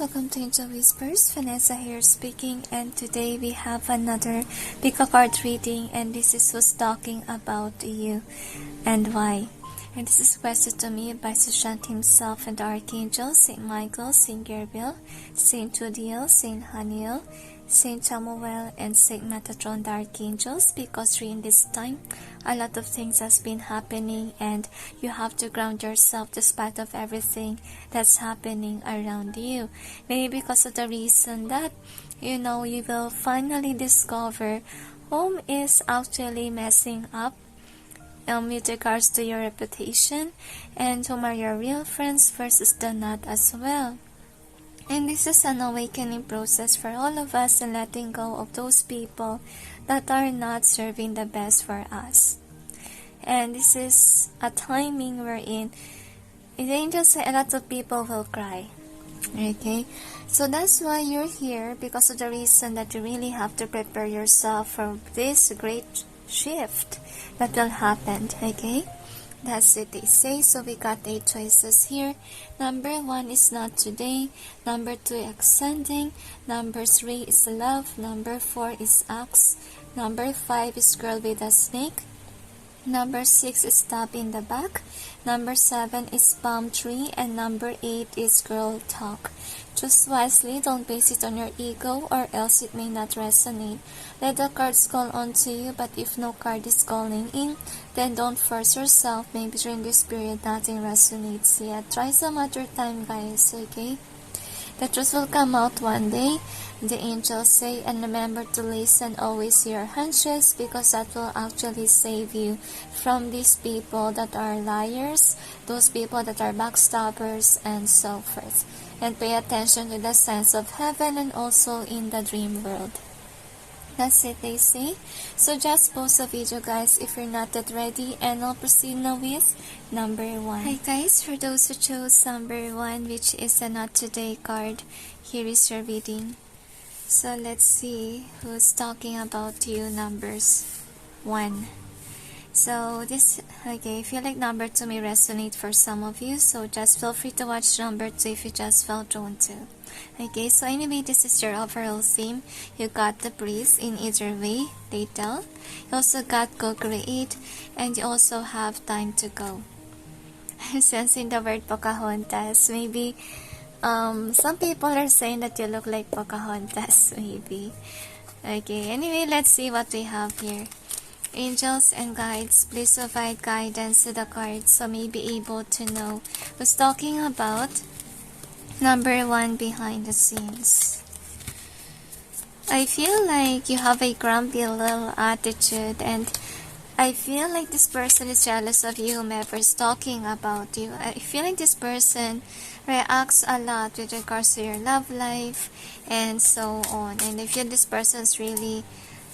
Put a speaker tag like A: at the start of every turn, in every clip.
A: welcome to Angel Whispers. Vanessa here speaking, and today we have another pick a card reading, and this is who's talking about you and why. And this is requested to me by Sushant himself and the Archangel, Saint Michael, Saint Gabriel, Saint Judiel, Saint Haniel, Saint Samuel, and Saint Metatron, the Archangels, because during this time, a lot of things has been happening and you have to ground yourself despite of everything that's happening around you. Maybe because of the reason that, you will finally discover whom is actually messing up with regards to your reputation and whom are your real friends versus the not as well. And this is an awakening process for all of us and letting go of those people that are not serving the best for us. And this is a timing wherein the angels say a lot of people will cry. Okay? So that's why you're here, because of the reason that you really have to prepare yourself for this great shift that will happen. Okay? That's it, they say. So we got 8 choices here. Number 1 is not today. Number 2 ascending. Number 3 is love. Number 4 is axe. Number 5 is girl with a snake. Number 6 is stab in the back. Number 7 is palm tree. And number 8 is girl talk. Choose wisely, don't base it on your ego or else it may not resonate. Let the cards call on to you, but if no card is calling in, then don't force yourself. Maybe during this period nothing resonates yet. Try some other time, guys, okay? The truth will come out one day, the angels say, and remember to listen always to your hunches, because that will actually save you from these people that are liars, those people that are backstabbers, and so forth. And pay attention to the signs of heaven and also in the dream world. That's it, they say. So just pause the video, guys, if you're not yet ready, and I'll proceed now with number 1. Hi guys, for those who chose number 1, which is a not today card, here is your reading. So let's see who's talking about you, numbers 1. So this, okay, I feel like number 2 may resonate for some of you, so just feel free to watch number 2 if you just felt drawn to. Okay, so anyway, this is your overall theme. You got the breeze in either way, they tell. You also got go create, and you also have time to go. Sensing the word Pocahontas, maybe some people are saying that you look like Pocahontas, maybe. Okay, anyway, let's see what we have here. Angels and guides, please provide guidance to the cards so may be able to know who's talking about number 1 behind the scenes. I feel like you have a grumpy little attitude, and I feel like this person is jealous of you, whomever is talking about you. I feel like this person reacts a lot with regards to your love life and so on. And I feel this person's really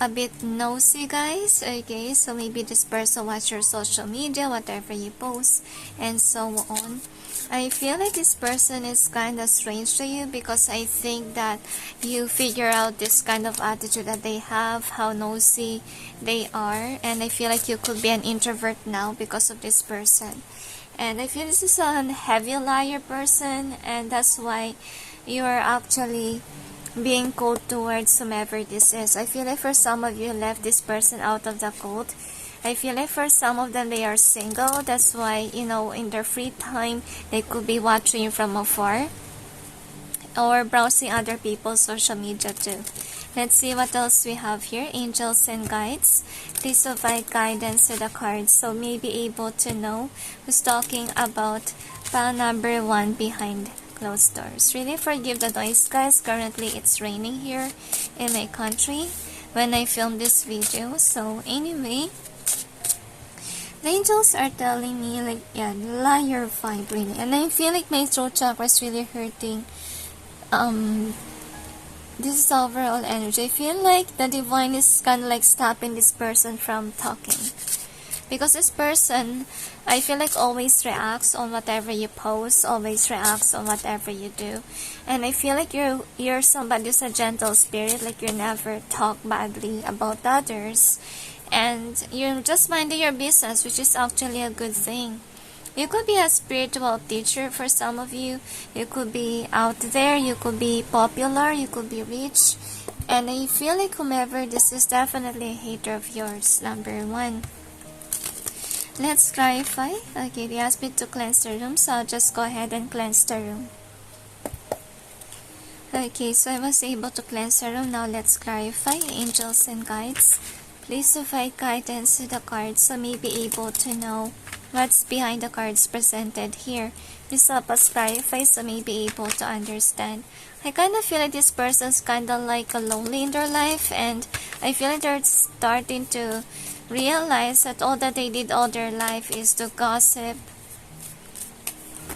A: a bit nosy, guys. Okay, so maybe this person watch your social media, whatever you post, and so on. I feel like this person is kind of strange to you, because I think that you figure out this kind of attitude that they have, how nosy they are, and I feel like you could be an introvert now because of this person. And I feel this is a heavy liar person, and that's why you are actually being cold towards whomever this is. I feel like for some of you left this person out of the cold. I feel like for some of them they are single. That's why, in their free time, they could be watching you from afar or browsing other people's social media too. Let's see what else we have here. Angels and guides, please provide guidance to the cards so may be able to know who's talking about pile number 1 behind closed doors. Really forgive the noise, guys. Currently it's raining here in my country when I film this video. So anyway, the angels are telling me like, yeah, liar vibe really, and I feel like my throat chakra is really hurting. This is overall energy. I feel like the divine is kind of like stopping this person from talking, because this person, I feel like, always reacts on whatever you post, always reacts on whatever you do. And I feel like you're somebody who's a gentle spirit, like you never talk badly about others. And you're just minding your business, which is actually a good thing. You could be a spiritual teacher for some of you. You could be out there. You could be popular. You could be rich. And I feel like whomever, this is definitely a hater of yours, number 1. Let's clarify. Okay, they asked me to cleanse the room, so I'll just go ahead and cleanse the room. Okay, so I was able to cleanse the room. Now let's clarify. Angels and guides, please provide guidance to the cards so may be able to know what's behind the cards presented here. Please help us clarify so may be able to understand. I kind of feel like this person's kind of like lonely in their life, and I feel like they're starting to realize that all that they did all their life is to gossip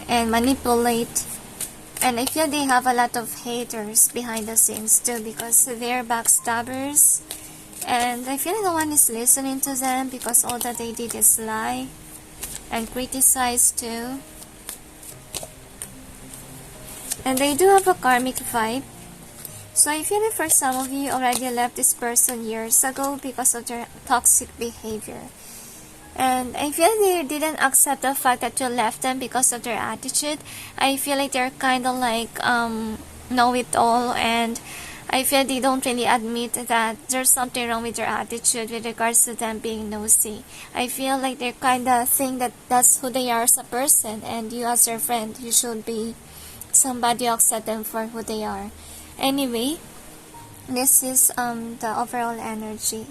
A: and manipulate. And I feel they have a lot of haters behind the scenes too, because they're backstabbers. And I feel no one is listening to them because all that they did is lie and criticize too. And they do have a karmic vibe. So I feel like for some of you already left this person years ago because of their toxic behavior. And I feel they didn't accept the fact that you left them because of their attitude. I feel like they're kind of like know-it-all, and I feel they don't really admit that there's something wrong with their attitude with regards to them being nosy. I feel like they kind of think that that's who they are as a person, and you as their friend, you should be somebody who accept them for who they are. Anyway, this is the overall energy.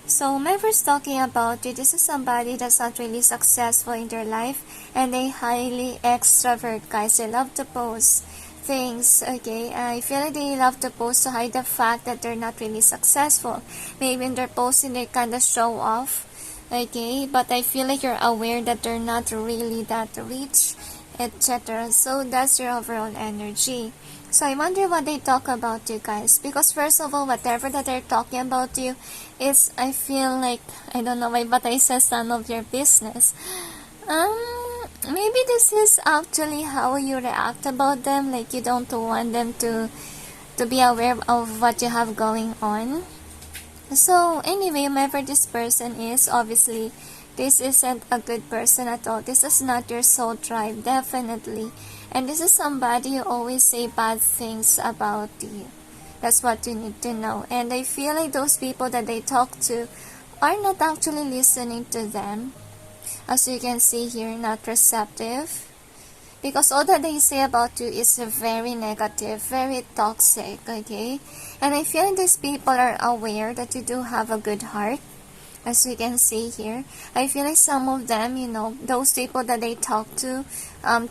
A: So whoever's talking about you, this is somebody that's not really successful in their life, and they highly extrovert, guys. They love to post things, okay? I feel like they love to post to hide the fact that they're not really successful. Maybe when they're posting, they kind of show off, okay? But I feel like you're aware that they're not really that rich, etc. So that's your overall energy. So I wonder what they talk about you guys, because first of all, whatever that they're talking about you, it's, I feel like, I don't know why, but I says none of your business. Maybe this is actually how you react about them, like you don't want them to be aware of what you have going on. So anyway, whoever this person is, obviously this isn't a good person at all. This is not your soul tribe, definitely. And this is somebody who always say bad things about you. That's what you need to know. And I feel like those people that they talk to are not actually listening to them. As you can see here, not receptive. Because all that they say about you is very negative, very toxic, okay? And I feel like these people are aware that you do have a good heart. As you can see here, I feel like some of them, you know, those people that they talk to,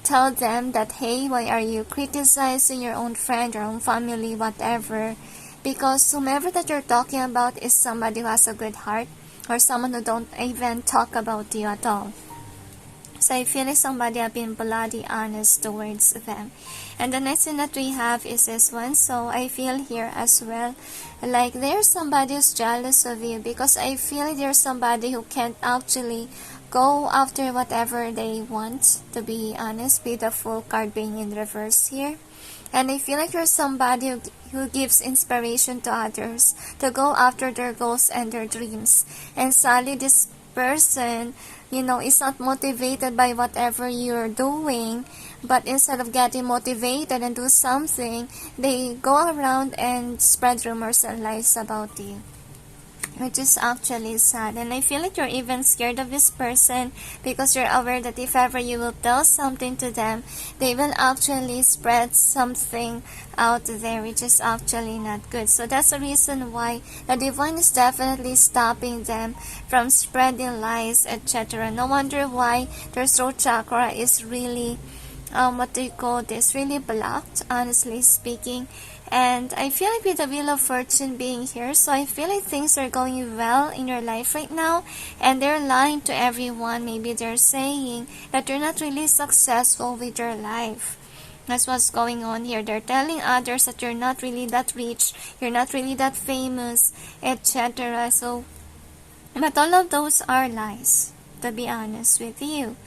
A: tell them that, hey, why are you criticizing your own friend, your own family, whatever? Because whomever that you're talking about is somebody who has a good heart, or someone who don't even talk about you at all. So I feel like somebody have been bloody honest towards them. And the next thing that we have is this one. So I feel here as well, like there's somebody who's jealous of you, because I feel like there's somebody who can't actually go after whatever they want, to be honest, with the Fool card being in reverse here. And I feel like you're somebody who gives inspiration to others to go after their goals and their dreams. And sadly, this person, you know, is not motivated by whatever you're doing, but instead of getting motivated and do something, they go around and spread rumors and lies about you, which is actually sad. And I feel like you're even scared of this person, because you're aware that if ever you will tell something to them, they will actually spread something out there, which is actually not good. So that's the reason why the divine is definitely stopping them from spreading lies, etc. No wonder why their throat chakra is really what do you call this, really blocked, honestly speaking. And I feel like with the Wheel of Fortune being here, so I feel like things are going well in your life right now, and they're lying to everyone. Maybe they're saying that you're not really successful with your life. That's what's going on here. They're telling others that you're not really that rich, you're not really that famous, etc. So, but all of those are lies, to be honest with you.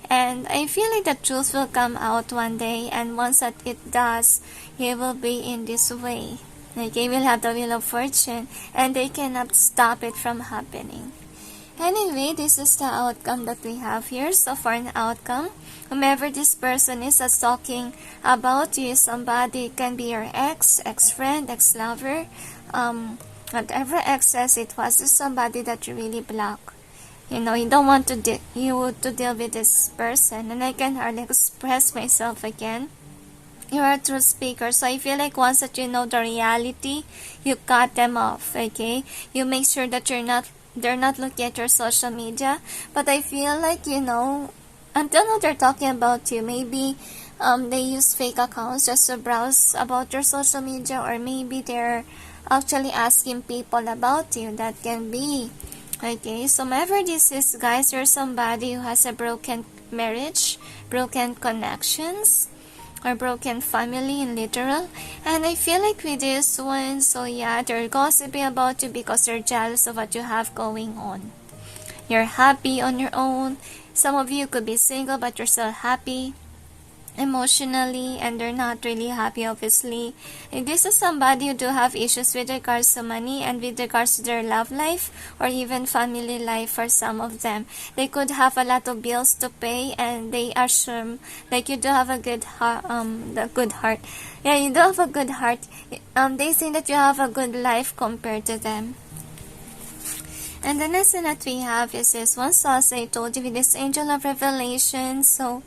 A: And I feel like the truth will come out one day, and once that it does, it will be in this way. Like, they will have the Wheel of Fortune, and they cannot stop it from happening. Anyway, this is the outcome that we have here. So for an outcome, whomever this person is that's talking about you, somebody, it can be your ex, ex-friend, ex-lover, whatever excess it was, is somebody that you really block. You know, you don't want to to deal with this person. And I can hardly express myself again. You're a truth speaker, so I feel like once that you know the reality, you cut them off, okay? You make sure that they're not looking at your social media. But I feel like, you know, until now they're talking about you. Maybe they use fake accounts just to browse about your social media, or maybe they're actually asking people about you. That can be. Okay, so whoever this is, guys, you're somebody who has a broken marriage, broken connections, or broken family in literal. And I feel like with this one, so yeah, they're gossiping about you because they're jealous of what you have going on. You're happy on your own. Some of you could be single, but you're still happy emotionally, and they're not really happy, obviously. And this is somebody who do have issues with regards to money and with regards to their love life or even family life. For some of them, they could have a lot of bills to pay, and they assume like you do have a good heart. Yeah, you do have a good heart. They think that you have a good life compared to them. And the next thing that we have is this one. So as I told you, with this angel of revelation, so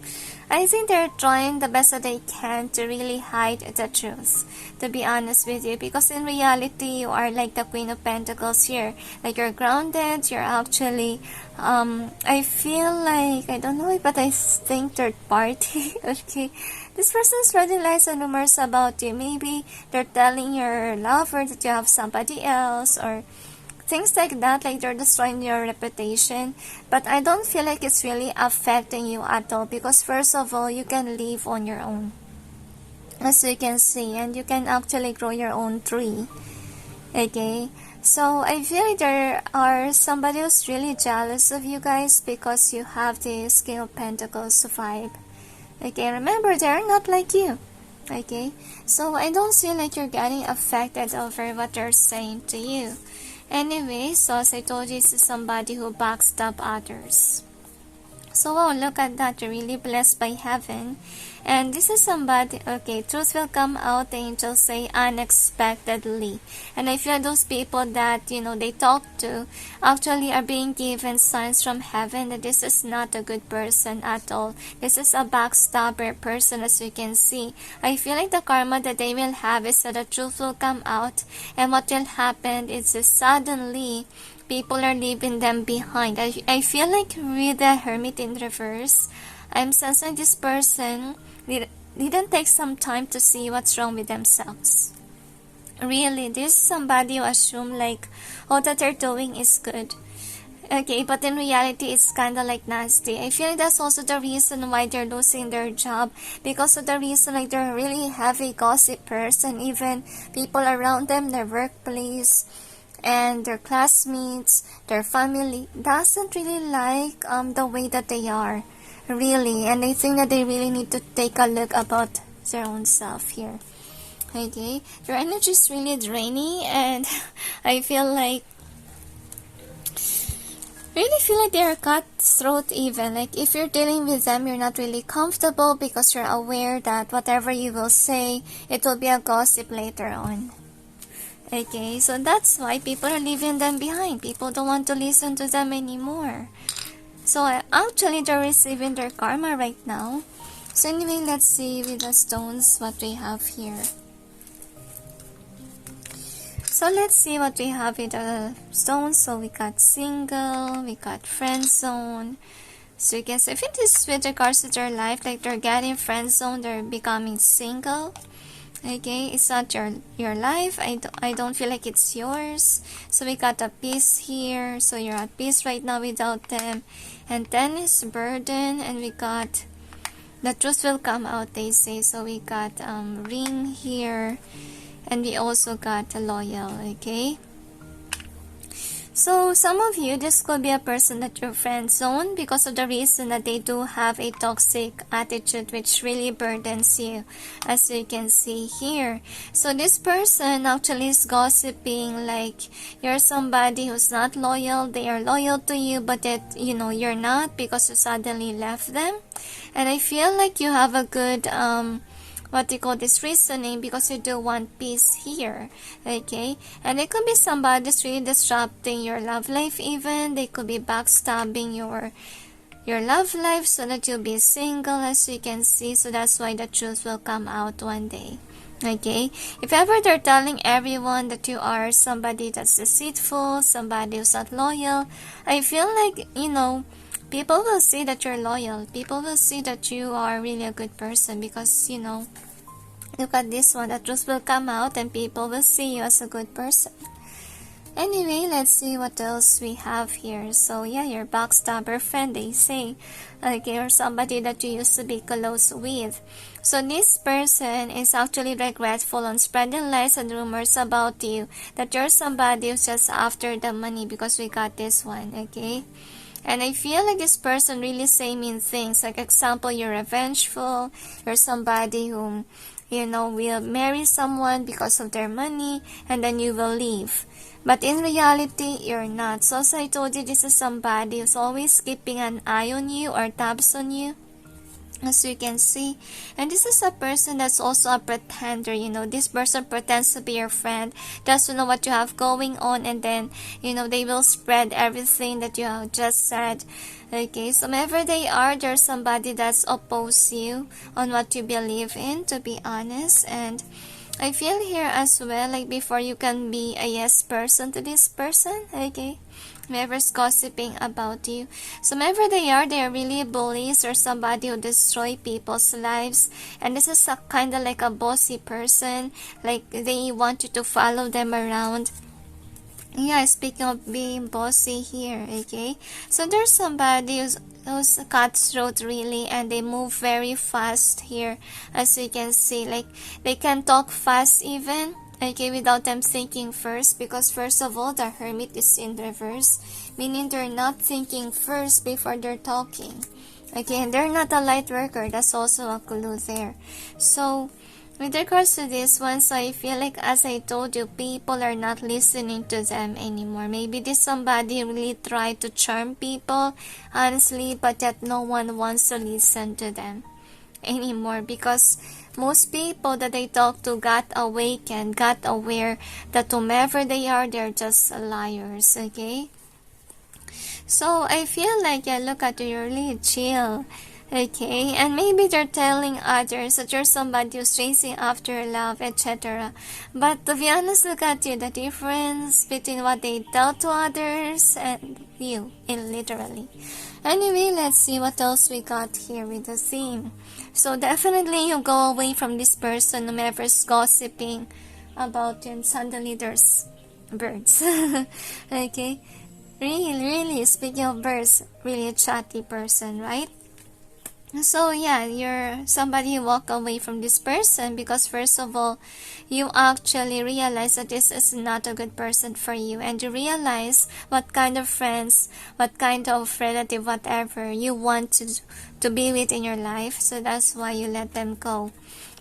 A: I think they're trying the best that they can to really hide the truth, to be honest with you, because in reality, you are like the Queen of Pentacles here. Like, you're grounded, you're actually, I feel like, I don't know, but I think third party, okay. This person is spreading lies and rumors about you. Maybe they're telling your lover that you have somebody else, or things like that, like they're destroying your reputation. But I don't feel like it's really affecting you at all, because first of all, you can live on your own, as you can see, and you can actually grow your own tree. Okay, so I feel like there are somebody who's really jealous of you guys because you have this King of Pentacles vibe. Okay, remember, they're not like you. Okay, so I don't feel like you're getting affected over what they're saying to you. Anyway, so as I told you, this is somebody who backstab others. So wow, look at that, you're really blessed by heaven. And this is somebody, okay, truth will come out, the angels say, unexpectedly. And I feel those people that, you know, they talk to actually are being given signs from heaven that this is not a good person at all. This is a backstabber person, as you can see. I feel like the karma that they will have is that the truth will come out, and what will happen is suddenly people are leaving them behind. I feel like with the Hermit in reverse, I'm sensing this person didn't take some time to see what's wrong with themselves. Really, this is somebody who assume like all that they're doing is good. Okay, but in reality, it's kind of like nasty. I feel like that's also the reason why they're losing their job. Because of the reason, like, they're a really heavy gossip person. Even people around them, their workplace, and their classmates, their family, doesn't really like the way that they are. Really. And I think that they really need to take a look about their own self here. Okay, your energy is really draining, and I really feel like they're cutthroat even. Like, if you're dealing with them, you're not really comfortable because you're aware that whatever you will say, it will be a gossip later on. Okay, so that's why people are leaving them behind. People don't want to listen to them anymore. So actually, they're receiving their karma right now. So anyway, let's see with the stones what we have here. So let's see what we have with the stones. So we got single, we got friend zone. So you can see, if it is with regards to their life, like they're getting friend zone, they're becoming single. Okay, it's not your life. I don't feel like it's yours. So we got a peace here. So you're at peace right now without them. And then is burden, and we got the truth will come out, they say. So we got ring here, and we also got a loyal. Okay, So some of you, this could be a person that you're friend zone because of the reason that they do have a toxic attitude which really burdens you, as you can see here. So this person actually is gossiping like you're somebody who's not loyal. They are loyal to you, but that you're not because you suddenly left them. And I feel like you have a good what you call this reasoning because you do want peace here, okay? And it could be somebody that's really disrupting your love life. Even they could be backstabbing your love life so that you'll be single, as you can see. So that's why the truth will come out one day, okay? If ever they're telling everyone that you are somebody that's deceitful, somebody who's not loyal, I feel like people will see that you're loyal. People will see that you are really a good person because, look at this one. The truth will come out and people will see you as a good person. Anyway, let's see what else we have here. So, yeah, your backstabber friend, they say. Okay, or somebody that you used to be close with. So, this person is actually regretful on spreading lies and rumors about you. That you're somebody who's just after the money because we got this one, okay? And I feel like this person really say mean things. Like, example, you're revengeful. You're somebody who, will marry someone because of their money. And then you will leave. But in reality, you're not. So as I told you, this is somebody who's always keeping an eye on you or tabs on you, as you can see. And this is a person that's also a pretender. This person pretends to be your friend, doesn't know what you have going on, and then they will spread everything that you have just said, okay? So whenever they are, there's somebody that's opposed you on what you believe in, to be honest. And I feel here as well, like before you can be a yes person to this person, okay? Whoever's gossiping about you. So whenever they are really bullies or somebody who destroy people's lives. And this is a kind of like a bossy person. Like they want you to follow them around. Yeah, speaking of being bossy here, okay? So there's somebody who's cutthroat really, and they move very fast here, as you can see. Like they can talk fast even, okay, without them thinking first, because first of all, the hermit is in reverse, meaning they're not thinking first before they're talking, okay? And they're not a light worker. That's also a clue there. So with regards to this one, so I feel like, as I told you, people are not listening to them anymore. Maybe this somebody really tried to charm people, honestly, but yet no one wants to listen to them anymore, because most people that they talk to got awakened, got aware that whomever they are, they're just liars, okay? So I feel like, yeah, look at you, you're really chill, okay? And maybe they're telling others that you're somebody who's chasing after love, etc. But to be honest, look at you, the difference between what they tell to others and you, literally. Anyway, let's see what else we got here with the theme. So definitely you go away from this person, whomever's gossiping about you, and suddenly there's birds. Okay? Really, speaking of birds, really a chatty person, right? So yeah, you're somebody who walk away from this person because first of all, you actually realize that this is not a good person for you, and you realize what kind of friends, what kind of relative, whatever you want to be with in your life. So that's why you let them go,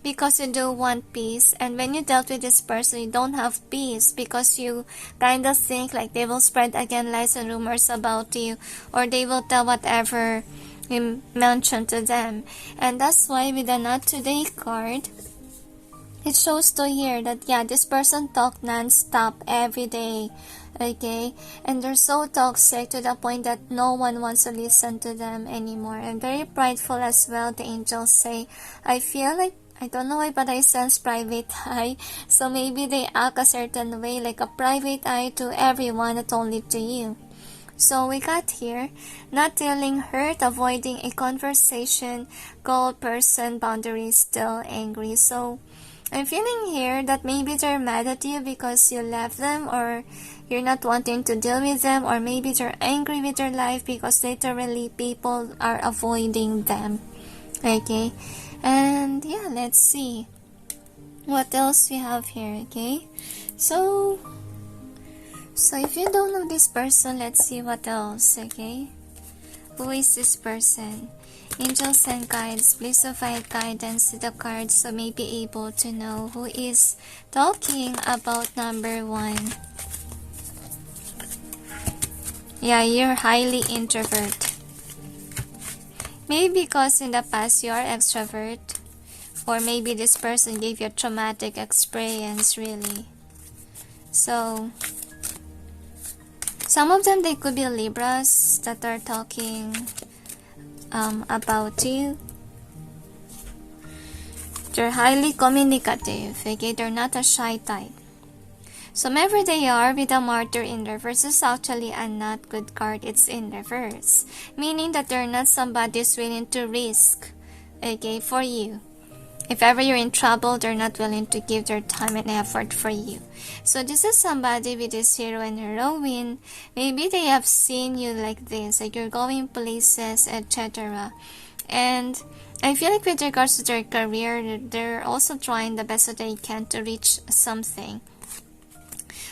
A: because you do want peace. And when you dealt with this person, you don't have peace because you kind of think like they will spread again lies and rumors about you, or they will tell whatever we mentioned to them. And that's why with the Not Today card, it shows to here that yeah, this person talk non-stop every day, okay? And they're so toxic to the point that no one wants to listen to them anymore, and very prideful as well, the angels say. I feel like, I don't know why, but I sense private eye. So maybe they act a certain way, like a private eye to everyone, not only to you. So we got here, not dealing hurt, avoiding a conversation, cold person, boundaries, still angry. So I'm feeling here that maybe they're mad at you because you left them, or you're not wanting to deal with them, or maybe they're angry with their life because literally people are avoiding them, okay? And yeah, let's see what else we have here, okay? So So if you don't know this person, let's see what else, okay? Who is this person? Angels and guides, please provide guidance to the cards so may be able to know who is talking about number 1. Yeah, you're highly introvert. Maybe because in the past you are extrovert, or maybe this person gave you a traumatic experience, really. So, some of them, they could be Libras that are talking about you. They're highly communicative, okay? They're not a shy type. So whomever they are, with the Martyr in reverse, is actually a not good card. It's in reverse, meaning that they're not somebody who's willing to risk, okay, for you. If ever you're in trouble, they're not willing to give their time and effort for you. So this is somebody with this hero and heroine. Maybe they have seen you like this, like you're going places, etc. And I feel like with regards to their career, they're also trying the best that they can to reach something.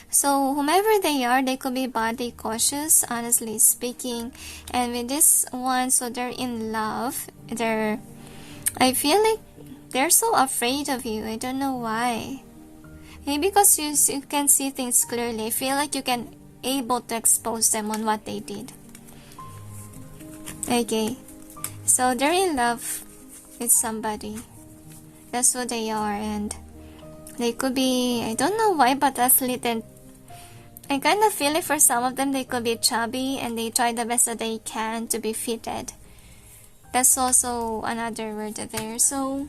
A: So whomever they are, they could be body cautious, honestly speaking. And with this one, so they're in love. I feel like they're so afraid of you. I don't know why. Maybe because you can see things clearly. I feel like you can able to expose them on what they did. Okay. So they're in love with somebody. That's what they are. And they could be, I don't know why, but athlete, and I kind of feel like for some of them they could be chubby and they try the best that they can to be fitted. That's also another word there. So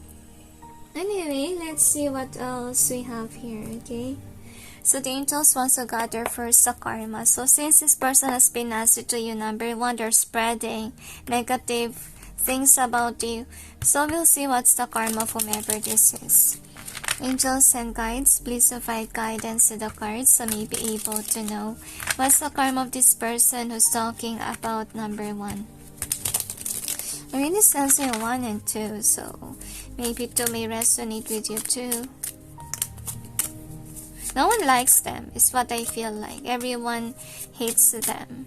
A: anyway, let's see what else we have here, okay? So the angels wants to gather first the karma. So since this person has been nasty to you, number 1, they're spreading negative things about you. So we'll see what's the karma of whomever this is. Angels and guides, please provide guidance to the cards so may be able to know what's the karma of this person who's talking about number 1. I really sensing 1 and 2, so maybe 2 may resonate with you too. No one likes them, is what I feel like. Everyone hates them.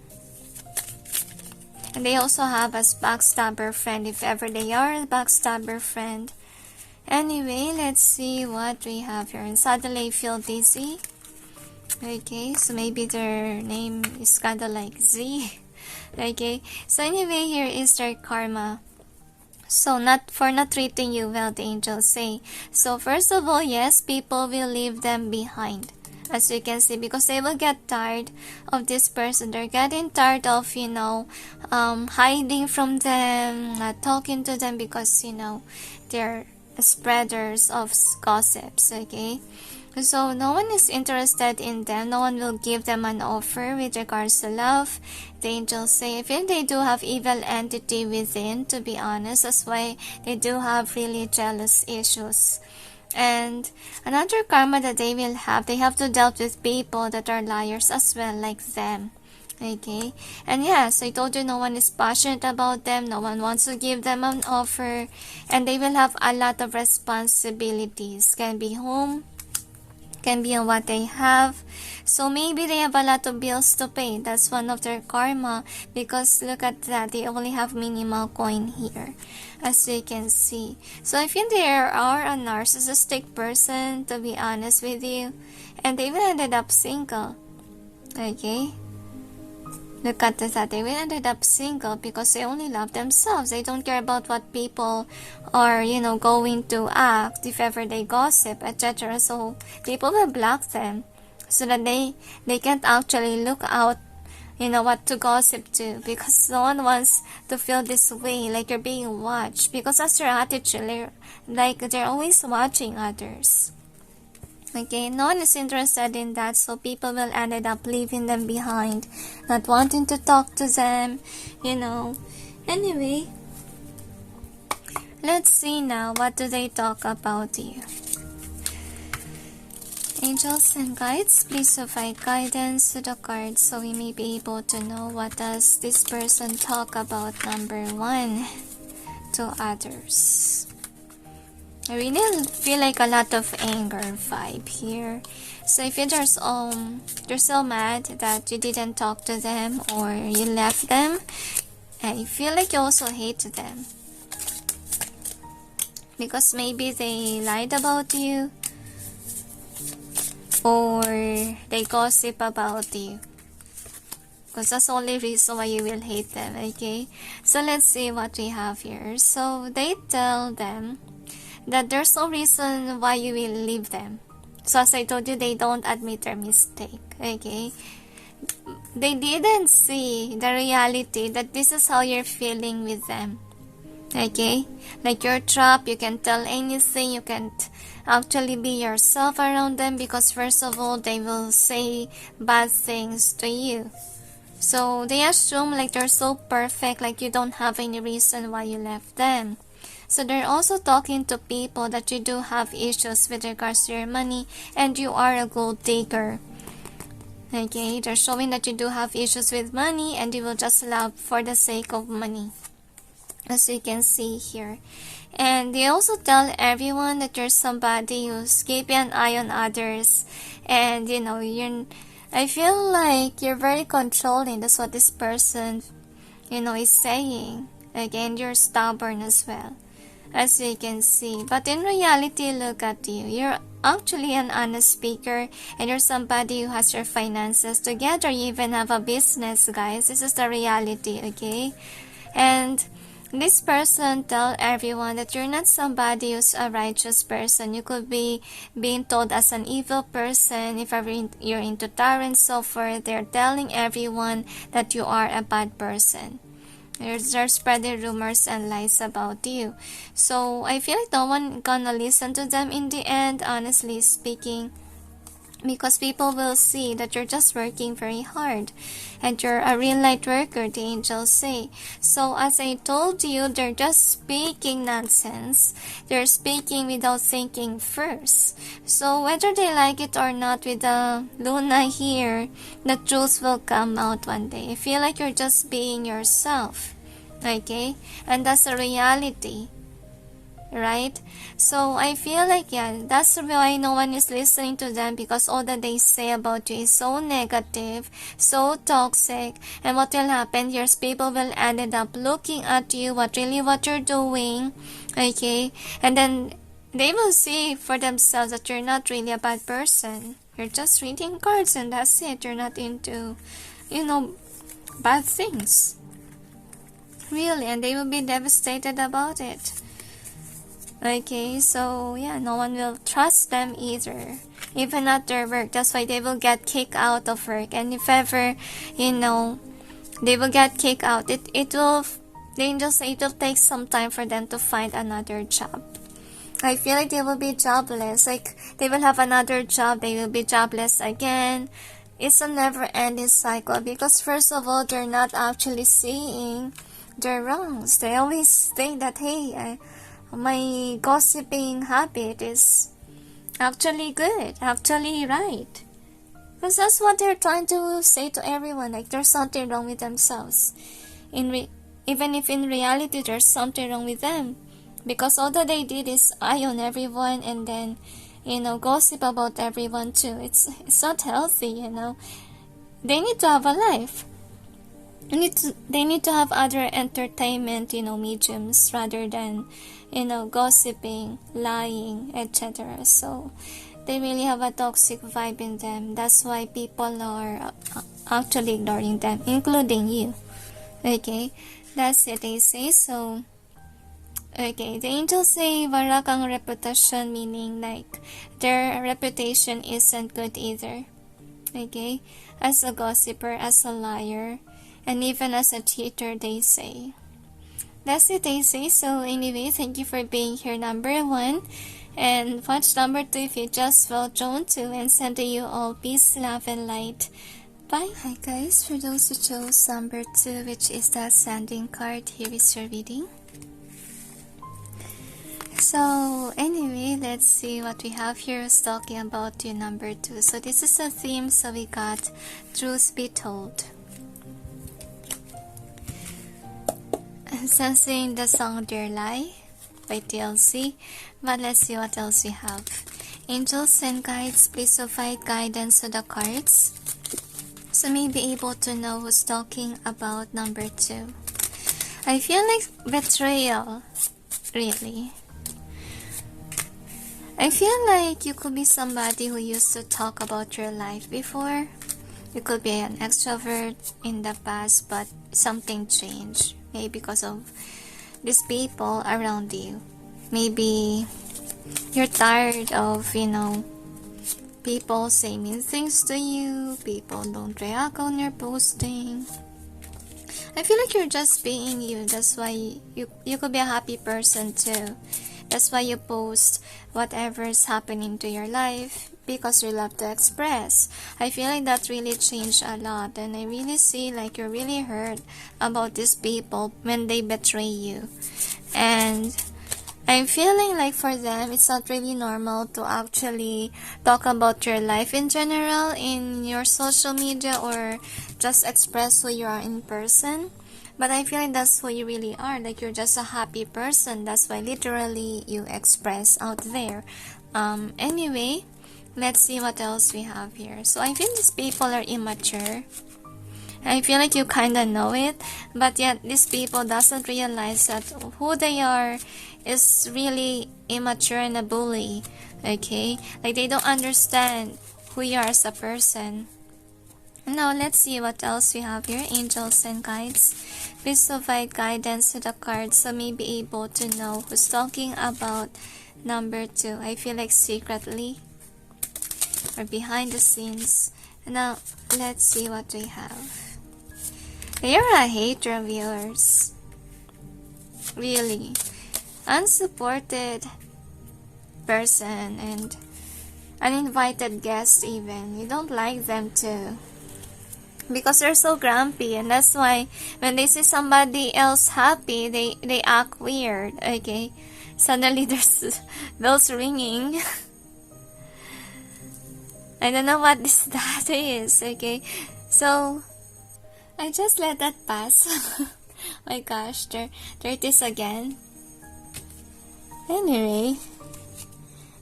A: And they also have a backstabber friend, if ever they are a backstabber friend. Anyway, let's see what we have here. And suddenly I feel dizzy. Okay, so maybe their name is kind of like Z. Okay, so anyway, here is their karma. So not treating you well, the angels say. So first of all, yes, people will leave them behind, as you can see, because they will get tired of this person. They're getting tired of, hiding from them, not talking to them, because, they're spreaders of gossips, okay? So no one is interested in them. No one will give them an offer with regards to love. The angels say, if they do have evil entity within, to be honest, that's why they do have really jealous issues. And another karma that they will have, they have to deal with people that are liars as well, like them. Okay, and yes, I told you no one is passionate about them, no one wants to give them an offer, and they will have a lot of responsibilities. Can be home, can be on what they have. So maybe they have a lot of bills to pay. That's one of their karma, because look at that, they only have minimal coin here, as you can see. So I think they are a narcissistic person, to be honest with you, and they will ended up single. Okay, look at that, they will ended up single because they only love themselves. They don't care about what people are, going to act, if ever they gossip, etc. So people will block them so that they can't actually look out, what to gossip to, because no one wants to feel this way, like you're being watched, because that's their attitude, like they're always watching others. Okay, no one is interested in that, so people will end up leaving them behind, not wanting to talk to them, Anyway, let's see now, what do they talk about here? Angels and guides, please provide guidance to the cards so we may be able to know what does this person talk about number 1 to others. I really feel like a lot of anger vibe here. So if you're so mad that you didn't talk to them or you left them, I feel like you also hate them. Because maybe they lied about you or they gossip about you. Because that's the only reason why you will hate them, okay? So let's see what we have here. So they tell them that there's no reason why you will leave them. So as I told you, they don't admit their mistake, okay? They didn't see the reality that this is how you're feeling with them, okay? Like you're trapped, you can tell anything, you can't actually be yourself around them because first of all, they will say bad things to you. So they assume like they're so perfect, like you don't have any reason why you left them. So they're also talking to people that you do have issues with regards to your money and you are a gold digger. Okay, they're showing that you do have issues with money and you will just love for the sake of money, as you can see here. And they also tell everyone that you're somebody who's keeping an eye on others, and you know, I feel like you're very controlling. That's what this person, you know, is saying. Again, you're stubborn as well, as you can see. But in reality, look at you. You're actually an honest speaker and you're somebody who has your finances together. You even have a business, guys. This is the reality, okay? And this person tell everyone that you're not somebody who's a righteous person. You could be being told as an evil person if ever you're into tarot and so forth. They're telling everyone that you are a bad person. They're spreading rumors and lies about you. So I feel like no one gonna listen to them in the end, honestly speaking. Because people will see that you're just working very hard. And you're a real light worker, the angels say. So as I told you, they're just speaking nonsense. They're speaking without thinking first. So whether they like it or not with the Luna here, the truth will come out one day. I feel like you're just being yourself. Okay? And that's a reality. Right? So I feel like, yeah, that's why no one is listening to them, because all that they say about you is so negative, so toxic, and what will happen here is people will end up looking at you, what you're doing, okay, and then they will see for themselves that you're not really a bad person. You're just reading cards and that's it. You're not into, you know, bad things. Really, and they will be devastated about it. Okay, so yeah, no one will trust them either, even at their work. That's why they will get kicked out of work. And if ever, you know, they will get kicked out, the angels say it will take some time for them to find another job. I feel like they will be jobless. Like they will have another job, they will be jobless again. It's a never-ending cycle because first of all, they're not actually seeing their wrongs. They always think that, hey, my gossiping habit is actually good, actually right. Because that's what they're trying to say to everyone, like there's something wrong with themselves. Even if in reality there's something wrong with them. Because all that they did is eye on everyone and then, you know, gossip about everyone too. It's not healthy, you know. They need to have a life. They need to have other entertainment, you know, mediums rather than, you know, gossiping, lying, etc. So they really have a toxic vibe in them. That's why people are actually ignoring them, including you. Okay, that's it, they say. So okay, the angels say wala kang reputation, meaning like their reputation isn't good either. Okay, as a gossiper, as a liar, and even as a cheater, they say. That's it, they say. So anyway, thank you for being here, number 1. And watch number 2 if you just felt drawn to, and send to you all peace, love, and light. Bye. Hi guys, for those who chose number 2, which is the ascending card, here is your reading. So anyway, let's see what we have here is talking about your number 2. So this is a theme, so we got truth be told. Sensing the song Dear Lie, by TLC. But let's see what else we have. Angels and guides, please provide guidance to the cards, so may be able to know who's talking about number 2. I feel like betrayal, really. I feel like you could be somebody who used to talk about your life before. You could be an extrovert in the past, but something changed. Maybe because of these people around you. Maybe you're tired of, people saying mean things to you. People don't react on your posting. I feel like you're just being you. That's why you could be a happy person too. That's why you post whatever's happening to your life, because you love to express. I feel like that really changed a lot, and I really see like you're really hurt about these people when they betray you. And I'm feeling like for them, it's not really normal to actually talk about your life in general in your social media or just express who you are in person. But I feel like that's who you really are. Like you're just a happy person. That's why literally you express out there. Anyway, let's see what else we have here. So I feel these people are immature. I feel like you kind of know it, but yet these people doesn't realize that who they are is really immature and a bully. Okay, like they don't understand who you are as a person. Now let's see what else we have here. Angels and guides, please provide guidance to the cards, so may be able to know who's talking about number 2. I feel like secretly or behind the scenes. Now let's see what we have. You're a hater of yours. Really. Unsupported person and uninvited guest even. You don't like them too. Because they're so grumpy, and that's why when they see somebody else happy, they act weird, okay? Suddenly there's bells ringing. I don't know what that is, okay? So I just let that pass. My gosh, there it is again. Anyway,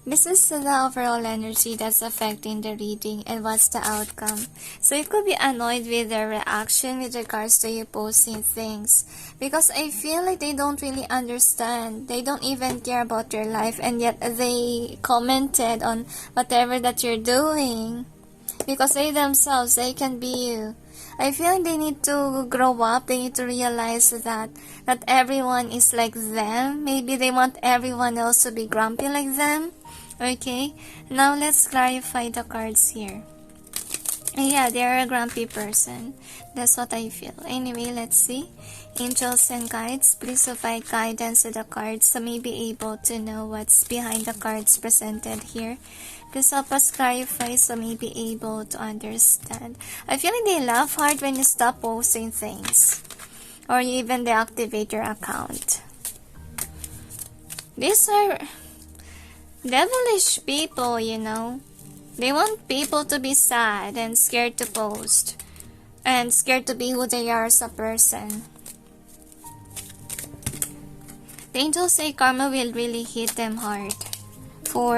A: this is the overall energy that's affecting the reading and what's the outcome. So you could be annoyed with their reaction with regards to you posting things, because I feel like they don't really understand. They don't even care about your life, and yet they commented on whatever that you're doing because they themselves, they can be you. I feel like they need to grow up. They need to realize that not everyone is like them. Maybe they want everyone else to be grumpy like them. Okay, now let's clarify the cards here. Yeah, they're a grumpy person. That's what I feel. Anyway, let's see. Angels and guides, please provide guidance to the cards, so may be able to know what's behind the cards presented here. Please help us clarify, so may be able to understand. I feel like they laugh hard when you stop posting things, or even deactivate your account. These are devilish people, They want people to be sad and scared to post, and scared to be who they are as a person. The angels say karma will really hit them hard for,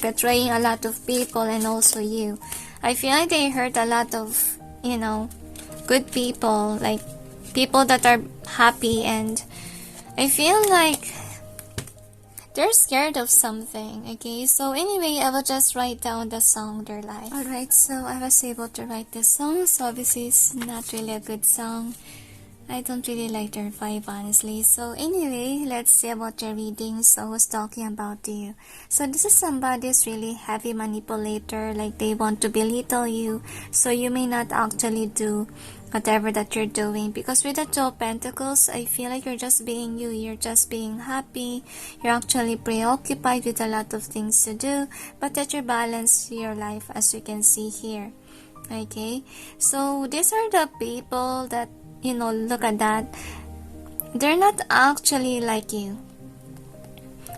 A: betraying a lot of people, and also you. I feel like they hurt a lot of, good people, like people that are happy, and I feel like they're scared of something, okay? So anyway, I will just write down the song their life. Alright, so I was able to write this song, so obviously it's not really a good song. I don't really like their vibe, honestly. So anyway, let's see about your reading. So who's talking about you? So this is somebody who's really heavy manipulator, like they want to belittle you, so you may not actually do whatever that you're doing, because with the Two of Pentacles, I feel like you're just being you. You're just being happy. You're actually preoccupied with a lot of things to do, but that you balance your life, as you can see here. Okay, so these are the people that, look at that. They're not actually like you.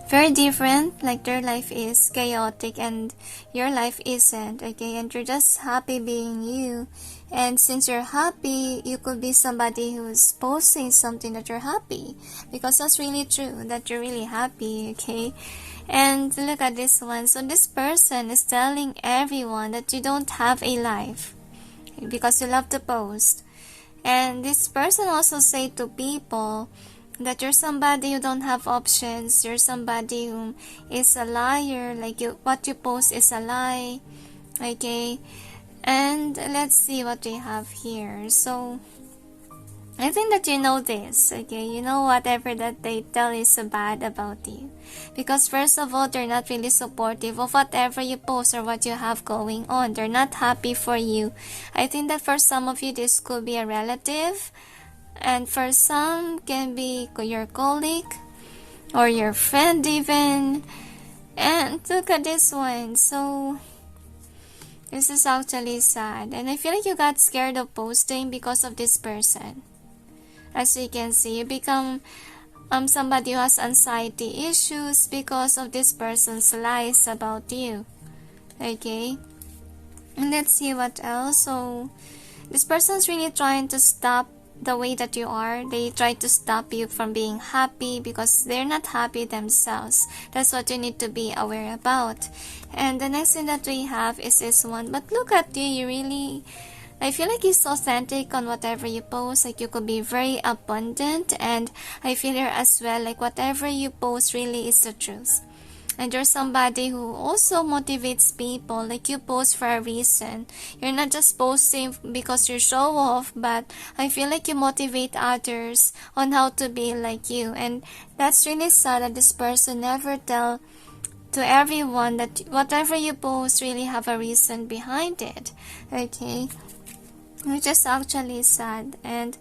A: very different, like their life is chaotic and your life isn't, okay, and you're just happy being you. And since you're happy, you could be somebody who's posting something that you're happy, because that's really true, that you're really happy, okay. And look at this one. So this person is telling everyone that you don't have a life because you love to post. And this person also say to people that you're somebody who don't have options, you're somebody who is a liar, like what you post is a lie, okay. And let's see what we have here. So I think that you know this, okay, you know whatever that they tell is bad about you, because first of all, they're not really supportive of whatever you post or what you have going on. They're not happy for you. I think that for some of you, this could be a relative, and for some can be your colleague or your friend even. And look at this one. So this is actually sad, and I feel like you got scared of posting because of this person. As you can see, you become somebody who has anxiety issues because of this person's lies about you, okay. And let's see what else. So this person's really trying to stop the way that you are. They try to stop you from being happy because they're not happy themselves. That's what you need to be aware about. And the next thing that we have is this one. But look at you, you really, I feel like it's authentic on whatever you post. Like you could be very abundant, and I feel here as well, like whatever you post really is the truth. And you're somebody who also motivates people, like you post for a reason. You're not just posting because you show off, but I feel like you motivate others on how to be like you. And that's really sad that this person never tell to everyone that whatever you post really have a reason behind it, okay, which is actually sad. And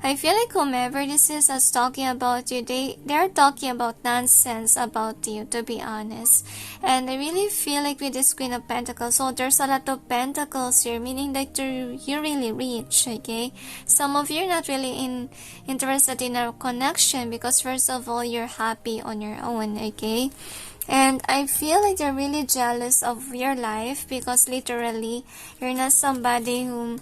A: I feel like whomever this is talking about you, they're talking about nonsense about you, to be honest. And I really feel like with this Queen of Pentacles, so there's a lot of pentacles here, meaning that you're really rich, okay. Some of you are not really interested in a connection because first of all, you're happy on your own, okay. And I feel like you're really jealous of your life because literally you're not somebody who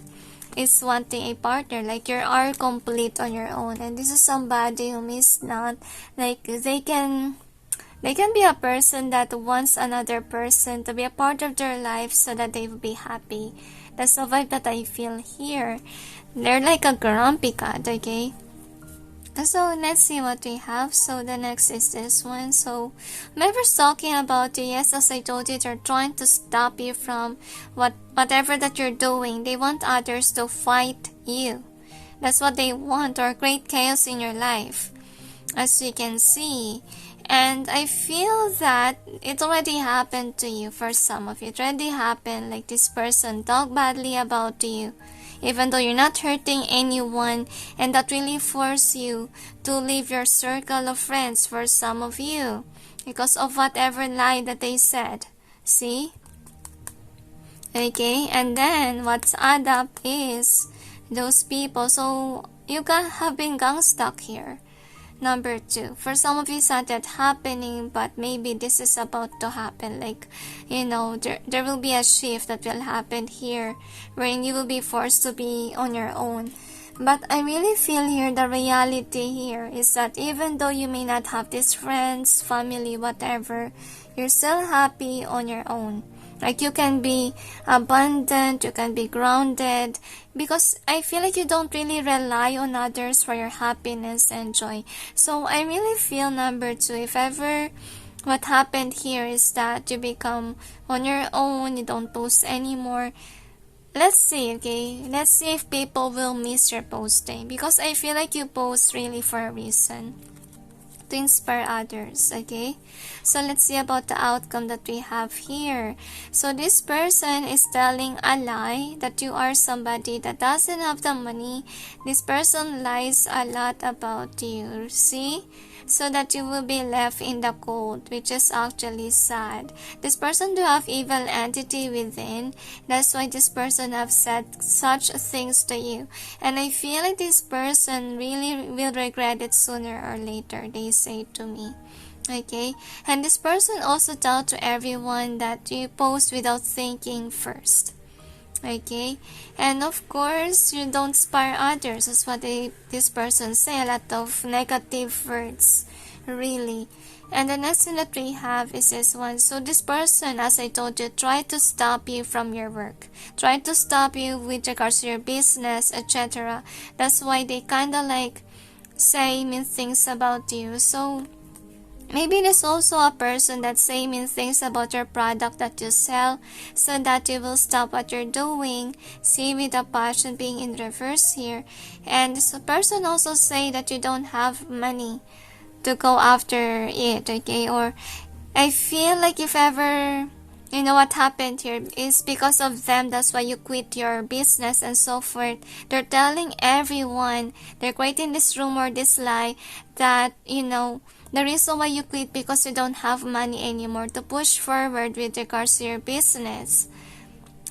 A: is wanting a partner, like you are complete on your own. And this is somebody who is not, like they can be a person that wants another person to be a part of their life so that they will be happy. That's the vibe that I feel here. They're like a grumpy cat, okay. So let's see what we have. So the next is this one. So whoever's talking about you, yes, as I told you, they're trying to stop you from whatever that you're doing. They want others to fight you. That's what they want, or create chaos in your life, as you can see. And I feel that it already happened to you. For some of you, it already happened. Like this person talked badly about you, even though you're not hurting anyone, and that really forced you to leave your circle of friends for some of you because of whatever lie that they said. See? Okay, and then what's add up is those people. So you have been gang stuck here. Number 2, for some of you it's not that happening, but maybe this is about to happen. Like, you know, there will be a shift that will happen here wherein you will be forced to be on your own. But I really feel here the reality here is that even though you may not have these friends, family, whatever, you're still happy on your own. Like you can be abundant, you can be grounded, because I feel like you don't really rely on others for your happiness and joy. So I really feel number 2, if ever what happened here is that you become on your own, you don't post anymore. Let's see, okay? Let's see if people will miss your posting, because I feel like you post really for a reason, to inspire others, okay? So let's see about the outcome that we have here. So this person is telling a lie that you are somebody that doesn't have the money. This person lies a lot about you, see? So that you will be left in the cold, which is actually sad. This person do have evil entity within. That's why this person have said such things to you. And I feel like this person really will regret it sooner or later, they say to me. Okay, and this person also tell to everyone that you post without thinking first. Okay, and of course you don't inspire others. That's what this person say. A lot of negative words, really. And the next thing that we have is this one. So this person, as I told you, try to stop you from your work, try to stop you with regards to your business, etc. That's why they kind of like say mean things about you. So maybe there's also a person that say mean things about your product that you sell, so that you will stop what you're doing. See, with the passion being in reverse here. And this person also say that you don't have money to go after it, okay? Or I feel like if ever, you know what happened here is because of them, that's why you quit your business and so forth. They're telling everyone, they're creating this rumor, this lie, that, you know, the reason why you quit because you don't have money anymore to push forward with regards to your business.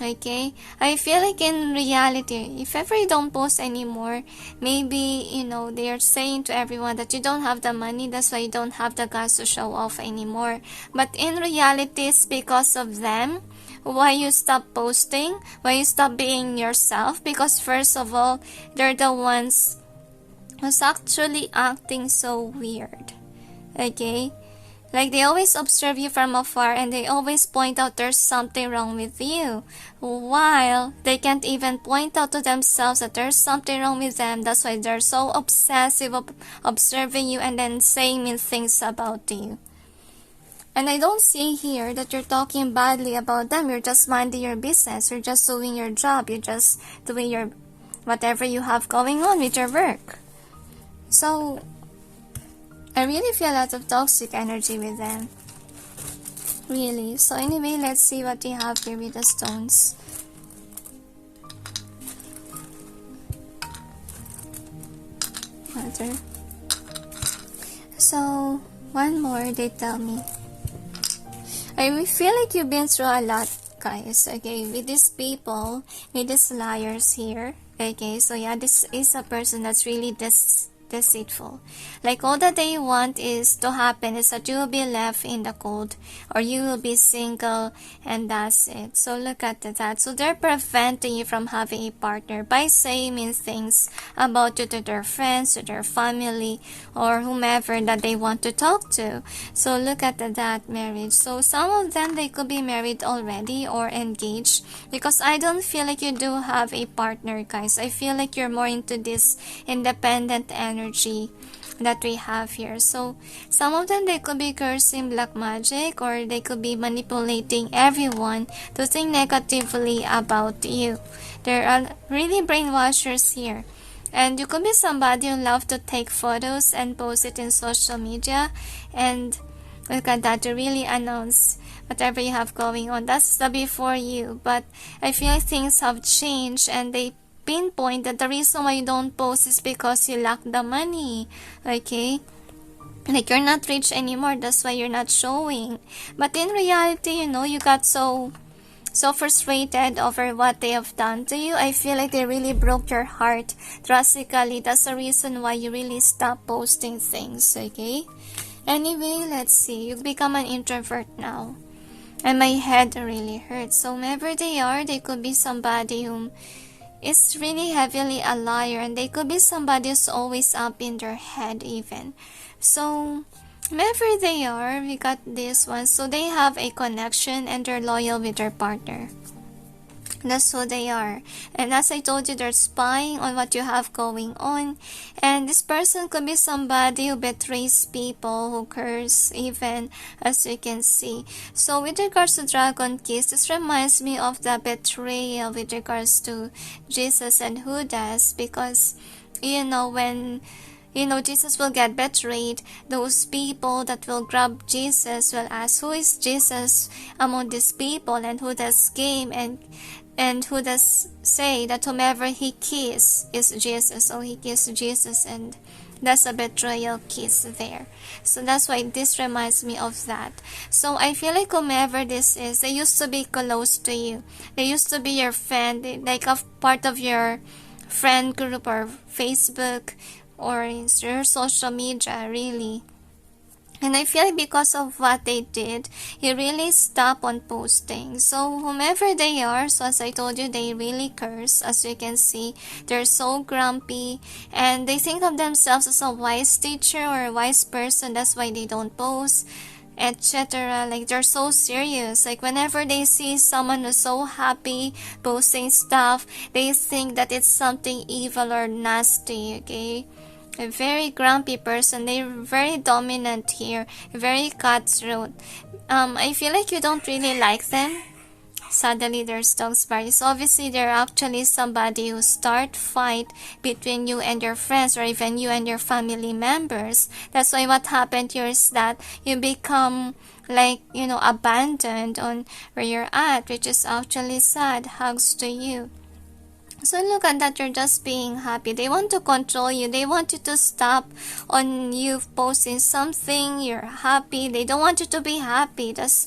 A: Okay, I feel like in reality, if ever you don't post anymore, maybe, you know, they are saying to everyone that you don't have the money, that's why you don't have the guts to show off anymore. But in reality, it's because of them why you stop posting, why you stop being yourself, because first of all, they're the ones who's actually acting so weird. Okay, like they always observe you from afar and they always point out there's something wrong with you, while they can't even point out to themselves that there's something wrong with them. That's why they're so obsessive of observing you and then saying mean things about you. And I don't see here that you're talking badly about them. You're just minding your business, you're just doing your job, you're just doing your whatever you have going on with your work. So I really feel a lot of toxic energy with them. Really. So anyway, let's see what we have here with the stones. Mother. So, one more, they tell me. I feel like you've been through a lot, guys. Okay, with these people, with these liars here. Okay, so yeah, this is a person that's really deceitful. Like all that they want is to happen is that you will be left in the cold, or you will be single, and that's it. So look at that. So they're preventing you from having a partner by saying mean things about you to their friends, to their family, or whomever that they want to talk to. So look at that marriage. So some of them, they could be married already or engaged, because I don't feel like you do have a partner, guys. I feel like you're more into this independent energy that we have here. So some of them, they could be cursing black magic, or they could be manipulating everyone to think negatively about you. There are really brainwashers here. And you could be somebody who love to take photos and post it in social media, and look at that, to really announce whatever you have going on. That's the before you, but I feel like things have changed, and they pinpoint that the reason why you don't post is because you lack the money. Okay, like you're not rich anymore, that's why you're not showing. But in reality, you know, you got so frustrated over what they have done to you. I feel like they really broke your heart drastically. That's the reason why you really stop posting things. Okay, anyway, let's see. You've become an introvert now, and my head really hurts. So whoever they are, they could be somebody whom is really heavily a liar, and they could be somebody who's always up in their head even. So whoever they are, we got this one. So they have a connection and they're loyal with their partner. That's who they are. And as I told you, they're spying on what you have going on. And this person could be somebody who betrays people, who curse even, as you can see. So with regards to Dragon Kiss, this reminds me of the betrayal with regards to Jesus and Judas. Because, you know, when Jesus will get betrayed, those people that will grab Jesus will ask, who is Jesus among these people? And Judas came and Judas say that whomever he kiss is Jesus. So he kissed Jesus, and that's a betrayal kiss there. So that's why this reminds me of that. So I feel like whomever this is, they used to be close to you. They used to be your friend, like a part of your friend group or Facebook or in your social media, really. And I feel like because of what they did, he really stopped on posting. So whomever they are, so as I told you, they really curse. As you can see, they're so grumpy. And they think of themselves as a wise teacher or a wise person. That's why they don't post, etc. Like, they're so serious. Like, whenever they see someone who's so happy posting stuff, they think that it's something evil or nasty, okay? A very grumpy person. They're very dominant here, very cutthroat. I feel like you don't really like them. Suddenly there's dogs barking. So obviously they're actually somebody who start fight between you and your friends, or even you and your family members. That's why what happened here is that you become like, abandoned on where you're at, which is actually sad. Hugs to you. So look at that, you're just being happy. They want to control you. They want you to stop on you posting something. You're happy. They don't want you to be happy. That's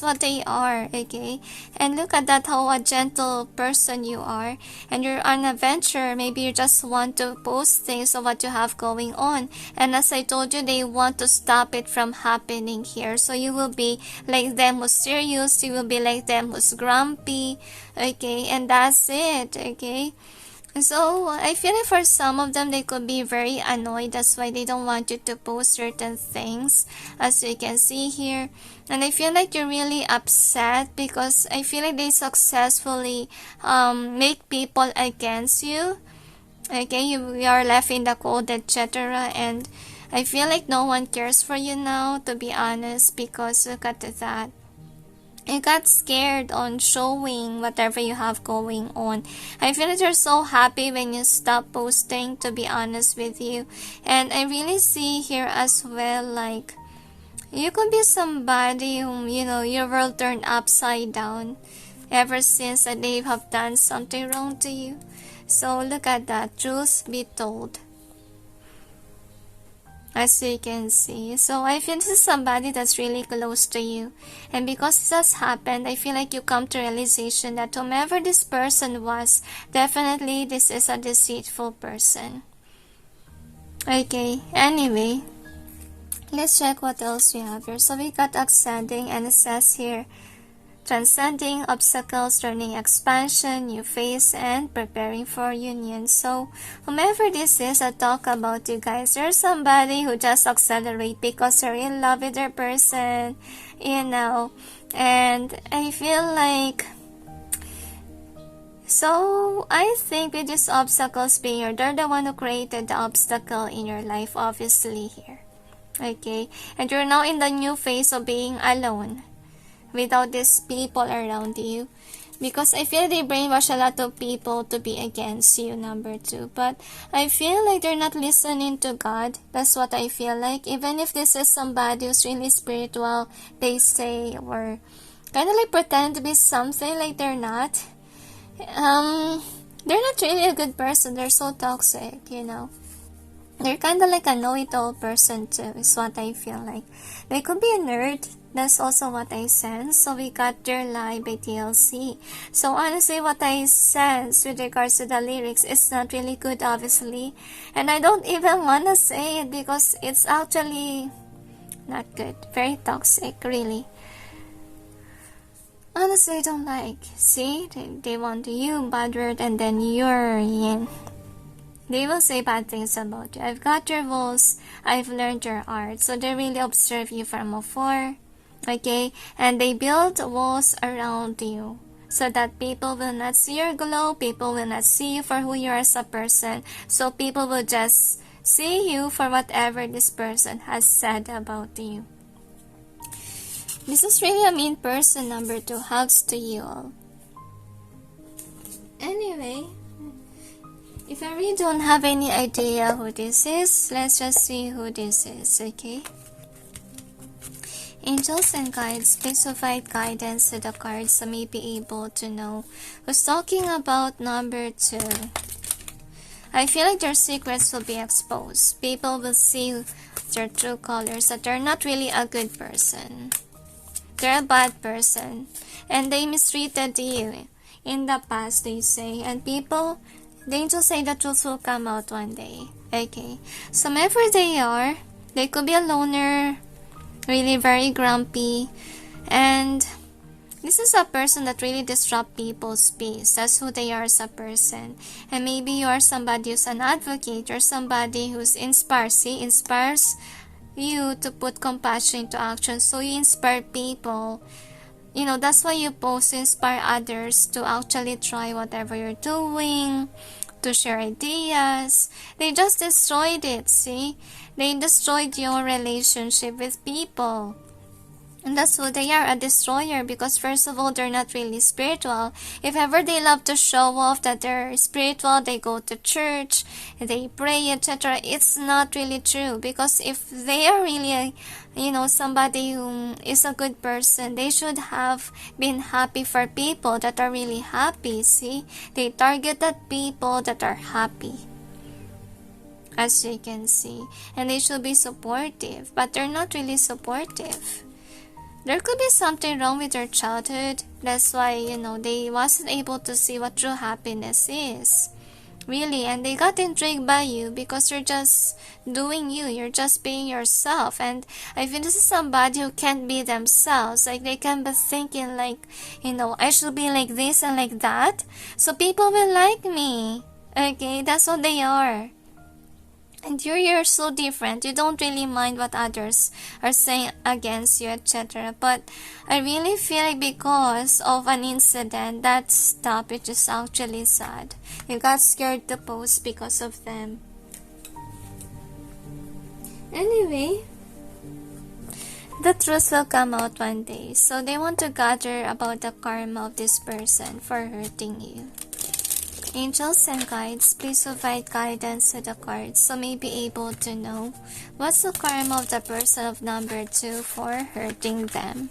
A: what they are, okay? And look at that, how a gentle person you are. And you're on an adventure. Maybe you just want to post things of what you have going on. And as I told you, they want to stop it from happening here. So you will be like them who's serious. You will be like them who's grumpy, okay? And that's it, okay? So I feel like for some of them, they could be very annoyed. That's why they don't want you to post certain things, as you can see here. And I feel like you're really upset because I feel like they successfully make people against you, okay? You are left in the cold, etc. And I feel like no one cares for you now, to be honest, because look at that. You got scared on showing whatever you have going on. I feel like you're so happy when you stop posting, to be honest with you. And I really see here as well, like, you could be somebody whom, your world turned upside down ever since that they have done something wrong to you. So look at that, truth be told, as you can see. So I feel this is somebody that's really close to you. And because this has happened, I feel like you come to realization that whomever this person was, definitely this is a deceitful person. Okay, anyway, let's check what else we have here. So we got ascending, and it says here, transcending obstacles, learning expansion, new phase, and preparing for union. So whomever this is, I talk about you guys. There's somebody who just accelerate because they're in love with their person, and I feel like, so I think with these obstacles being here, they're the one who created the obstacle in your life, obviously here, okay? And you're now in the new phase of being alone, without these people around you, because I feel they brainwash a lot of people to be against you, number 2. But I feel like they're not listening to God. That's what I feel like. Even if this is somebody who's really spiritual, they say, or kind of like pretend to be something like they're not. They're not really a good person. They're so toxic, They're kind of like a know-it-all person too, is what I feel like. They could be a nerd. That's also what I sense. So we got Your Lie by TLC. So honestly, what I sense with regards to the lyrics is not really good, obviously. And I don't even want to say it because it's actually not good. Very toxic, really. Honestly, I don't like. See, they want you, bad word, and then you're in. They will say bad things about you. I've got your rules. I've learned your art. So they really observe you from afar. Okay? And they build walls around you so that people will not see your glow. People will not see you for who you are as a person. So people will just see you for whatever this person has said about you. This is really a mean person, number 2. Hugs to you all. Anyway, if I really don't have any idea who this is, let's just see who this is, okay? Angels and guides, please provide guidance to the cards so may be able to know who's talking about number 2. I feel like their secrets will be exposed. People will see their true colors, that they're not really a good person. They're a bad person. And they mistreated you in the past, they say. And people, the angels say the truth will come out one day. Okay. So whoever they are, they could be a loner, really very grumpy, and this is a person that really disrupt people's peace. That's who they are as a person. And maybe you are somebody who's an advocate or somebody who's inspires you to put compassion into action. So you inspire people. That's why you post to inspire others to actually try whatever you're doing, to share ideas. They just destroyed it, see? They destroyed your relationship with people. And that's who they are, a destroyer, because first of all, they're not really spiritual. If ever they love to show off that they're spiritual, they go to church, they pray, etc. It's not really true, because if they are really, somebody who is a good person, they should have been happy for people that are really happy, see? They target at people that are happy, as you can see. And they should be supportive, but they're not really supportive. There could be something wrong with their childhood. That's why, they wasn't able to see what true happiness is. Really, and they got intrigued by you because you're just doing you. You're just being yourself. And I feel this is somebody who can't be themselves. Like, they can be thinking like, I should be like this and like that, so people will like me. Okay, that's what they are. And you're so different. You don't really mind what others are saying against you, etc. But I really feel like because of an incident that stopped, which is actually sad. You got scared to post because of them. Anyway, the truth will come out one day. So they want to gather about the karma of this person for hurting you. Angels and guides, please provide guidance to the cards so may be able to know what's the karma of the person of number 2 for hurting them.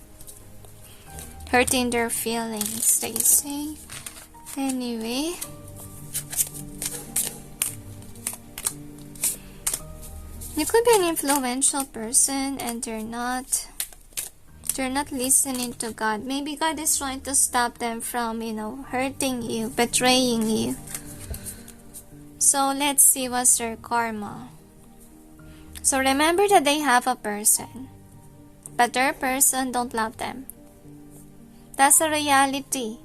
A: Hurting their feelings, they say. Anyway. You could be an influential person and they're not listening to God. Maybe God is trying to stop them from, hurting you, betraying you. So let's see what's their karma. So remember that they have a person, but their person don't love them. That's a reality.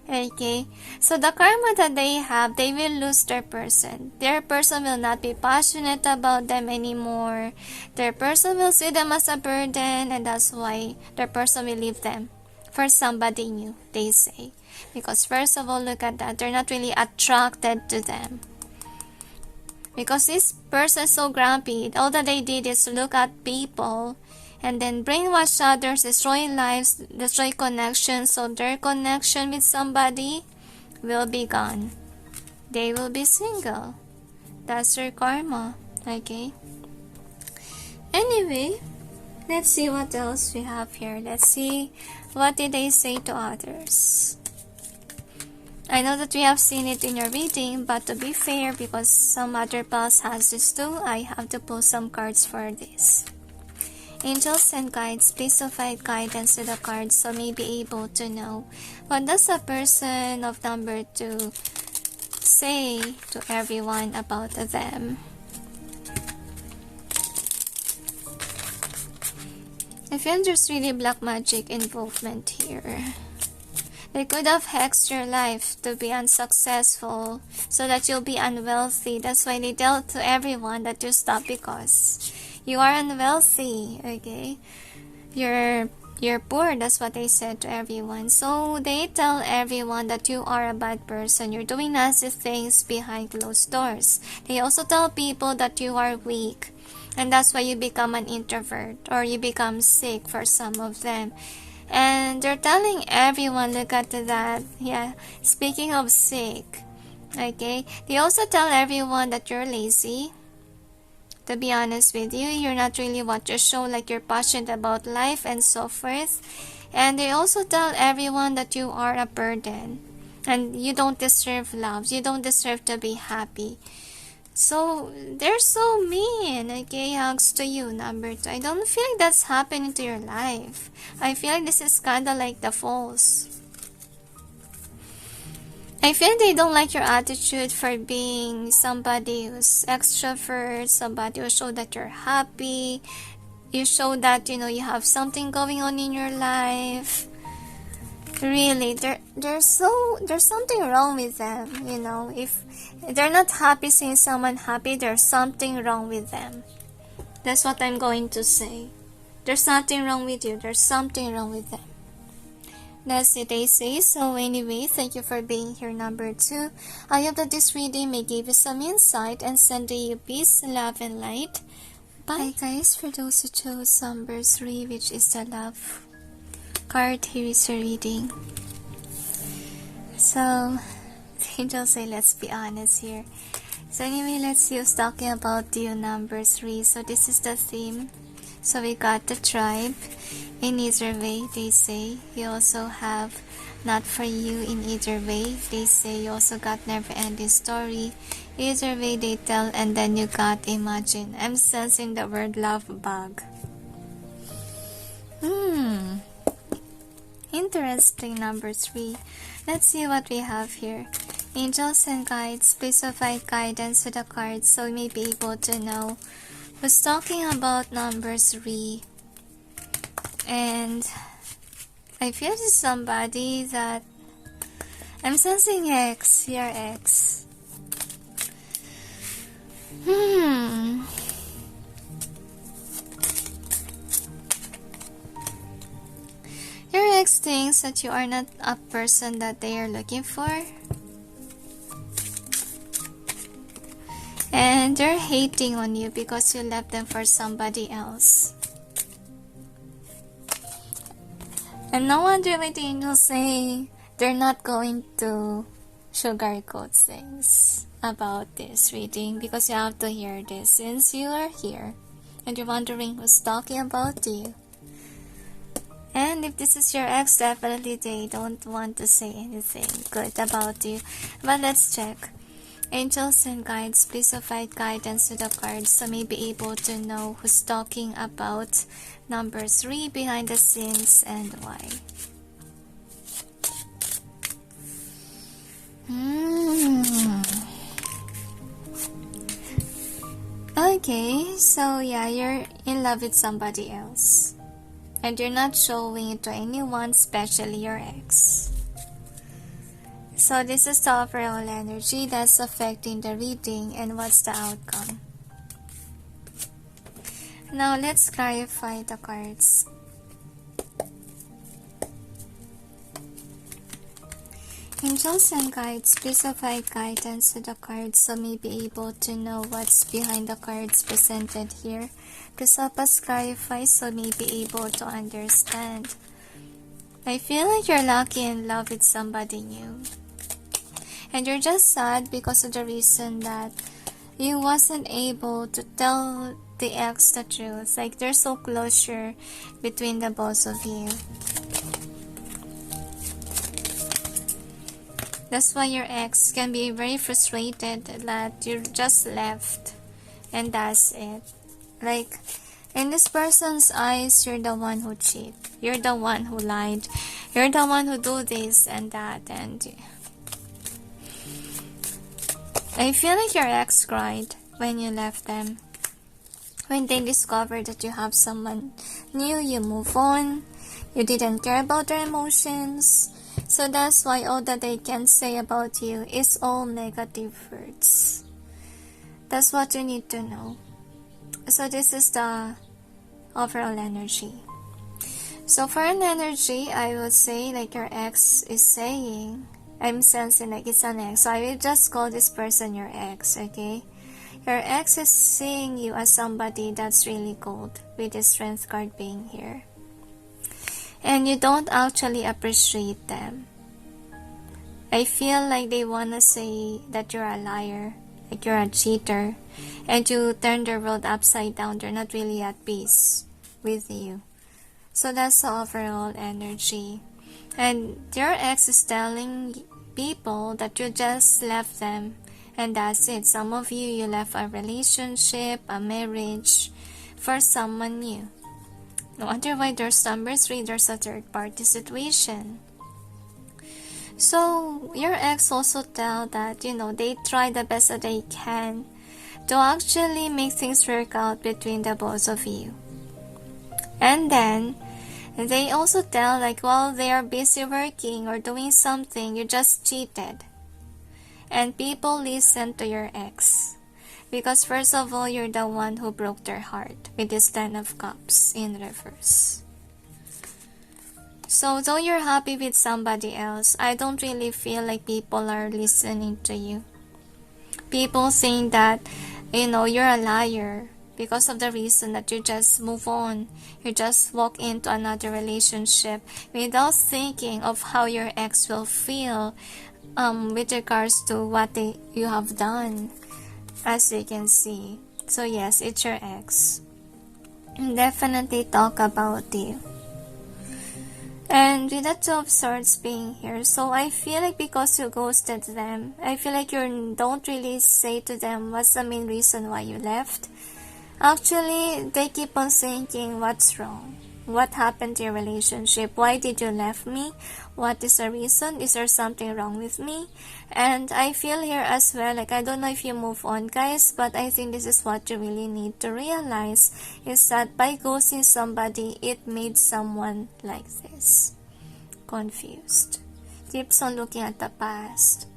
A: Okay, so the karma that they have, they will lose their person. Their person will not be passionate about them anymore. Their person will see them as a burden, and that's why their person will leave them for somebody new, they say. Because first of all, look at that. They're not really attracted to them. Because this person is so grumpy. All that they did is look at people and then brainwash others, destroy lives, destroy connections, so their connection with somebody will be gone. They will be single. That's their karma. Okay? Anyway, let's see what else we have here. Let's see what did they say to others. I know that we have seen it in your reading, but to be fair, because some other pals has this too, I have to pull some cards for this. Angels and guides, please provide guidance to the cards so may be able to know what does a person of number 2 say to everyone about them. I feel there's really black magic involvement here. They could have hexed your life to be unsuccessful so that you'll be unwealthy. That's why they tell to everyone that you stop because you are unwealthy, okay? You're poor, that's what they said to everyone. So they tell everyone that you are a bad person. You're doing nasty things behind closed doors. They also tell people that you are weak. And that's why you become an introvert or you become sick for some of them. And they're telling everyone, look at that. Yeah, speaking of sick, okay? They also tell everyone that you're lazy. To be honest with you, you're not really what you show, like you're passionate about life and so forth. And they also tell everyone that you are a burden and you don't deserve love. You don't deserve to be happy. So they're so mean. Okay, hugs to you, number 2. I don't feel like that's happening to your life. I feel like this is kind of like the false. I feel they don't like your attitude for being somebody who's extrovert, somebody who show that you're happy. you show that, you know, you have something going on in your life. Really, there's something wrong with them, you know. If they're not happy seeing someone happy, there's something wrong with them. That's what I'm going to say. There's nothing wrong with you, there's something wrong with them. That's it, I say. So anyway, thank you for being here, number 2. I hope that this reading may give you some insight and send you peace, love, and light. Bye. Hi guys, for those who chose number 3, which is the love card, here is your reading. So, the angels say, let's be honest here. So anyway, let's see who's talking about you, number 3. So this is the theme. So we got the tribe. In either way, they say. You also have not for you in either way. They say you also got never ending story. Either way they tell, and then you got imagine. I'm sensing the word love bug. Interesting, number 3. Let's see what we have here. Angels and guides, please provide guidance to the cards so we may be able to know who's talking about number 3. And I feel this is somebody that I'm sensing X, your ex. Your ex thinks that you are not a person that they are looking for. And they're hating on you because you left them for somebody else. And no wonder why the angels say they're not going to sugarcoat things about this reading, because you have to hear this since you are here and you're wondering who's talking about you. And if this is your ex, definitely they don't want to say anything good about you. But let's check. Angels and guides, please provide guidance to the cards so may be able to know who's talking about number 3 behind the scenes and why. Okay, so yeah, you're in love with somebody else. And you're not showing it to anyone, especially your ex. So this is the overall energy that's affecting the reading and what's the outcome. Now let's clarify the cards. Angels and guides, please provide guidance to the cards so may be able to know what's behind the cards presented here. Please help us clarify so may be able to understand. I feel like you're lucky in love with somebody new. And you're just sad because of the reason that you wasn't able to tell the ex the truth. Like there's no closure between the both of you. That's why your ex can be very frustrated that you just left and that's it. Like in this person's eyes, you're the one who cheat. You're the one who lied. You're the one who do this and that, and I feel like your ex cried when you left them. When they discovered that you have someone new, you move on. You didn't care about their emotions. So that's why all that they can say about you is all negative words. That's what you need to know. So this is the overall energy. So for an energy, I would say like your ex is saying, I'm sensing like it's an ex. So I will just call this person your ex, okay? Your ex is seeing you as somebody that's really cold with the strength card being here. And you don't actually appreciate them. I feel like they wanna say that you're a liar, like you're a cheater, and you turn the world upside down. They're not really at peace with you. So that's the overall energy. And your ex is telling people that you just left them and that's it. Some of you left a relationship, a marriage for someone new. No wonder why there's number 3, there's a third party situation. So your ex also tell that, you know, they try the best that they can to actually make things work out between the both of you. And then they also tell like while they are busy working or doing something, you just cheated. And people listen to your ex. Because first of all, you're the one who broke their heart with this 10 of cups in reverse. So though you're happy with somebody else, I don't really feel like people are listening to you. People think that, you're a liar because of the reason that you just move on. You just walk into another relationship without thinking of how your ex will feel with regards to what you have done, as you can see. So yes, it's your ex. Definitely talk about you. And with the 2 of Swords being here, so I feel like because you ghosted them, I feel like you don't really say to them what's the main reason why you left. Actually, they keep on thinking what's wrong. What happened to your relationship? Why did you left me? What is the reason? Is there something wrong with me? And I feel here as well, like I don't know if you move on guys, but I think this is what you really need to realize, is that by ghosting somebody, it made someone like this. Confused. Keeps on looking at the past.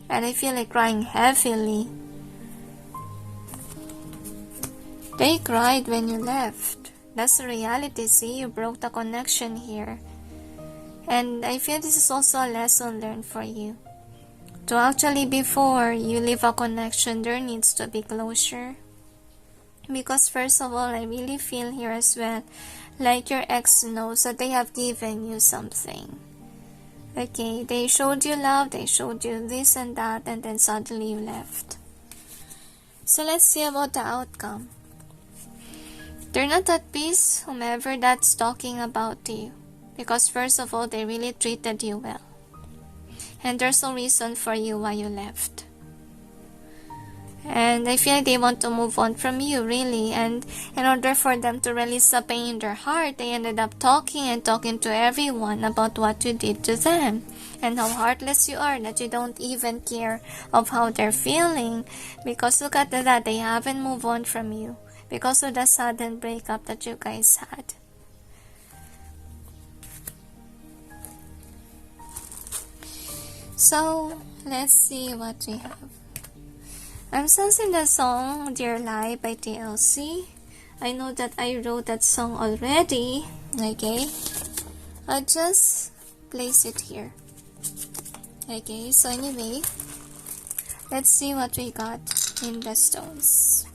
A: And I feel like crying heavily. They cried when you left. That's the reality. See, you broke the connection here. And I feel this is also a lesson learned for you. To actually, before you leave a connection, there needs to be closure. Because first of all, I really feel here as well, like your ex knows that they have given you something. Okay, they showed you love, they showed you this and that, and then suddenly you left. So let's see about the outcome. They're not at peace, whomever that's talking about you. Because first of all, they really treated you well. And there's no reason for you why you left. And I feel like they want to move on from you, really. And in order for them to release the pain in their heart, they ended up talking to everyone about what you did to them. And how heartless you are, that you don't even care of how they're feeling. Because look at that, they haven't moved on from you. Because of the sudden breakup that you guys had. So, let's see what we have. I'm sensing the song Dear Lie by TLC. I know that I wrote that song already. Okay. I'll just place it here. Okay, so anyway, let's see what we got in the stones.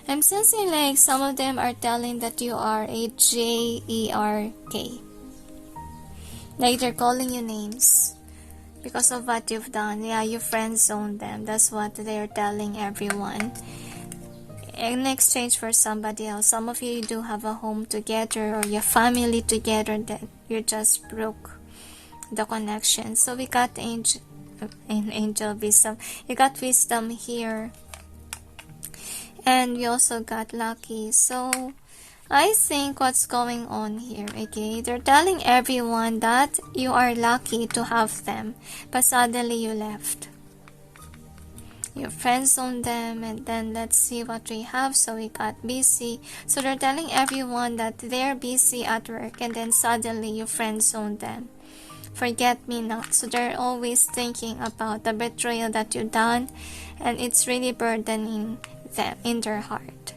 A: I'm sensing like some of them are telling that you are a J-E-R-K. Like they're calling you names because of what you've done. Yeah, you friend zoned them. That's what they're telling everyone. In exchange for somebody else. Some of you do have a home together or your family together, that you just broke the connection. So we got angel wisdom. You got wisdom here. And we also got lucky. So I think what's going on here, okay? They're telling everyone that you are lucky to have them, but suddenly you left. Your friends on them, and then let's see what we have. So we got busy. So they're telling everyone that they're busy at work, and then suddenly you friends on them. Forget me not. So they're always thinking about the betrayal that you done, and it's really burdening them in their heart.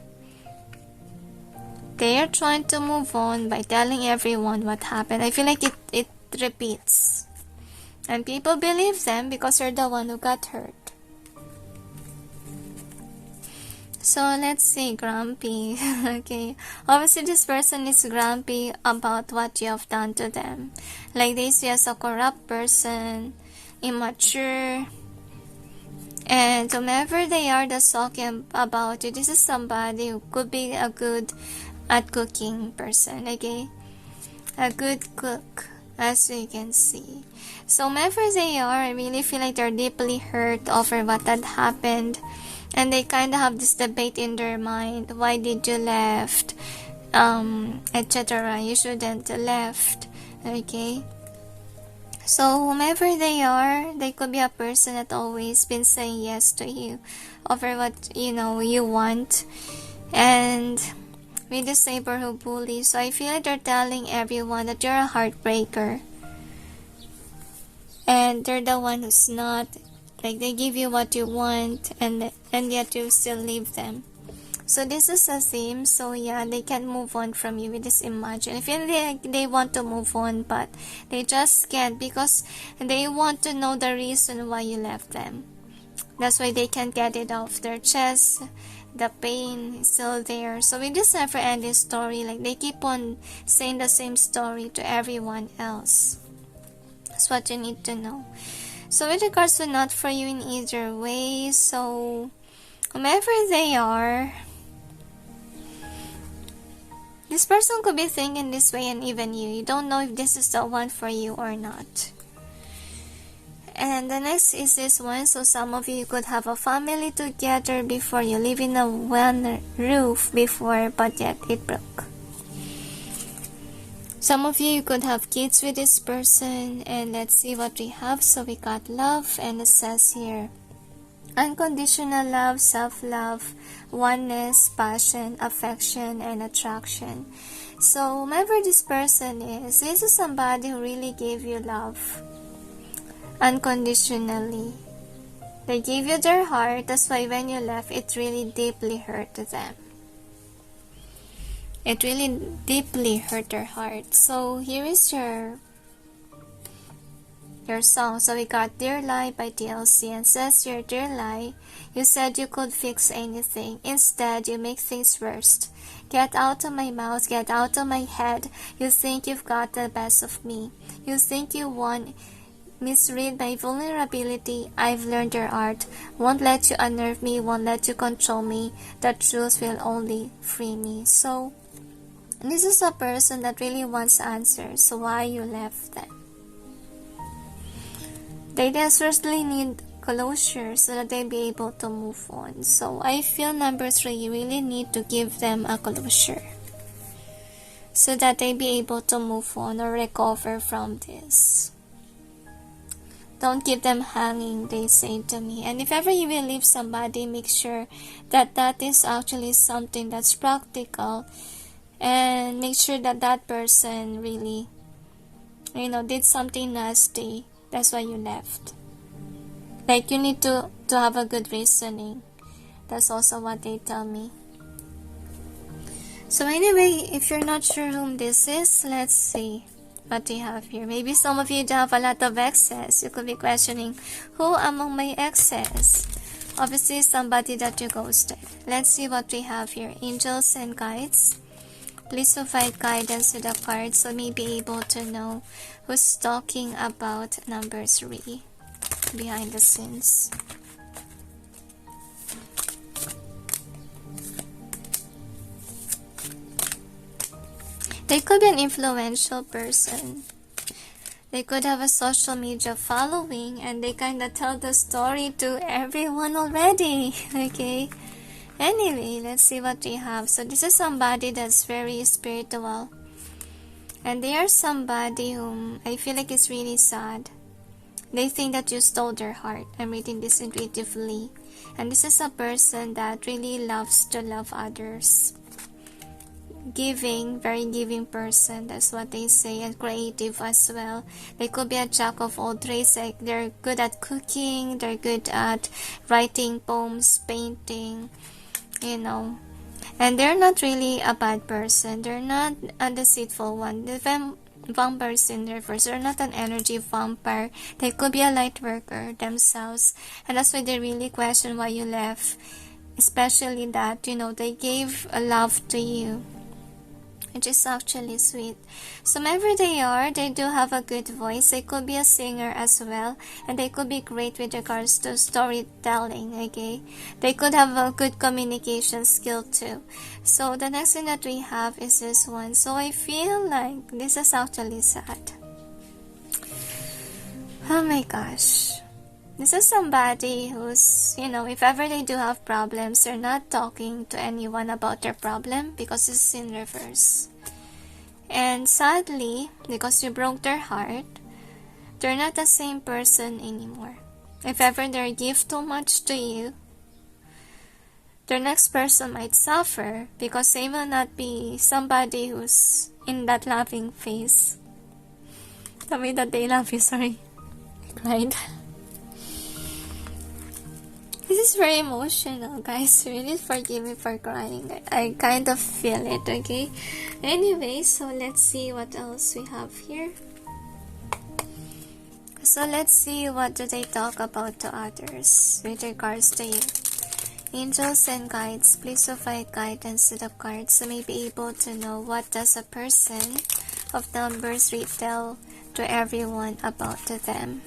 A: They are trying to move on by telling everyone what happened. I feel like it repeats. And people believe them because you're the one who got hurt. So let's see, grumpy. Okay. Obviously this person is grumpy about what you have done to them. Like they see as a corrupt person, immature. And whomever they are that's talking about you, this is somebody who could be a good at cooking person, okay? A good cook, as you can see. So whomever they are, I really feel like they're deeply hurt over what had happened. And they kind of have this debate in their mind. Why did you left? Etc. You shouldn't have left, okay? So whomever they are, they could be a person that always been saying yes to you over what you want. And with the saber who bullies, so I feel like they're telling everyone that you're a heartbreaker. And they're the one who's not, like they give you what you want and yet you still leave them. So this is a theme. So yeah, they can't move on from you with this. Imagine. I feel like they want to move on, but they just can't because they want to know the reason why you left them. That's why they can't get it off their chest. The pain is still there. So with this never-ending story, like they keep on saying the same story to everyone else. That's what you need to know. So with regards to not for you in either way, so whomever they are, this person could be thinking this way, and even you don't know if this is the one for you or not. And the next is this one. So some of you could have a family together before, you live in a one roof before, but yet it broke. Some of you could have kids with this person, and let's see what we have. So we got love, and it says here, unconditional love, self-love, oneness, passion, affection, and attraction. So whomever this person is, this is somebody who really gave you love unconditionally. They gave you their heart. That's why when you left, it really deeply hurt them. It really deeply hurt their heart. So here is your song. So we got Dear Lie by TLC, and says here, dear lie, you said you could fix anything. Instead, you make things worse. Get out of my mouth, get out of my head. You think you've got the best of me. You think you won. Misread my vulnerability. I've learned your art. Won't let you unnerve me, won't let you control me. The truth will only free me. So this is a person that really wants answers why you left them. They desperately need closure so that they'll be able to move on. So I feel number 3, you really need to give them a closure so that they'll be able to move on or recover from this. Don't keep them hanging, they say to me. And if ever you will leave somebody, make sure that that is actually something that's practical, and make sure that that person really, did something nasty. That's why you left. Like, you need to have a good reasoning. That's also what they tell me. So anyway, if you're not sure whom this is, let's see what we have here. Maybe some of you have a lot of exes. You could be questioning, who among my exes? Obviously, somebody that you ghosted. Let's see what we have here. Angels and guides. Please provide guidance to the cards so me be able to know who's talking about number 3 behind the scenes. They could be an influential person. They could have a social media following, and they kind of tell the story to everyone already. Okay. Anyway, let's see what we have. So this is somebody that's very spiritual. And they are somebody whom I feel like is really sad. They think that you stole their heart. I'm reading this intuitively. And this is a person that really loves to love others. Giving, very giving person, that's what they say, and creative as well. They could be a jack of all trades. Like they're good at cooking, they're good at writing poems, painting, and they're not really a bad person. They're not a deceitful one. The vampires in reverse, they're not an energy vampire. They could be a light worker themselves, and that's why they really question why you left, especially that they gave a love to you, which is actually sweet. So wherever they are, they do have a good voice. They could be a singer as well, and they could be great with regards to storytelling. Okay, they could have a good communication skill too. So the next thing that we have is this one. So I feel like this is actually sad. Oh my gosh. This is somebody who's, if ever they do have problems, they're not talking to anyone about their problem because it's in reverse. And sadly, because you broke their heart, They're not the same person anymore. If ever they give too much to you, the next person might suffer because they will not be somebody who's in that loving phase. The way that they love you, sorry. I cried. This is very emotional, guys. Really forgive me for crying. I kind of feel it, okay? Anyway, so let's see what else we have here. So let's see what do they talk about to others with regards to you. Angels and guides, please provide guidance to the cards so may be able to know what does a person of numbers retell to everyone about them.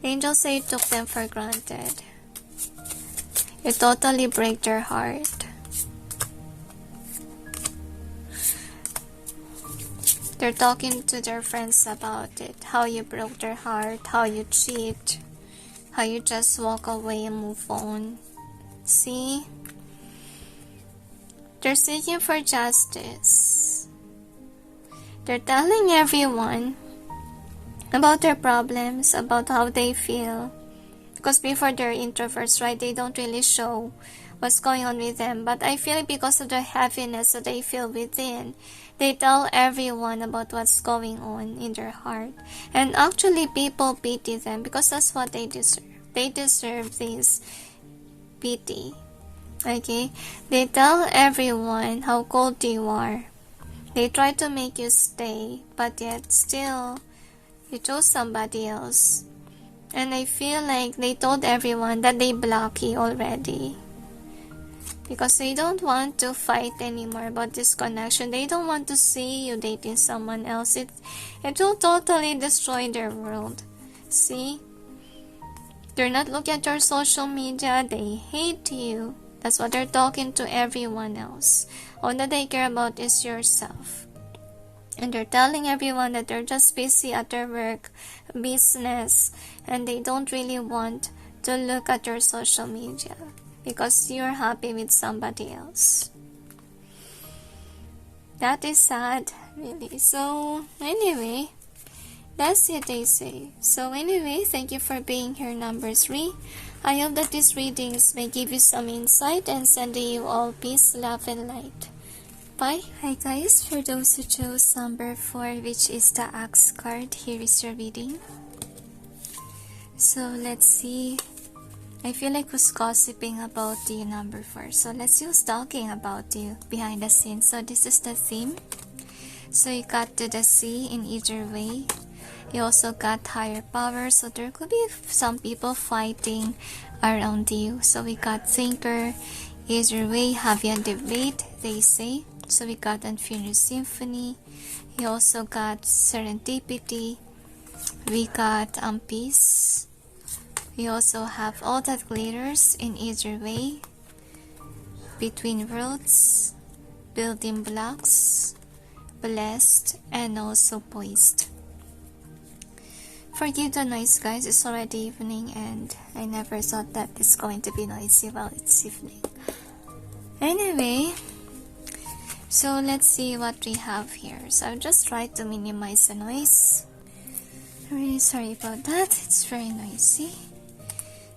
A: The angels say you took them for granted. You totally break their heart. They're talking to their friends about it, how you broke their heart, how you cheat, how you just walk away and move on. See? They're seeking for justice. They're telling everyone about their problems, about how they feel. Because before they're introverts, right? They don't really show what's going on with them. But I feel because of the heaviness that they feel within, they tell everyone about what's going on in their heart. And actually, people pity them because that's what they deserve. They deserve this pity. Okay? They tell everyone how cold you are. They try to make you stay, but yet still, you chose somebody else. And I feel like they told everyone that they block you already. Because they don't want to fight anymore about this connection. They don't want to see you dating someone else. It will totally destroy their world. See? They're not looking at your social media. They hate you. That's what they're talking to everyone else. All that they care about is yourself. And they're telling everyone that they're just busy at their work, business, and they don't really want to look at your social media because you're happy with somebody else. That is sad, really. So, anyway, that's it, they say. So, anyway, thank you for being here, number 3. I hope that these readings may give you some insight and sending you all peace, love, and light. Bye. Hi guys, for those who chose number 4, which is the Axe card, here is your reading. So let's see. I feel like who's gossiping about the number 4. So let's see who's talking about you behind the scenes. So this is the theme. So you got to the sea in either way. You also got higher power. So there could be some people fighting around you. So we got thinker, either way, heavy on debate, they say. So we got Unfinished Symphony. You also got Serendipity. We got Peace. We also have All That Glitters in either way. Between Worlds. Building Blocks. Blessed. And also Poised. Forgive the noise, guys. It's already evening and I never thought that it's going to be noisy while it's evening. Anyway, so let's see what we have here. So I've just tried to minimize the noise. I'm really sorry about that. It's very noisy.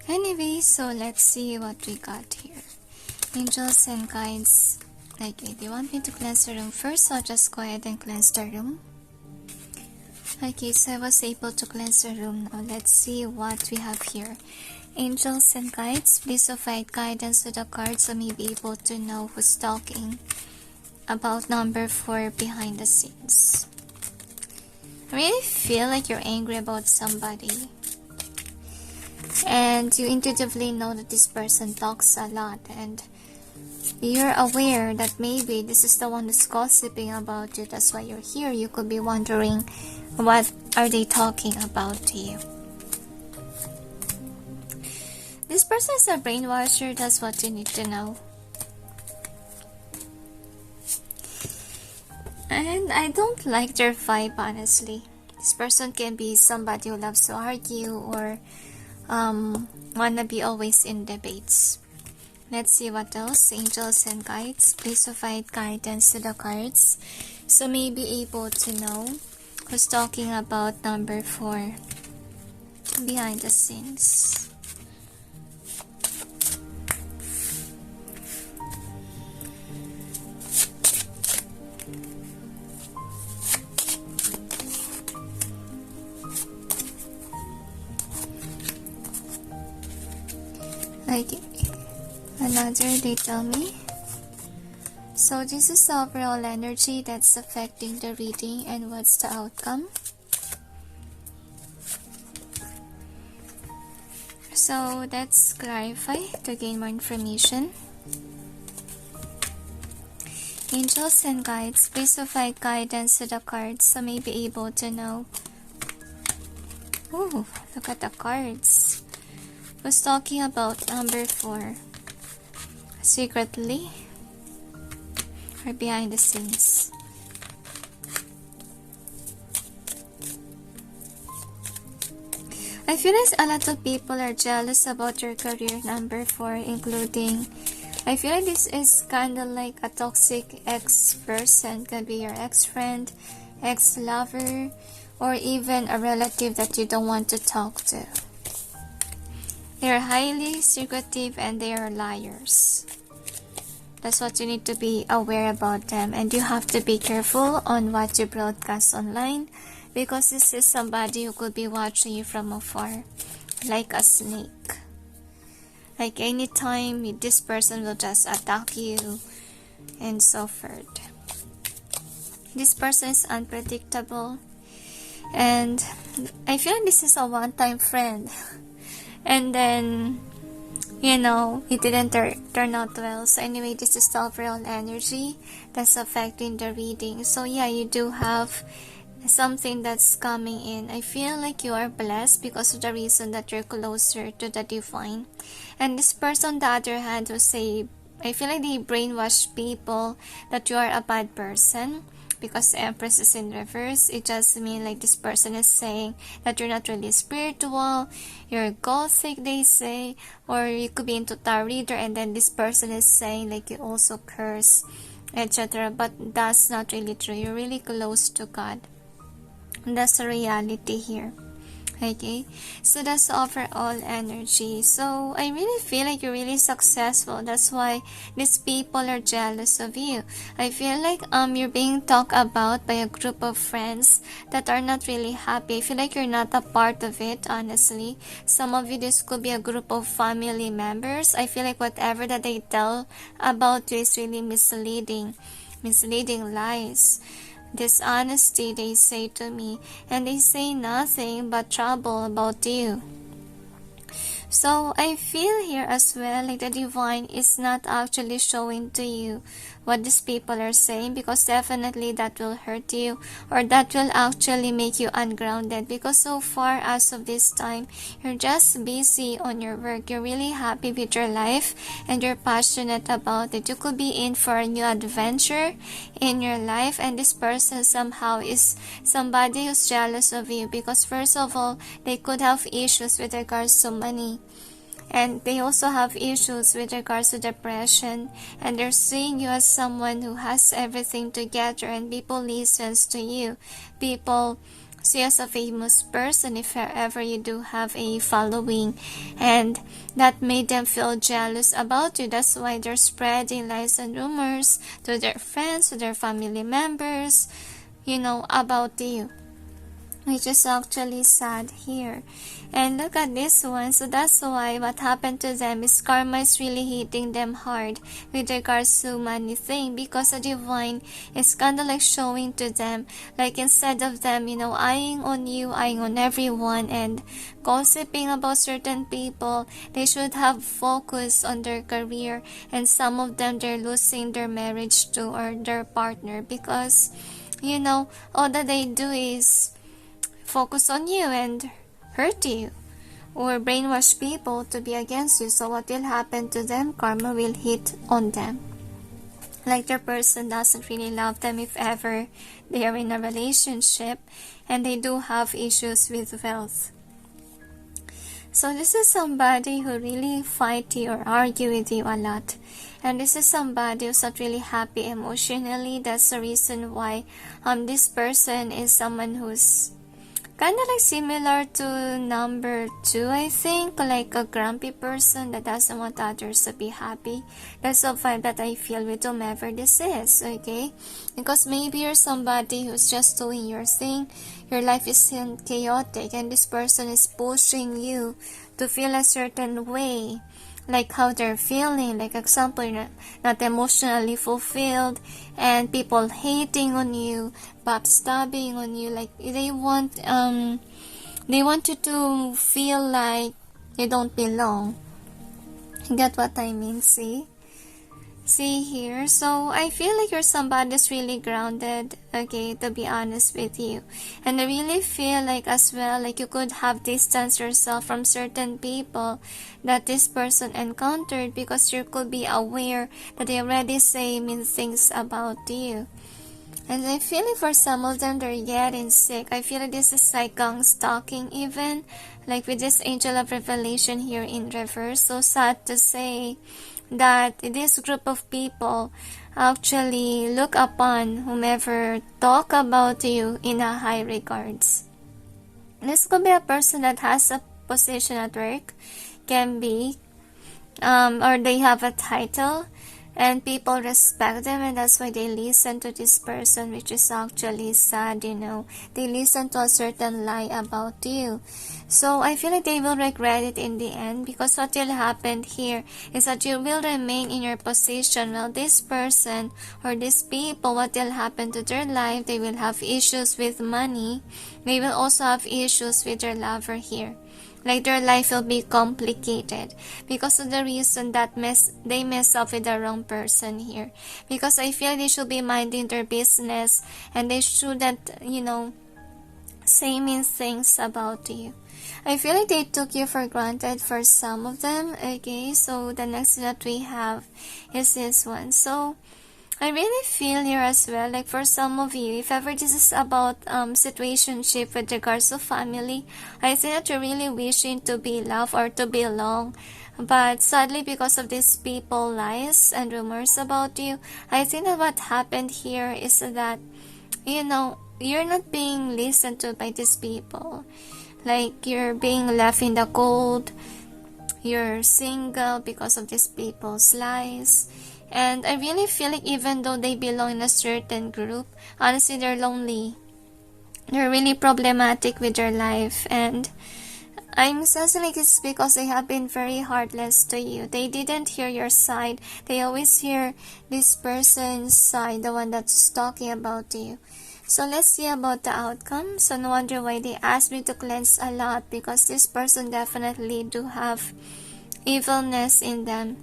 A: Anyway, so let's see what we got here. Angels and guides. Okay, do you want me to cleanse the room first? So I'll just go ahead and cleanse the room. Okay, so I was able to cleanse the room. Now let's see what we have here. Angels and guides, please provide guidance to the cards so may be able to know who's talking about number 4 behind the scenes. I really feel like you're angry about somebody. And you intuitively know that this person talks a lot and you're aware that maybe this is the one who's gossiping about you. That's why you're here. You could be wondering, what are they talking about to you? This person is a brainwasher. That's what you need to know. And I don't like their vibe, honestly. This person can be somebody who loves to argue or wanna be always in debates. Let's see what else. Angels and guides, please provide guidance to the cards So may be able to know who's talking about number 4 behind the scenes. Okay, another they tell me. So this is the overall energy that's affecting the reading, and what's the outcome. So let's clarify to gain more information. Angels and guides, please provide guidance to the cards so may be able to know. Ooh, look at the cards. Was talking about number 4. Secretly or behind the scenes. I feel like a lot of people are jealous about your career, number 4, including, I feel like this is kind of like a toxic ex-person. Can be your ex-friend, ex-lover, or even a relative that you don't want to talk to. They are highly secretive and they are liars. That's what you need to be aware about them, and you have to be careful on what you broadcast online, because this is somebody who could be watching you from afar, like a snake. Like anytime this person will just attack you and so forth. This person is unpredictable, and I feel like this is a one-time friend. And then, you know, it didn't turn out well. So anyway, this is the overall energy that's affecting the reading. So yeah, you do have something that's coming in. I feel like you are blessed because of the reason that you're closer to the divine. And this person, on the other hand, will say, I feel like they brainwash people that you are a bad person. Because the Empress is in reverse, it just means like this person is saying that you're not really spiritual, you're gothic, they say, or you could be into tarot reader, and then this person is saying like you also curse, etc. But that's not really true. You're really close to God. And that's the reality here. Okay, so that's the overall energy. So I really feel like you're really successful. That's why these people are jealous of you. I feel like you're being talked about by a group of friends that are not really happy. I feel like you're not a part of it, honestly. Some of you, this could be a group of family members. I feel like whatever that they tell about you is really misleading lies. Dishonesty, they say to me, and they say nothing but trouble about you. So I feel here as well like the divine is not actually showing to you what these people are saying, because definitely that will hurt you, or that will actually make you ungrounded, because so far as of this time you're just busy on your work. You're really happy with your life and you're passionate about it. You could be in for a new adventure in your life, and this person somehow is somebody who's jealous of you, because first of all, they could have issues with regards to money. And they also have issues with regards to depression, and they're seeing you as someone who has everything together, and people listens to you. People see you as a famous person if ever you do have a following, and that made them feel jealous about you. That's why they're spreading lies and rumors to their friends, to their family members, you know, about you, which is actually sad here. And look at this one. So that's why what happened to them is karma is really hitting them hard with regards to money thing, because the divine is kind of like showing to them, like instead of them, you know, eyeing on you, eyeing on everyone and gossiping about certain people, they should have focus on their career. And some of them, they're losing their marriage to, or their partner, because, you know, all that they do is focus on you and hurt you, or brainwash people to be against you. So what will happen to them? Karma will hit on them. Like their person doesn't really love them if ever they are in a relationship, and they do have issues with wealth. So this is somebody who really fight you or argue with you a lot. And this is somebody who's not really happy emotionally. That's the reason why this person is someone who's kind of like similar to number 2, I think, like a grumpy person that doesn't want others to be happy. That's the vibe that I feel with whomever this is, okay? Because maybe you're somebody who's just doing your thing, your life is chaotic, and this person is pushing you to feel a certain way, like how they're feeling. Like example, you're not emotionally fulfilled, and people hating on you, backstabbing on you. Like they want you to feel like you don't belong. You get what I mean? See here. So I feel like you're somebody that's really grounded, okay, to be honest with you. And I really feel like as well, like you could have distanced yourself from certain people that this person encountered, because you could be aware that they already say mean things about you. And I feel like for some of them, they're getting sick. I feel like this is like gang stalking even. Like with this angel of revelation here in reverse. So sad to say that this group of people actually look upon whomever talk about you in a high regards. This could be a person that has a position at work, can be, or they have a title, and people respect them, and that's why they listen to this person, which is actually sad, you know. They listen to a certain lie about you. So I feel like they will regret it in the end, because what will happen here is that you will remain in your position. Well, this person or these people, what will happen to their life, they will have issues with money. They will also have issues with their lover here. Like their life will be complicated because of the reason that they mess up with the wrong person here. Because I feel they should be minding their business, and they shouldn't, you know, say mean things about you. I feel like they took you for granted for some of them. Okay, so the next thing that we have is this one. So I really feel here as well, like for some of you, if ever this is about situationship with regards to family, I think that you're really wishing to be loved or to belong. But sadly, because of these people lies and rumors about you, I think that what happened here is that, you know, you're not being listened to by these people. Like you're being left in the cold, you're single because of these people's lies. And I really feel like even though they belong in a certain group, honestly, they're lonely. They're really problematic with their life. And I'm sensing like it's because they have been very heartless to you. They didn't hear your side. They always hear this person's side, the one that's talking about you. So let's see about the outcome. So no wonder why they asked me to cleanse a lot, because this person definitely do have evilness in them.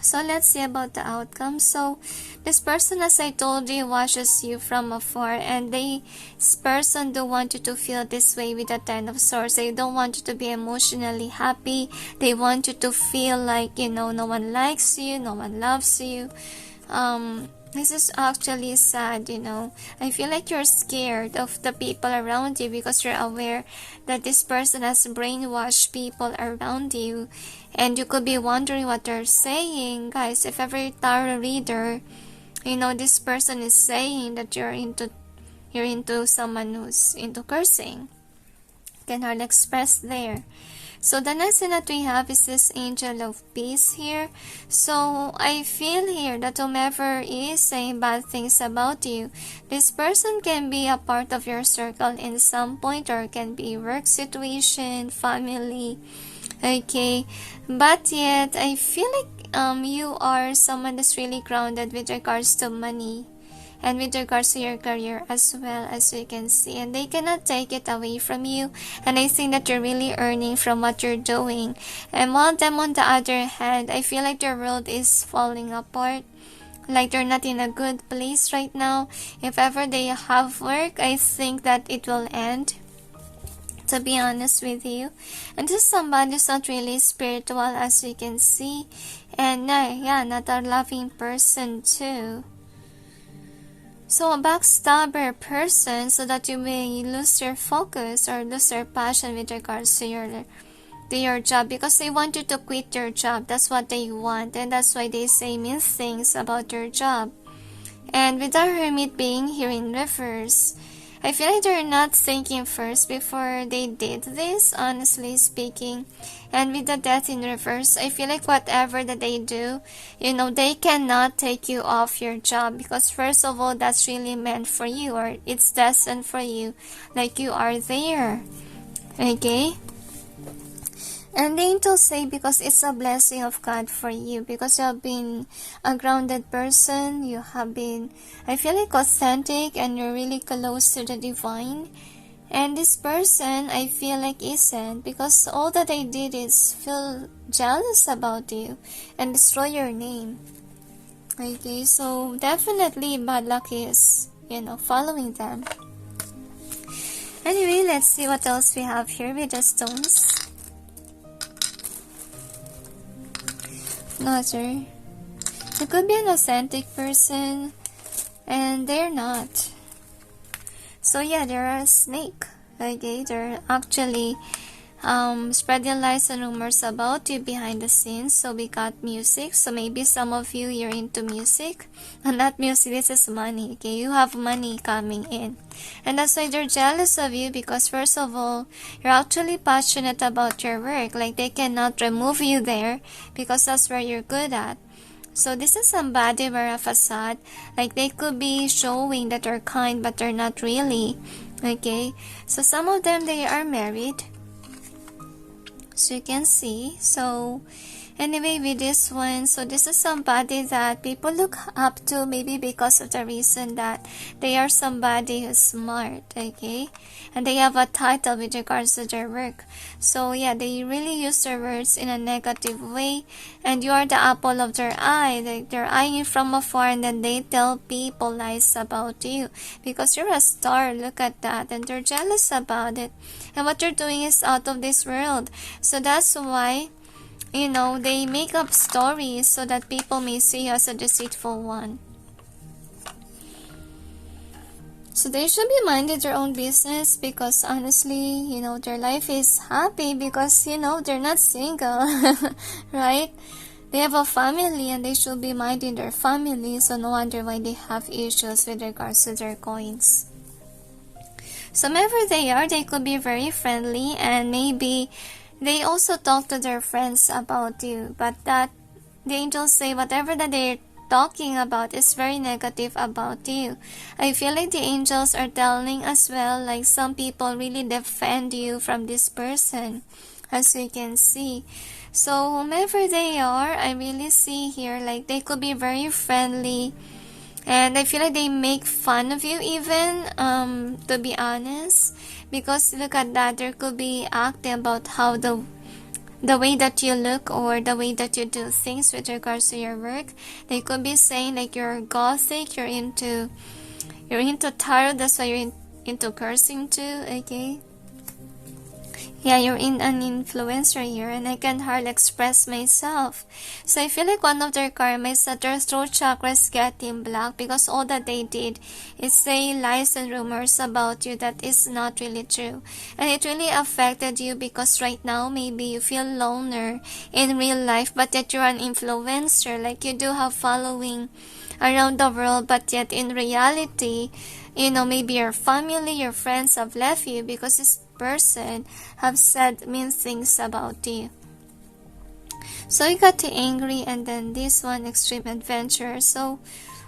A: So let's see about the outcome. So this person, as I told you, watches you from afar, and this person don't want you to feel this way with the Ten of Swords. They don't want you to be emotionally happy. They want you to feel like, you know, no one likes you, no one loves you. This is actually sad, you know. I feel like you're scared of the people around you, because you're aware that this person has brainwashed people around you, and you could be wondering what they're saying. Guys, if ever you're a tarot reader, you know this person is saying that you're into someone who's into cursing. You can hardly express there. So the next thing that we have is this Angel of Peace here. So I feel here that whomever is saying bad things about you, this person can be a part of your circle in some point, or can be work situation, family, okay. But yet I feel like you are someone that's really grounded with regards to money, and with regards to your career as well, as you can see, and they cannot take it away from you. And I think that you're really earning from what you're doing. And while them, on the other hand, I feel like their world is falling apart, like they're not in a good place right now. If ever they have work, I think that it will end, to be honest with you. And this is somebody who's not really spiritual, as you can see, and not a loving person too. So a backstabber person, so that you may lose your focus or lose your passion with regards to your to your job because they want you to quit your job. That's what they want, and that's why they say mean things about your job. And with the Hermit being here in reverse, I feel like they're not thinking first before they did this, honestly speaking. And with the Death in reverse, I feel like whatever that they do, they cannot take you off your job because first of all, that's really meant for you, or it's destined for you, like you are there. Okay? And the angels say because it's a blessing of God for you, because you have been a grounded person, you have been, I feel like, authentic, and you're really close to the divine. And this person, I feel like, isn't, because all that they did is feel jealous about you and destroy your name. Okay, so definitely bad luck is, following them. Anyway, let's see what else we have here with the stones. Another. It could be an authentic person, and they're not. So yeah, they're a snake. Okay, they're actually spreading lies and rumors about you behind the scenes. So we got music. So maybe some of you, you're into music. And not music, this is money. Okay, you have money coming in. And that's why they're jealous of you, because first of all, you're actually passionate about your work. Like they cannot remove you there because that's where you're good at. So this is somebody wear a facade. Like they could be showing that they're kind, but they're not really. Okay, so some of them, they are married. So you can see. So anyway, with this one, so this is somebody that people look up to, maybe because of the reason that they are somebody who's smart, okay, and they have a title with regards to their work. So yeah, they really use their words in a negative way, and you are the apple of their eye. Like they're eyeing you from afar, and then they tell people lies about you because you're a star. Look at that. And they're jealous about it, and what you're doing is out of this world. So that's why, they make up stories so that people may see you as a deceitful one. So they should be minding their own business, because honestly, their life is happy because, they're not single, right? They have a family, and they should be minding their family, so no wonder why they have issues with regards to their coins. So wherever they are, they could be very friendly, and maybe they also talk to their friends about you, but that the angels say whatever that they're talking about is very negative about you. I feel like the angels are telling as well, like some people really defend you from this person, as you can see. So whomever they are, I really see here, like they could be very friendly, and I feel like they make fun of you even, to be honest. Because look at that, there could be acting about how the way that you look, or the way that you do things with regards to your work. They could be saying like you're gothic, you're into tarot, that's why you're into cursing too, okay? Yeah, you're in an influencer here, and I can hardly express myself. So I feel like one of their karma is that their throat chakra is getting blocked, because all that they did is say lies and rumors about you that is not really true. And it really affected you, because right now maybe you feel loner in real life, but yet you're an influencer. Like you do have following around the world, but yet in reality, maybe your family, your friends have left you because this person have said mean things about you. So you got the angry, and then this one, extreme adventure. So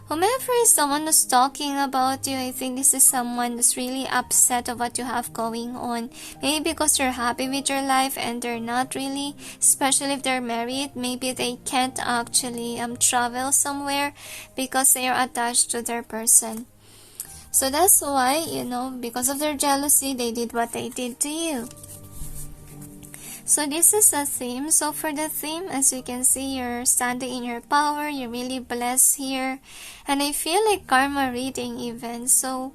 A: whomever is someone who's talking about you, I think this is someone who's really upset of what you have going on. Maybe because you're happy with your life and they're not really, especially if they're married. Maybe they can't actually travel somewhere because they are attached to their person. So that's why, because of their jealousy, they did what they did to you. So this is a theme. So for the theme, as you can see, you're standing in your power. You're really blessed here. And I feel like karma reading even. So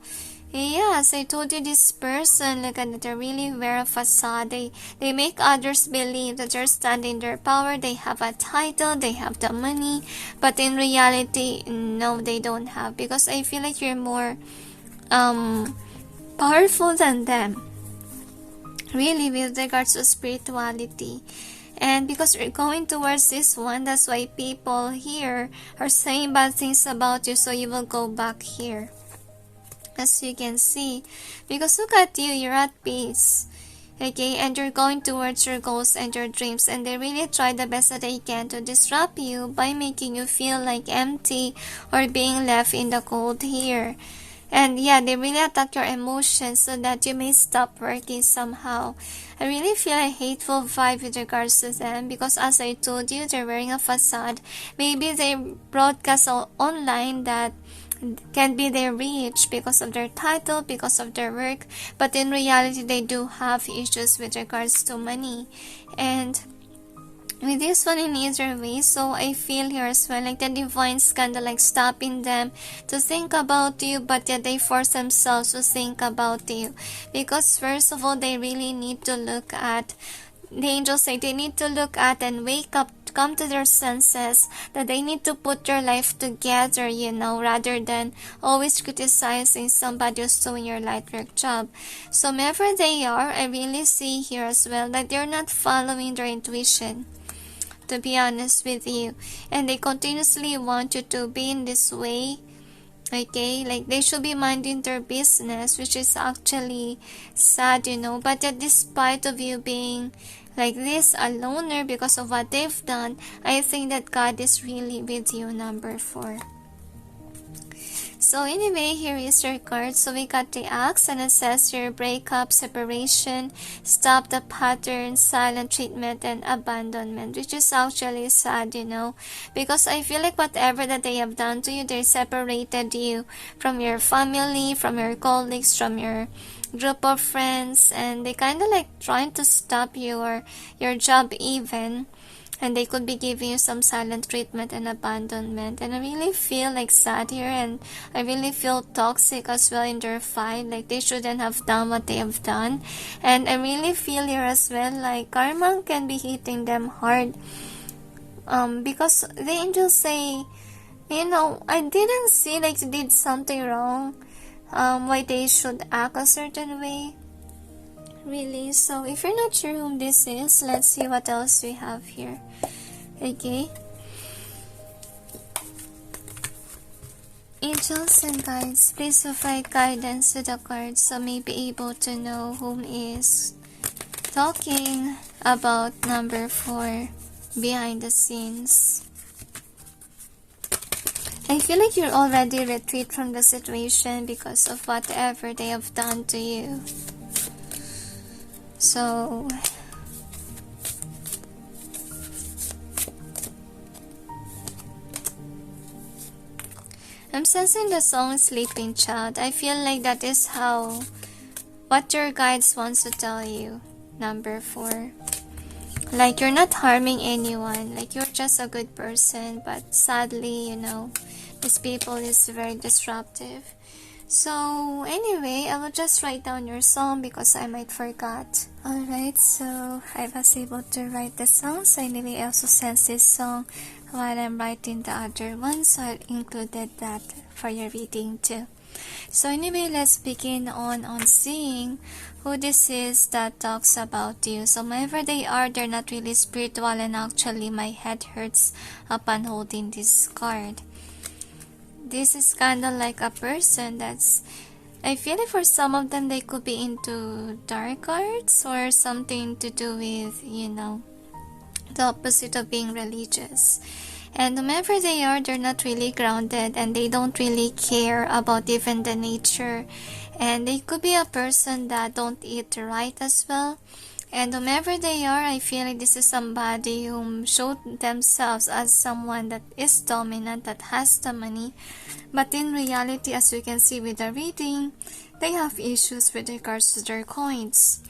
A: yeah, as I told you, this person, look at it, they really wear a facade. They make others believe that they're standing in their power. They have a title, they have the money. But in reality, no, they don't have. Because I feel like you're more powerful than them. really with regards to spirituality. And because you're going towards this one, that's why people here are saying bad things about you, so you will go back here. As you can see, because look at you, you're at peace. Okay, and you're going towards your goals and your dreams, and they really try the best that they can to disrupt you by making you feel like empty or being left in the cold here. And yeah, they really attack your emotions so that you may stop working somehow. I really feel a hateful vibe with regards to them because, as I told you, they're wearing a facade. Maybe they broadcast online that can be their reach because of their title, because of their work, but in reality they do have issues with regards to money. And with this one in either way, so I feel here as well like the divine's kinda like stopping them to think about you, but yet they force themselves to think about you because first of all they really need to look at, the angels say they need to look at and wake up, come to their senses, that they need to put their life together, rather than always criticizing somebody who's doing your light work job. So wherever they are, I really see here as well that they're not following their intuition, to be honest with you, and they continuously want you to be in this way. Okay, like they should be minding their business, which is actually sad, but yet despite of you being like this, a loner because of what they've done, I think that God is really with you, number 4. So anyway, here is your card. So we got the axe, and it says your breakup, separation, stop the pattern, silent treatment, and abandonment, which is actually sad, because I feel like whatever that they have done to you, they separated you from your family, from your colleagues, from your group of friends, and they kind of like trying to stop you or your job even. And they could be giving you some silent treatment and abandonment. And I really feel like sad here, and I really feel toxic as well in their fight. Like they shouldn't have done what they have done. And I really feel here as well like karma can be hitting them hard. Because the angels say, I didn't see like you did something wrong. Why they should act a certain way. Really, so if you're not sure whom this is, let's see what else we have here. Okay, angels and guides, please provide guidance to the cards so may be able to know whom is talking about number 4 behind the scenes. I feel like you're already retreat from the situation because of whatever they have done to you. So I'm sensing the song Sleeping Child. I feel like that is what your guides wants to tell you, number 4. Like you're not harming anyone, like you're just a good person, but sadly, these people is very disruptive. So anyway, I will just write down your song because I might forgot. Alright, so I was able to write the song. So anyway, I also sense this song while I'm writing the other one, so I included that for your reading too. So anyway, let's begin on seeing who this is that talks about you. So wherever they are, they're not really spiritual, and actually my head hurts upon holding this card. This is kind of like a person that's, I feel like for some of them they could be into dark arts or something to do with, the opposite of being religious. And whomever they are, they're not really grounded and they don't really care about even the nature. And they could be a person that don't eat right as well. And whomever they are, I feel like this is somebody who showed themselves as someone that is dominant, that has the money. But in reality, as you can see with the reading, they have issues with regards to their coins.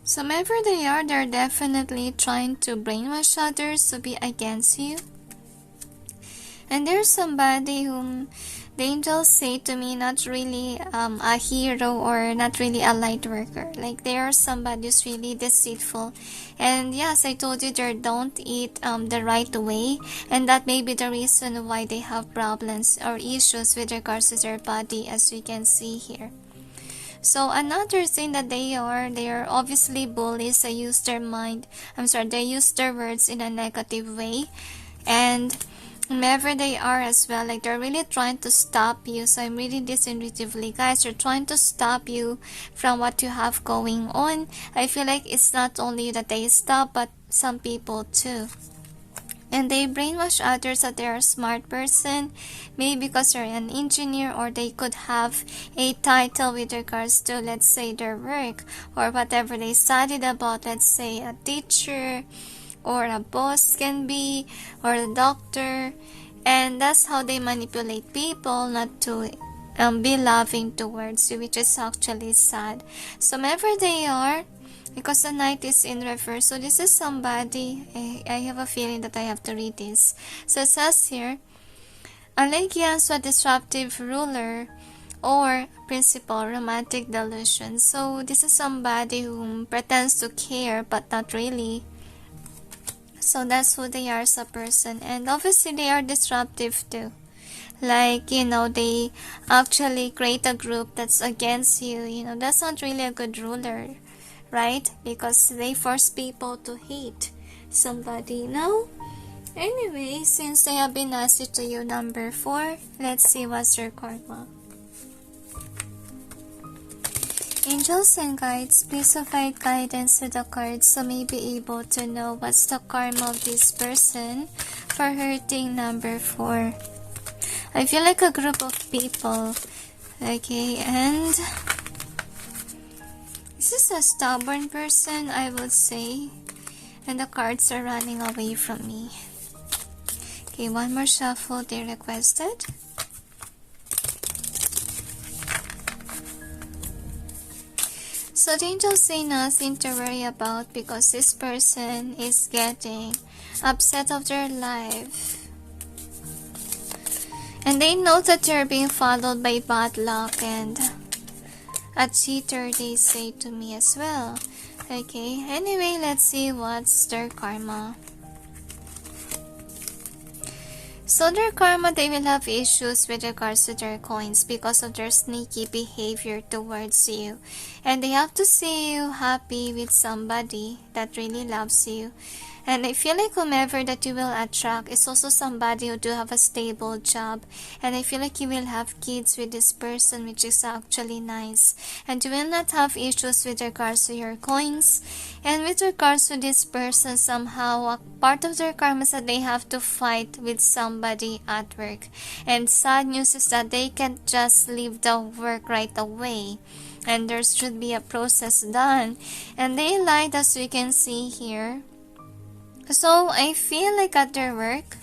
A: So whomever they are, they're definitely trying to brainwash others to be against you. And there's somebody whom the angels say to me not really a hero or not really a light worker. Like they are somebody who's really deceitful. And yes, I told you they don't eat the right way. And that may be the reason why they have problems or issues with regards to their body, as we can see here. So another thing that they are obviously bullies. They use their they use their words in a negative way. And whenever they are as well, like they're really trying to stop you. So I'm reading this intuitively, guys. They're trying to stop you from what you have going on. I feel like it's not only you that they stop, but some people too. And they brainwash others that they're a smart person, maybe because they're an engineer, or they could have a title with regards to, let's say, their work or whatever they studied about, let's say a teacher or a boss can be, or a doctor. And that's how they manipulate people not to be loving towards you, which is actually sad. So whenever they are, because the knight is in reverse, so this is somebody, I have a feeling that I have to read this. So it says here, allegiance to a disruptive ruler or principal, romantic delusion. So this is somebody who pretends to care but not really. So that's who they are as a person. And obviously they are disruptive too. Like, you know, they actually create a group that's against you. You know, that's not really a good ruler, right? Because they force people to hate somebody. No? Anyway, since they have been nasty to you, number 4, let's see what's your karma. Angels and guides, please provide guidance to the cards so may be able to know what's the karma of this person for hurting number 4. I feel like a group of people. Okay, and this is a stubborn person, I would say. And the cards are running away from me. Okay, one more shuffle they requested. So the angels say nothing to worry about because this person is getting upset of their life. And they know that they're being followed by bad luck and a cheater, they say to me as well. Okay, anyway, let's see what's their karma. So their karma, they will have issues with regards to their coins because of their sneaky behavior towards you. And they have to see you happy with somebody that really loves you. And I feel like whomever that you will attract is also somebody who do have a stable job. And I feel like you will have kids with this person, which is actually nice. And you will not have issues with regards to your coins. And with regards to this person, somehow, a part of their karma is that they have to fight with somebody at work. And sad news is that they can't just leave the work right away. And there should be a process done. And they lied, as we can see here. So I feel like at their work,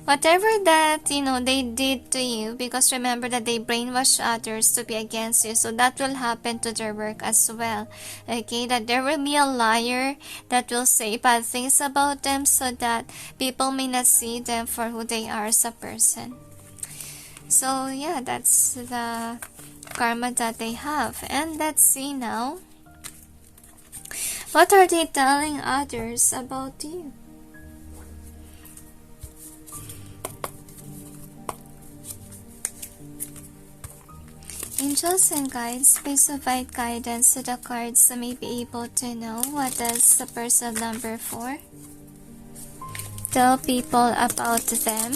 A: whatever that, you know, they did to you, because remember that they brainwash others to be against you, so that will happen to their work as well. Okay, that there will be a liar that will say bad things about them so that people may not see them for who they are as a person. So yeah, that's the karma that they have. And let's see now, what are they telling others about you? Angels and guides, please provide guidance to the cards so may be able to know what does the person number 4 tell people about them.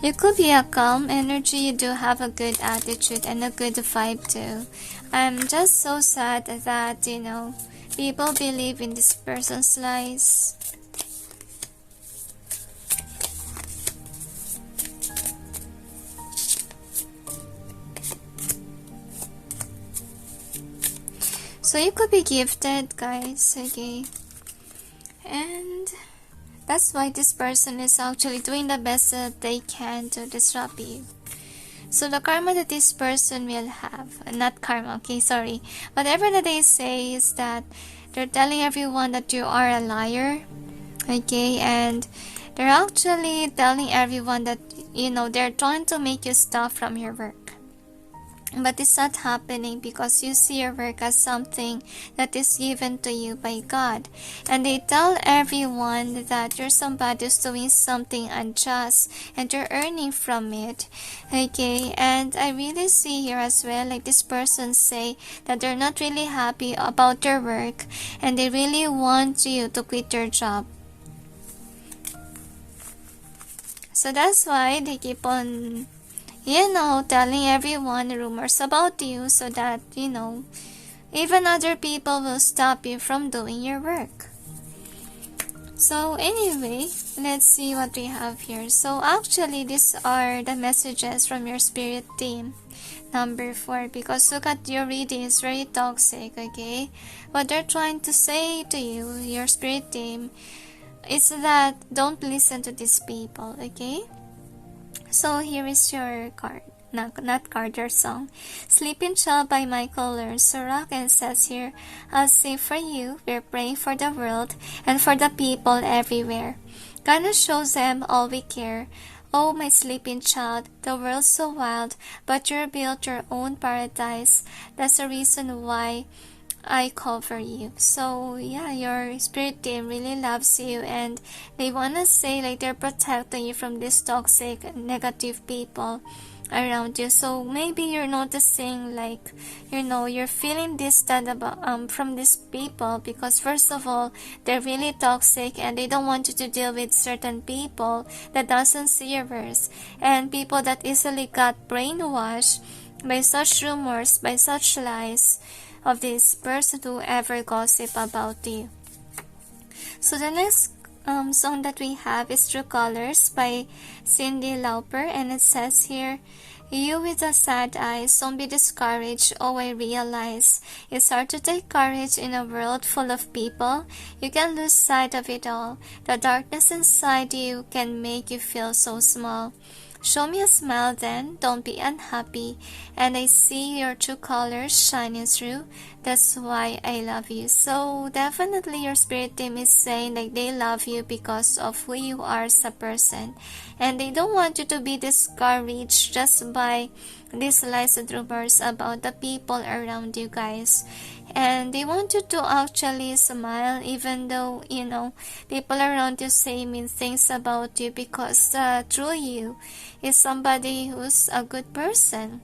A: You could be a calm energy, you do have a good attitude and a good vibe too. I'm just so sad that, you know, people believe in this person's lies. So you could be gifted, guys, okay? And that's why this person is actually doing the best that they can to disrupt you. So the karma that this person will have, not karma, okay, sorry. Whatever that they say is that they're telling everyone that you are a liar, okay? And they're actually telling everyone that, you know, they're trying to make you stop from your work. But it's not happening because you see your work as something that is given to you by God. And they tell everyone that you're somebody who's doing something unjust and you're earning from it. Okay, and I really see here as well, like this person say that they're not really happy about your work and they really want you to quit your job. So that's why they keep on telling everyone rumors about you so that, even other people will stop you from doing your work. So anyway, let's see what we have here. So actually, these are the messages from your spirit team. Number 4, because look at your reading, is very toxic, okay? What they're trying to say to you, your spirit team, is that don't listen to these people, okay? So here is your card. Not card, your song. Sleeping Child by Michael Surak, and says here, I'll sing for you. We're praying for the world and for the people everywhere. Gonna show them all we care. Oh, my sleeping child, the world's so wild, but you built your own paradise. That's the reason why I cover you. So yeah, your spirit team really loves you and they wanna say like they're protecting you from these toxic negative people around you. So maybe you're noticing like you're feeling distant about from these people because first of all they're really toxic and they don't want you to deal with certain people that doesn't see your verse and people that easily got brainwashed by such rumors, by such lies of this person who ever gossip about you. So the next song that we have is True Colors by Cyndi Lauper, and it says here, you with the sad eyes, don't be discouraged. Oh, I realize it's hard to take courage in a world full of people. You can lose sight of it all. The darkness inside you can make you feel so small. Show me a smile then, don't be unhappy, and I see your true colors shining through. That's why I love you. So definitely your spirit team is saying like they love you because of who you are as a person. And they don't want you to be discouraged just by these lies and rumors about the people around you guys. And they want you to actually smile even though, people around you say mean things about you because through you is somebody who's a good person.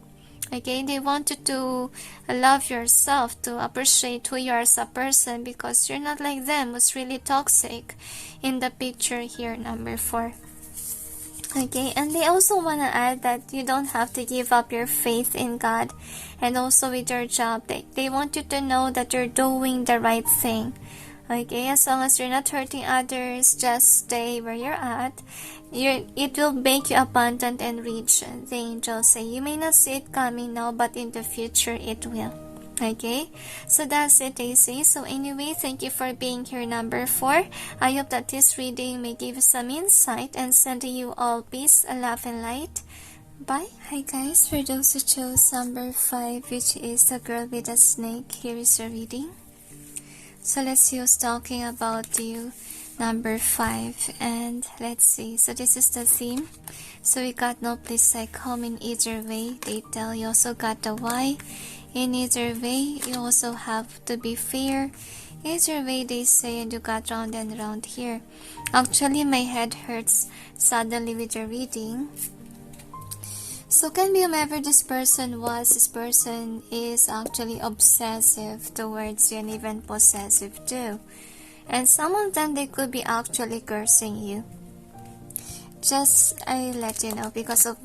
A: Okay, they want you to love yourself, to appreciate who you are as a person because you're not like them who's really toxic in the picture here, number 4. Okay, and they also want to add that you don't have to give up your faith in God and also with your job. They want you to know that you're doing the right thing. Okay, as long as you're not hurting others, just stay where you're at. It will make you abundant and rich. The angels say you may not see it coming now, but in the future it will. Okay, so that's it, Daisy. So anyway, thank you for being here, number 4. I hope that this reading may give you some insight and send you all peace, love, and light. Bye. Hi guys, for those who chose number 5, which is the girl with a snake, here is your reading. So let's see who's talking about you, number 5, and let's see. So this is the theme. So we got no place like home in either way. They tell you also got the why. In either way, you also have to be fair. Either way, they say, and you got round and round here. Actually, my head hurts suddenly with your reading. So can be whomever this person was, this person is actually obsessive towards you and even possessive too. And some of them, they could be actually cursing you. Just, I let you know because of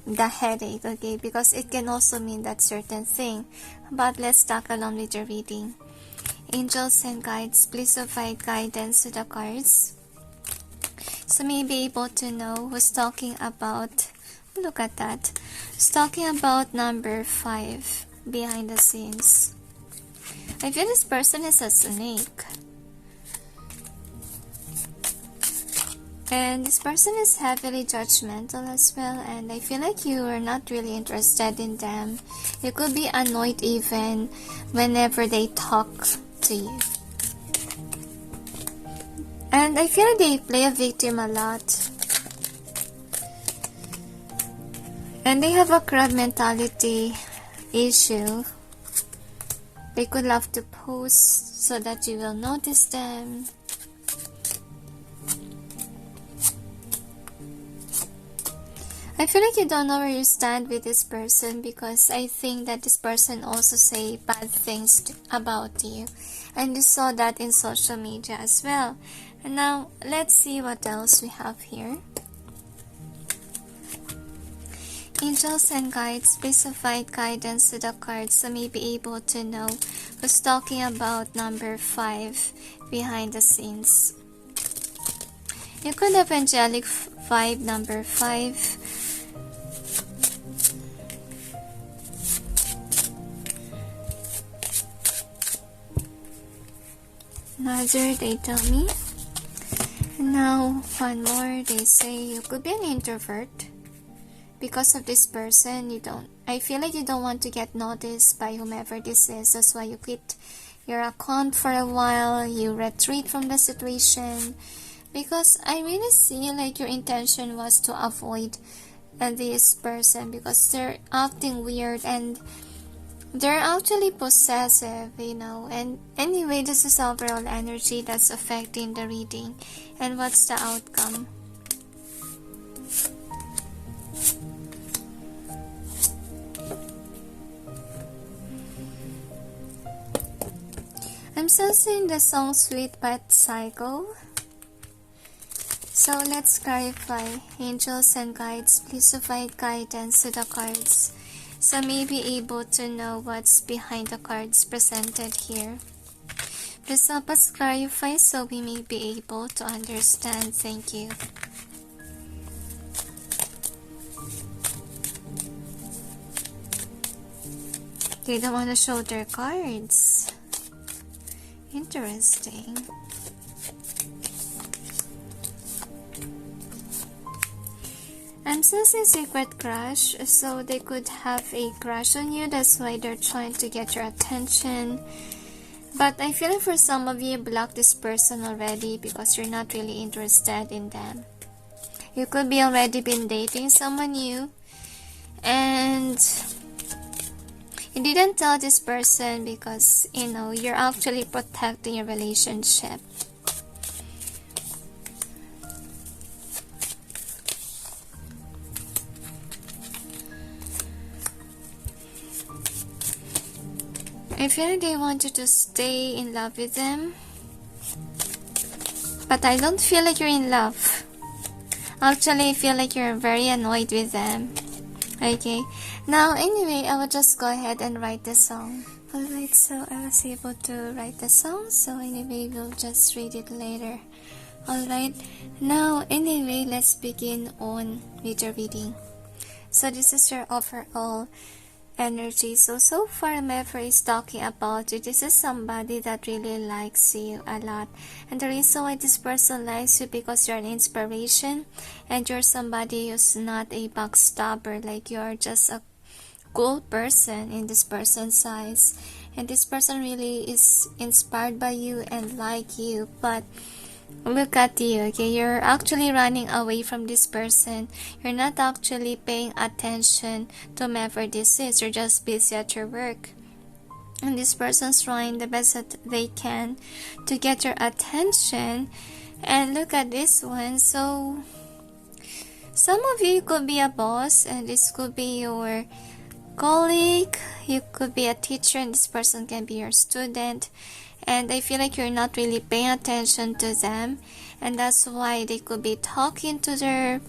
A: the headache, okay, because it can also mean that certain thing. But let's talk along with your reading. Angels and guides, please provide guidance to the cards. So may be able to know who's talking about, look at that, who's talking about number 5 behind the scenes. I feel this person is a snake. And this person is heavily judgmental as well, and I feel like you are not really interested in them. You could be annoyed even whenever they talk to you. And I feel like they play a victim a lot. And they have a crab mentality issue. They could love to post so that you will notice them. I feel like you don't know where you stand with this person, because I think that this person also say bad things about you. And you saw that in social media as well. And now, let's see what else we have here. Angels and guides, please provide guidance to the cards so may be able to know who's talking about number 5 behind the scenes. You could have Angelic 5, number 5. Another, they tell me. And now, one more, they say you could be an introvert. Because of this person, I feel like you don't want to get noticed by whomever this is. That's why you quit your account for a while. You retreat from the situation. Because I really see like your intention was to avoid this person, because they're acting weird and they're actually possessive, And anyway, this is overall energy that's affecting the reading. And what's the outcome? I'm still singing the song Sweet But Psycho. So let's clarify. Angels and guides, please provide guidance to the cards so may be able to know what's behind the cards presented here. Please help us clarify so we may be able to understand. Thank you. They don't want to show their cards. Interesting. I'm sensing secret crush, so they could have a crush on you. That's why they're trying to get your attention. But I feel like for some of you, blocked this person already because you're not really interested in them. You could be already been dating someone new, and you didn't tell this person because, you're actually protecting your relationship. I feel like they want you to stay in love with them. But I don't feel like you're in love. Actually, I feel like you're very annoyed with them. Okay, now anyway, I will just go ahead and write the song. Alright, so I was able to write the song, so anyway, we'll just read it later. Alright, now anyway, let's begin on with your reading. So this is your overall energy. So far, whoever is talking about you, this is somebody that really likes you a lot. And the reason why this person likes you, because you're an inspiration and you're somebody who's not a backstabber. Like, you're just a cool person in this person's eyes. And this person really is inspired by you and like you. But look at you, okay? You're actually running away from this person. You're not actually paying attention to whomever this is. You're just busy at your work. And this person's trying the best that they can to get your attention. And look at this one. So, some of you could be a boss, and this could be your colleague. You could be a teacher, and this person can be your student. And I feel like you're not really paying attention to them, and that's why they could be talking to their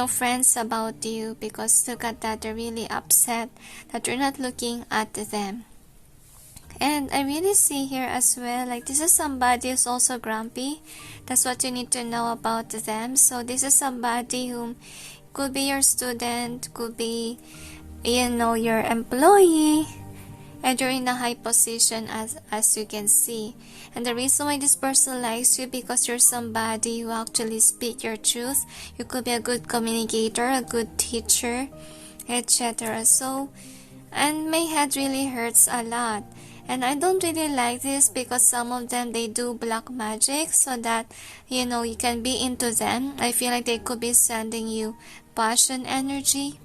A: friends about you, because look at that, they're really upset that you're not looking at them. And I really see here as well, like, this is somebody who's also grumpy. That's what you need to know about them. So this is somebody who could be your student, could be your employee, and you're in a high position as you can see. And the reason why this person likes you, because you're somebody who actually speak your truth. You could be a good communicator, a good teacher, etc. So, and my head really hurts a lot. And I don't really like this, because some of them, they do black magic so that you can be into them. I feel like they could be sending you passion energy.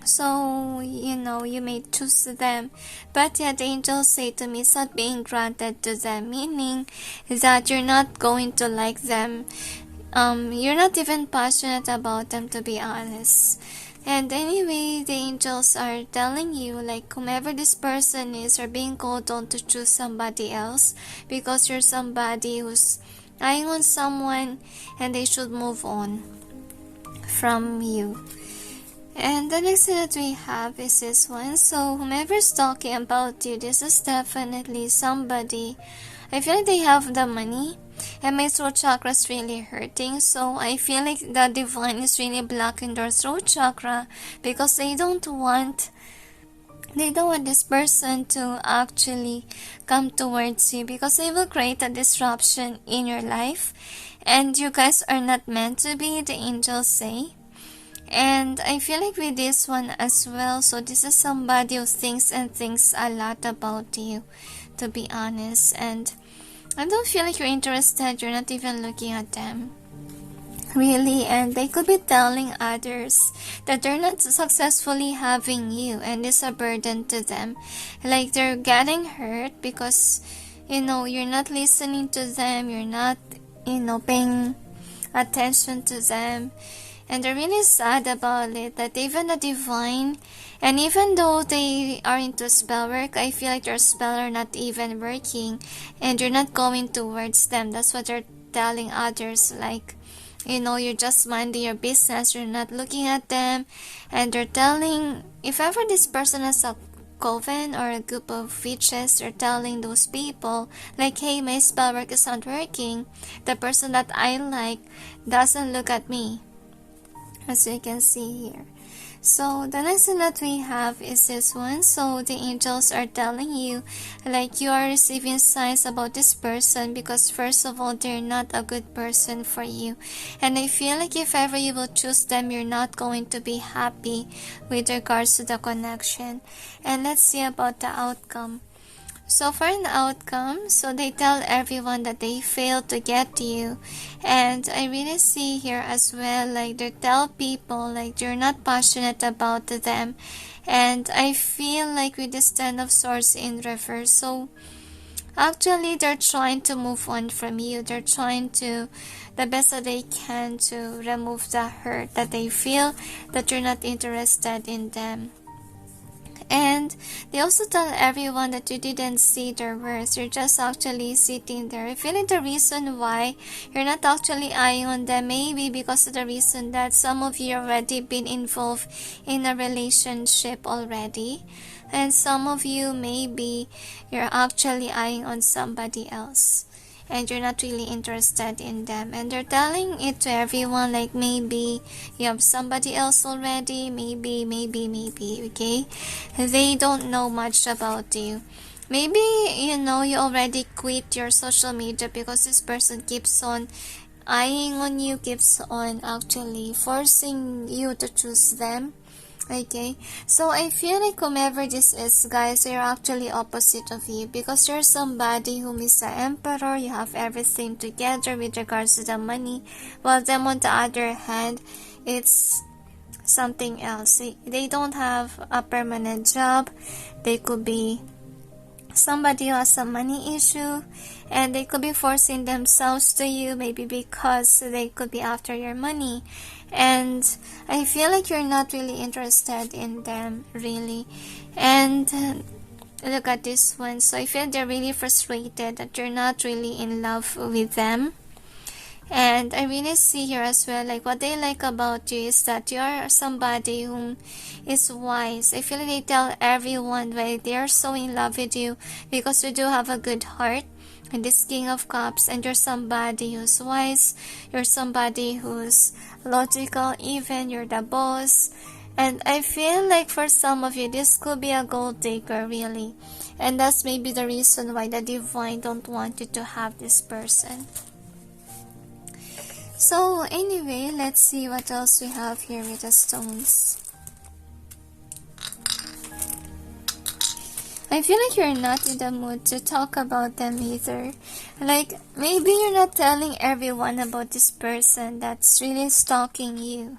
A: So, you may choose them, but yet the angels say to me it's not being granted to them, meaning that you're not going to like them. You're not even passionate about them, to be honest. And anyway, the angels are telling you, like, whomever this person is, you're being called on to choose somebody else because you're somebody who's eyeing on someone and they should move on from you. And the next thing that we have is this one. So whomever's talking about you, this is definitely somebody. I feel like they have the money and my throat chakra is really hurting. So I feel like the divine is really blocking their throat chakra because they don't want this person to actually come towards you because they will create a disruption in your life and you guys are not meant to be, the angels say. And I feel like with this one as well, so this is somebody who thinks a lot about you, to be honest. And I don't feel like you're interested, you're not even looking at them, really. And they could be telling others that they're not successfully having you and it's a burden to them. Like they're getting hurt because, you're not listening to them, you're not, paying attention to them. And they're really sad about it, that even the divine, and even though they are into spell work, I feel like their spell are not even working, and you're not going towards them. That's what they're telling others, like, you're just minding your business, you're not looking at them, and they're telling, if ever this person has a coven or a group of witches, they're telling those people, like, hey, my spell work is not working, the person that I like doesn't look at me, as you can see here. So the next thing that we have is this one. So the angels are telling you, like, you are receiving signs about this person because first of all, they're not a good person for you. And I feel like if ever you will choose them, you're not going to be happy with regards to the connection. And let's see about the outcome. So for an outcome, so they tell everyone that they failed to get you. And I really see here as well, like they tell people like you're not passionate about them. And I feel like with this Ten of Swords in reverse, so actually they're trying to move on from you. They're trying to, the best that they can, to remove the hurt that they feel that you're not interested in them. And they also tell everyone that you didn't see their worth. You're just actually sitting there. I feel like the reason why you're not actually eyeing on them, maybe because of the reason that some of you already been involved in a relationship already. And some of you, maybe you're actually eyeing on somebody else. And you're not really interested in them. And they're telling it to everyone, like maybe you have somebody else already, maybe, okay? They don't know much about you. Maybe, you already quit your social media because this person keeps on eyeing on you, keeps on actually forcing you to choose them. Okay, so I feel like whomever this is, guys, you're actually opposite of you because you're somebody who is the emperor. You have everything together with regards to the money, while them on the other hand, it's something else. They don't have a permanent job. They could be somebody who has a money issue, and they could be forcing themselves to you, maybe because they could be after your money. And I feel like you're not really interested in them, really. And look at this one. So I feel they're really frustrated that you're not really in love with them. And I really see here as well, like what they like about you is that you are somebody who is wise. I feel like they tell everyone why they are so in love with you because you do have a good heart. And this King of Cups, and you're somebody who's wise, you're somebody who's logical, even you're the boss. And I feel like for some of you, this could be a gold digger, really. And that's maybe the reason why the divine don't want you to have this person. So anyway, let's see what else we have here with the stones. I feel like you're not in the mood to talk about them either. Like, maybe you're not telling everyone about this person that's really stalking you.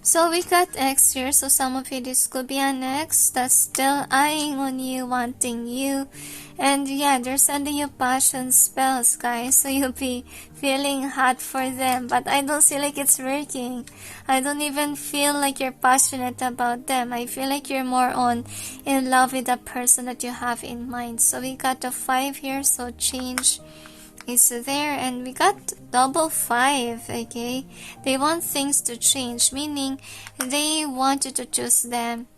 A: So we got X here, so some of you, this could be an X that's still eyeing on you, wanting you. And yeah, they're sending you passion spells, guys, so you'll be feeling hot for them. But I don't feel like it's working. I don't even feel like you're passionate about them. I feel like you're more on in love with the person that you have in mind. So we got a 5 here, so change is there, and we got double 5. Okay, they want things to change, meaning they want you to choose them.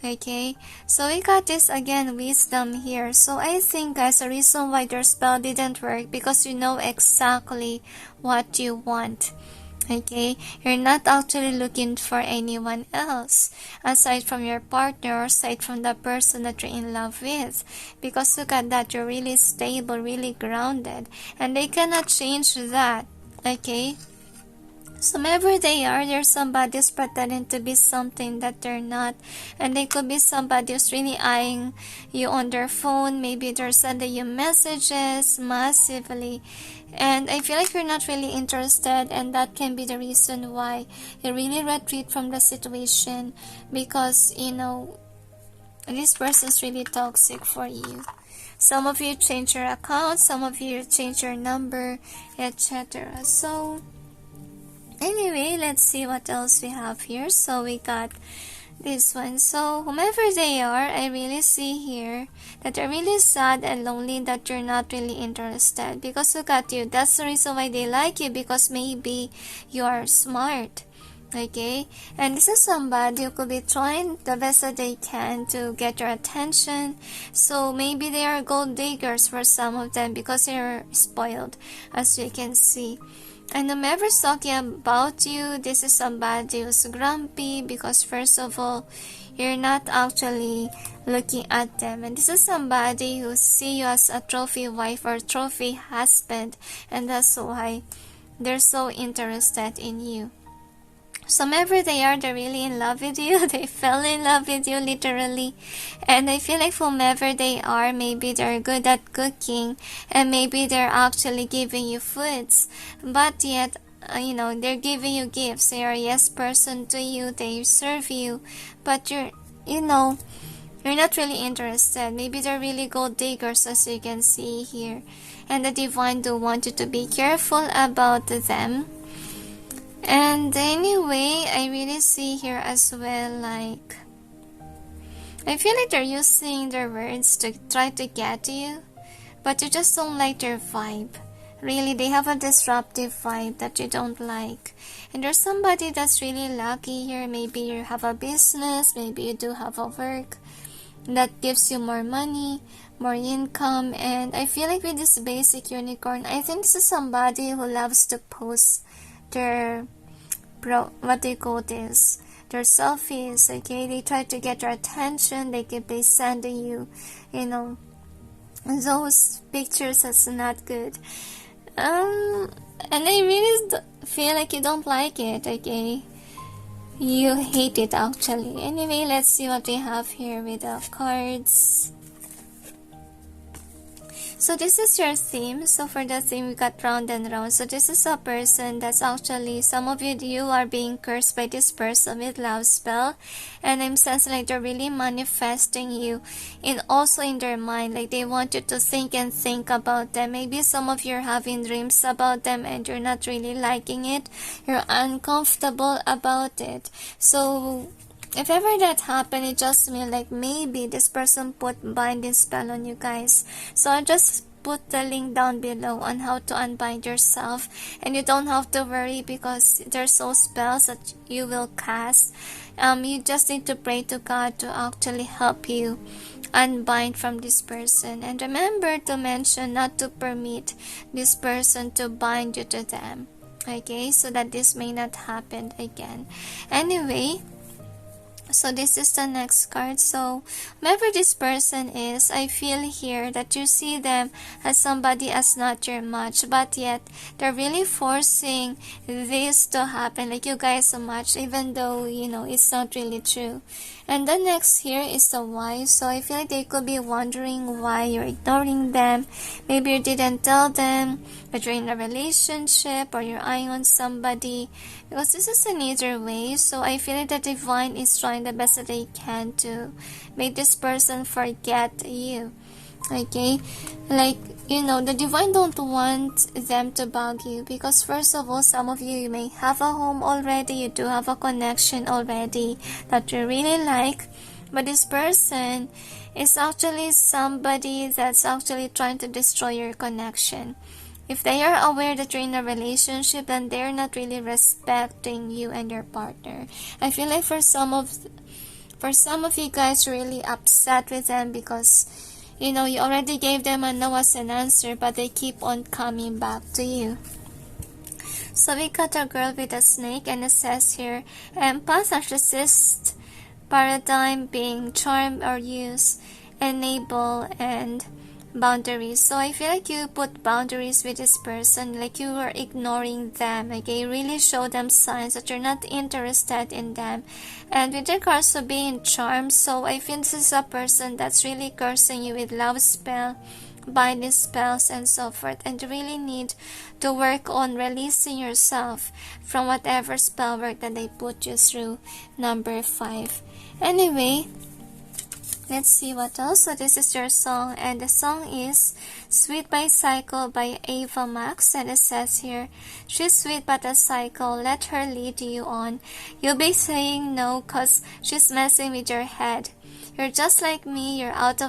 A: Okay, so we got this again, wisdom here. So I think, guys, the reason why their spell didn't work because you know exactly what you want. Okay, you're not actually looking for anyone else aside from your partner or aside from the person that you're in love with, because look at that, you're really stable, really grounded, and they cannot change that. Okay, so whoever they are, there's somebody who's pretending to be something that they're not, and they could be somebody who's really eyeing you on their phone. Maybe they're sending you messages massively, and I feel like you're not really interested, and that can be the reason why you really retreat from the situation, because you know this person's really toxic for you. Some of you change your account, some of you change your number, etc. So anyway, let's see what else we have here. So we got this one. So whomever they are, I really see here that they're really sad and lonely, that you're not really interested, because look at you. That's the reason why they like you, because maybe you are smart. Okay, and this is somebody who could be trying the best that they can to get your attention. So maybe they are gold diggers for some of them, because they're spoiled, as you can see. And whomever's talking about you, this is somebody who's grumpy, because first of all, you're not actually looking at them. And this is somebody who see you as a trophy wife or trophy husband, and that's why they're so interested in you. So whomever they are, they're really in love with you. They fell in love with you, literally. And I feel like whomever they are, maybe they're good at cooking, and maybe they're actually giving you foods, but yet you know, they're giving you gifts. They are a yes person to you, they serve you, but you're not really interested. Maybe they're really gold diggers, as you can see here, and the divine do want you to be careful about them. And anyway, I really see here as well, like, I feel like they're using their words to try to get you, but you just don't like their vibe. Really, they have a disruptive vibe that you don't like. And there's somebody that's really lucky here. Maybe you have a business, maybe you do have a work that gives you more money, more income. And I feel like with this basic unicorn, I think this is somebody who loves to post their what do you call this, their selfies. Okay, they try to get your attention. They keep sending you, those pictures that's not good. And I really feel like you don't like it. Okay, you hate it actually. Anyway, let's see what we have here with the cards. So this is your theme. So for the theme, we got round and round. So this is a person that's actually, some of you are being cursed by this person with love spell, and I'm sensing like they're really manifesting you, and also in their mind, like they want you to think and think about them. Maybe some of you are having dreams about them and you're not really liking it. You're uncomfortable about it. So if ever that happened, it just means like maybe this person put binding spell on you guys. So I'll just put the link down below on how to unbind yourself, and you don't have to worry because there's those spells that you will cast. You just need to pray to God to actually help you unbind from this person, and remember to mention not to permit this person to bind you to them. Okay, so that this may not happen again. Anyway, so this is the next card. So whoever this person is, I feel here that you see them as somebody as not your match, but yet they're really forcing this to happen, like you guys so much, even though it's not really true. And the next here is the why. So I feel like they could be wondering why you're ignoring them. Maybe you didn't tell them that you're in a relationship or you're eyeing on somebody, because this is in either way. So I feel like the divine is trying the best that they can to make this person forget you. Okay, like, you know, the divine don't want them to bug you, because first of all, some of you may have a home already, you do have a connection already that you really like, but this person is actually somebody that's actually trying to destroy your connection. If they are aware that you're in a relationship, then they're not really respecting you and your partner. I feel like for some of you guys, you're really upset with them because, you know, you already gave them a no as an answer, but they keep on coming back to you. So we got a girl with a snake, and it says here, empath, narcissist, paradigm, being charmed or used, enable, and boundaries. So I feel like you put boundaries with this person, like you are ignoring them. Okay, you really show them signs that you're not interested in them. And with regards to being charmed, so I feel this is a person that's really cursing you with love spell, binding spells, and so forth, and you really need to work on releasing yourself from whatever spell work that they put you through. Number 5. Anyway, let's see what else. So this is your song, and the song is Sweet by Psycho by Ava Max, and it says here, she's sweet but a psycho, let her lead you on. You'll be saying no cause she's messing with your head. You're just like me, you're out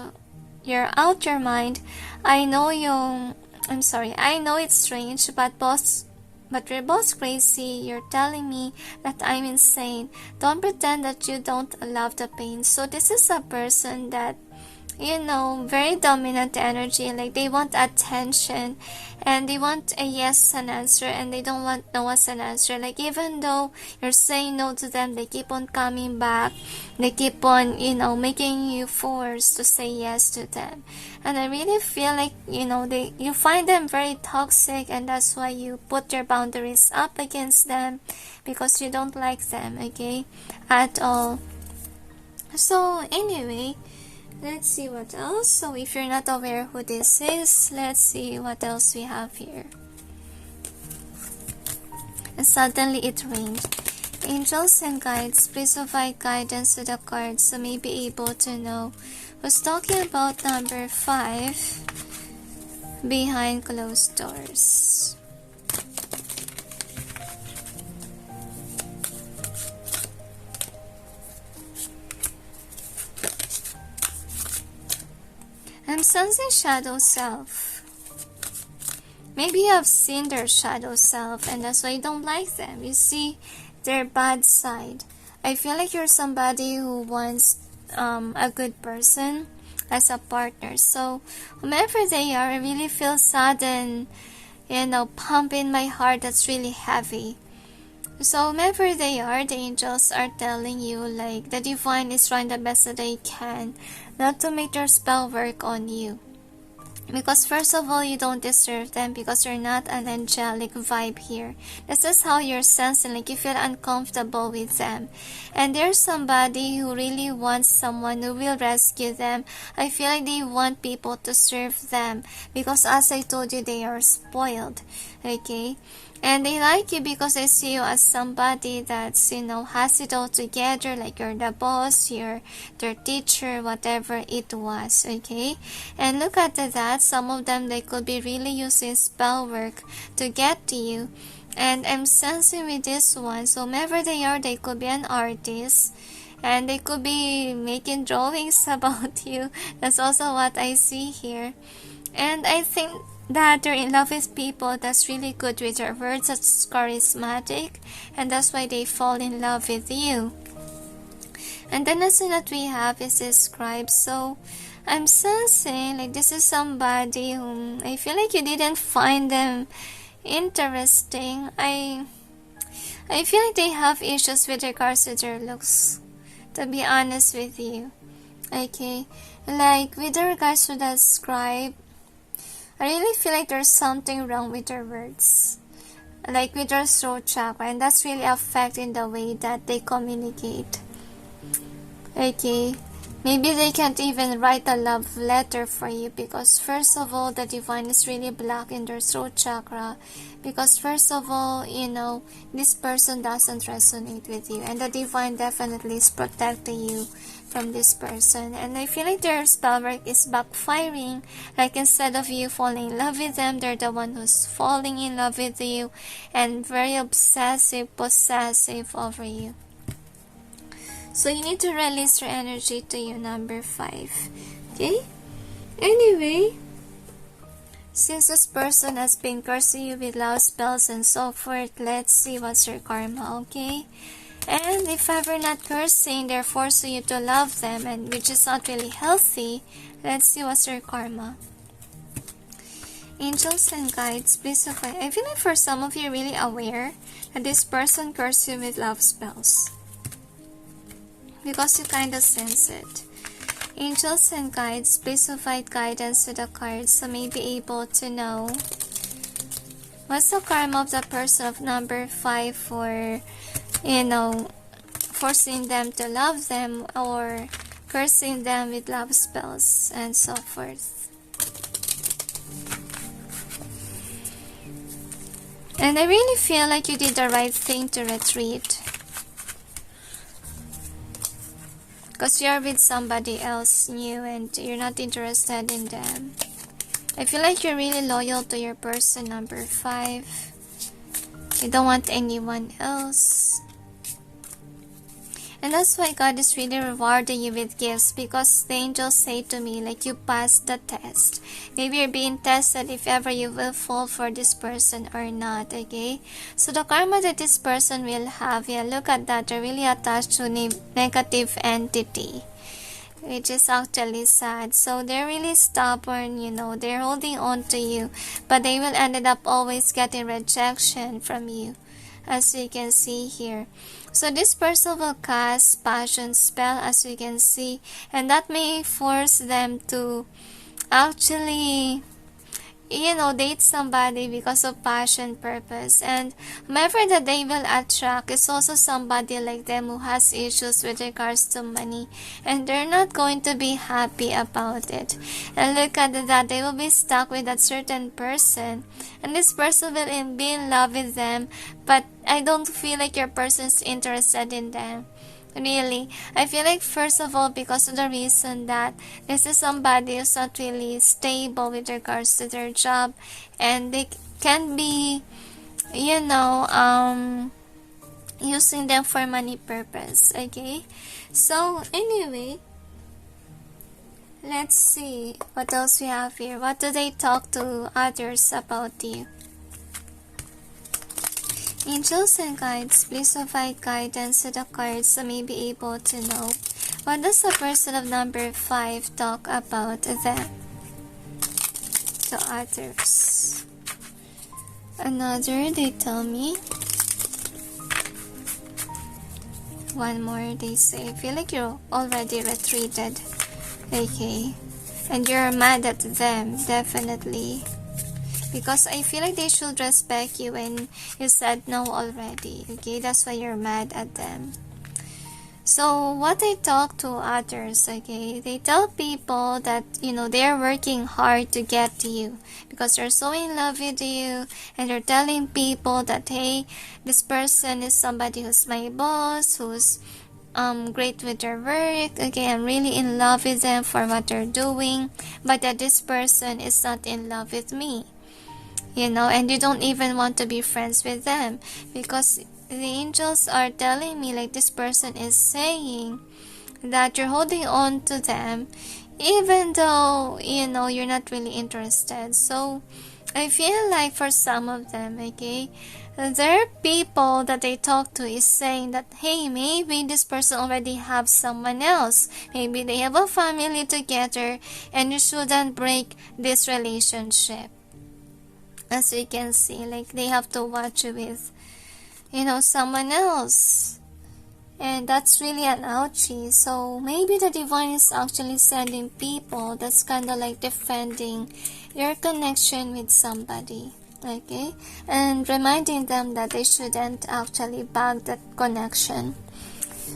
A: your mind. I know it's strange, but we're both crazy. You're telling me that I'm insane. Don't pretend that you don't love the pain. So this is a person that, you know, very dominant energy, like they want attention and they want a yes an answer, and they don't want no as an answer. Like even though you're saying no to them, they keep on coming back, they keep on, you know, making you forced to say yes to them. And I really feel like, you know, you find them very toxic, and that's why you put your boundaries up against them, because you don't like them, okay, at all. So anyway, let's see what else. So if you're not aware who this is, let's see what else we have here. And suddenly it rained. Angels and guides, please provide guidance to the cards so may be able to know who's talking about number 5 behind closed doors. I'm sensing shadow self. Maybe you have seen their shadow self, and that's why you don't like them. You see their bad side. I feel like you're somebody who wants a good person as a partner. So whomever they are, I really feel sudden, you know, pump in my heart that's really heavy. So whomever they are, the angels are telling you, like, the divine is trying the best that they can not to make their spell work on you. Because first of all, you don't deserve them, because you're not an angelic vibe here. This is how you're sensing, like you feel uncomfortable with them. And there's somebody who really wants someone who will rescue them. I feel like they want people to serve them, because as I told you, they are spoiled. Okay? And they like you because they see you as somebody that's, you know, has it all together, like you're the boss, you're their teacher, whatever it was, okay? And look at that, some of them, they could be really using spell work to get to you. And I'm sensing with this one, so whomever they are, they could be an artist, and they could be making drawings about you. That's also what I see here. And I think that they're in love with people that's really good with their words, that's charismatic, and that's why they fall in love with you. And then the next that we have is this scribe. So I'm sensing like this is somebody whom I feel like you didn't find them interesting. I feel like they have issues with regards to their looks, to be honest with you. Okay, like with regards to that scribe, I really feel like there's something wrong with their words, like with their throat chakra, and that's really affecting the way that they communicate. Okay, Maybe they can't even write a love letter for you because first of all, the divine is really blocked in their throat chakra. Because first of all, this person doesn't resonate with you. And the divine definitely is protecting you from this person. And I feel like their spell work is backfiring. Like instead of you falling in love with them, they're the one who's falling in love with you. And very obsessive, possessive over you. So you need to release your energy to your number 5. Okay? Anyway, since this person has been cursing you with love spells and so forth, let's see what's your karma, okay? And if ever not cursing, they're forcing you to love them, and which is not really healthy, let's see what's your karma. Angels and guides, please apply. I feel like for some of you, really aware that this person cursed you with love spells. Because you kind of sense it. Angels and guides, please provide guidance to the cards so may be able to know what's the karma of the person of number 5 for, forcing them to love them or cursing them with love spells and so forth. And I really feel like you did the right thing to retreat. Because you're with somebody else new and you're not interested in them. I feel like you're really loyal to your person, number 5. You don't want anyone else. And that's why God is really rewarding you with gifts, because the angels say to me, like, you passed the test. Maybe you're being tested if ever you will fall for this person or not, okay? So the karma that this person will have, yeah, look at that. They're really attached to a negative entity, which is actually sad. So they're really stubborn, they're holding on to you, but they will end up always getting rejection from you, as you can see here. So this person will cast passion spell, as you can see, and that may force them to actually, date somebody because of passion purpose. And whoever that they will attract is also somebody like them who has issues with regards to money, and they're not going to be happy about it. And look at that, they will be stuck with that certain person, and this person will be in love with them, but I don't feel like your person's interested in them. Really, I feel like first of all, because of the reason that this is somebody who's not really stable with regards to their job, and they can be, using them for money purpose, okay? So anyway, let's see what else we have here. What do they talk to others about you? Angels and guides, please provide guidance to the cards so may be able to know what does the person of number 5 talk about them to others. Another, they tell me. One more, they say, I feel like you're already retreated. Okay. And you're mad at them, definitely. Because I feel like they should respect you when you said no already. Okay, that's why you're mad at them. So what they talk to others, okay, they tell people that, they're working hard to get to you because they're so in love with you, and they're telling people that, hey, this person is somebody who's my boss, who's great with their work, okay, I'm really in love with them for what they're doing, but that this person is not in love with me. And you don't even want to be friends with them, because the angels are telling me, like, this person is saying that you're holding on to them even though, you're not really interested. So I feel like for some of them, okay, there are people that they talk to is saying that, hey, maybe this person already have someone else. Maybe they have a family together, and you shouldn't break this relationship. As you can see, like, they have to watch you with, someone else. And that's really an ouchie. So maybe the divine is actually sending people that's kind of like defending your connection with somebody. Okay? And reminding them that they shouldn't actually bug that connection.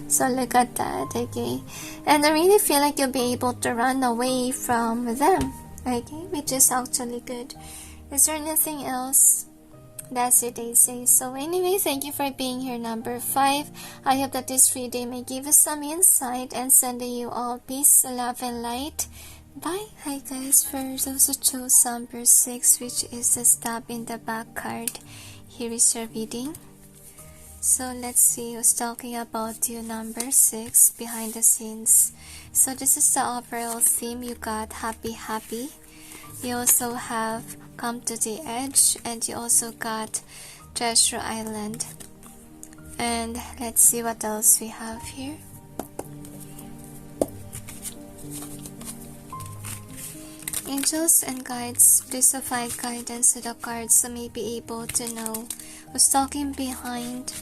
A: So look at that, okay? And I really feel like you'll be able to run away from them, okay? Which is actually good. Is there anything else? That's it, they say. So anyway, thank you for being here, number 5. I hope that this reading may give us some insight and sending you all peace, love, and light. Bye. Hi guys, for those who chose number 6, which is the stab in the back card, here is your reading. So let's see who's talking about you, number 6, behind the scenes. So this is the overall theme. You got happy, happy. You also have come to the edge, and you also got treasure island. And let's see what else we have here. Angels and guides, please provide guidance to the cards so may be able to know who's talking behind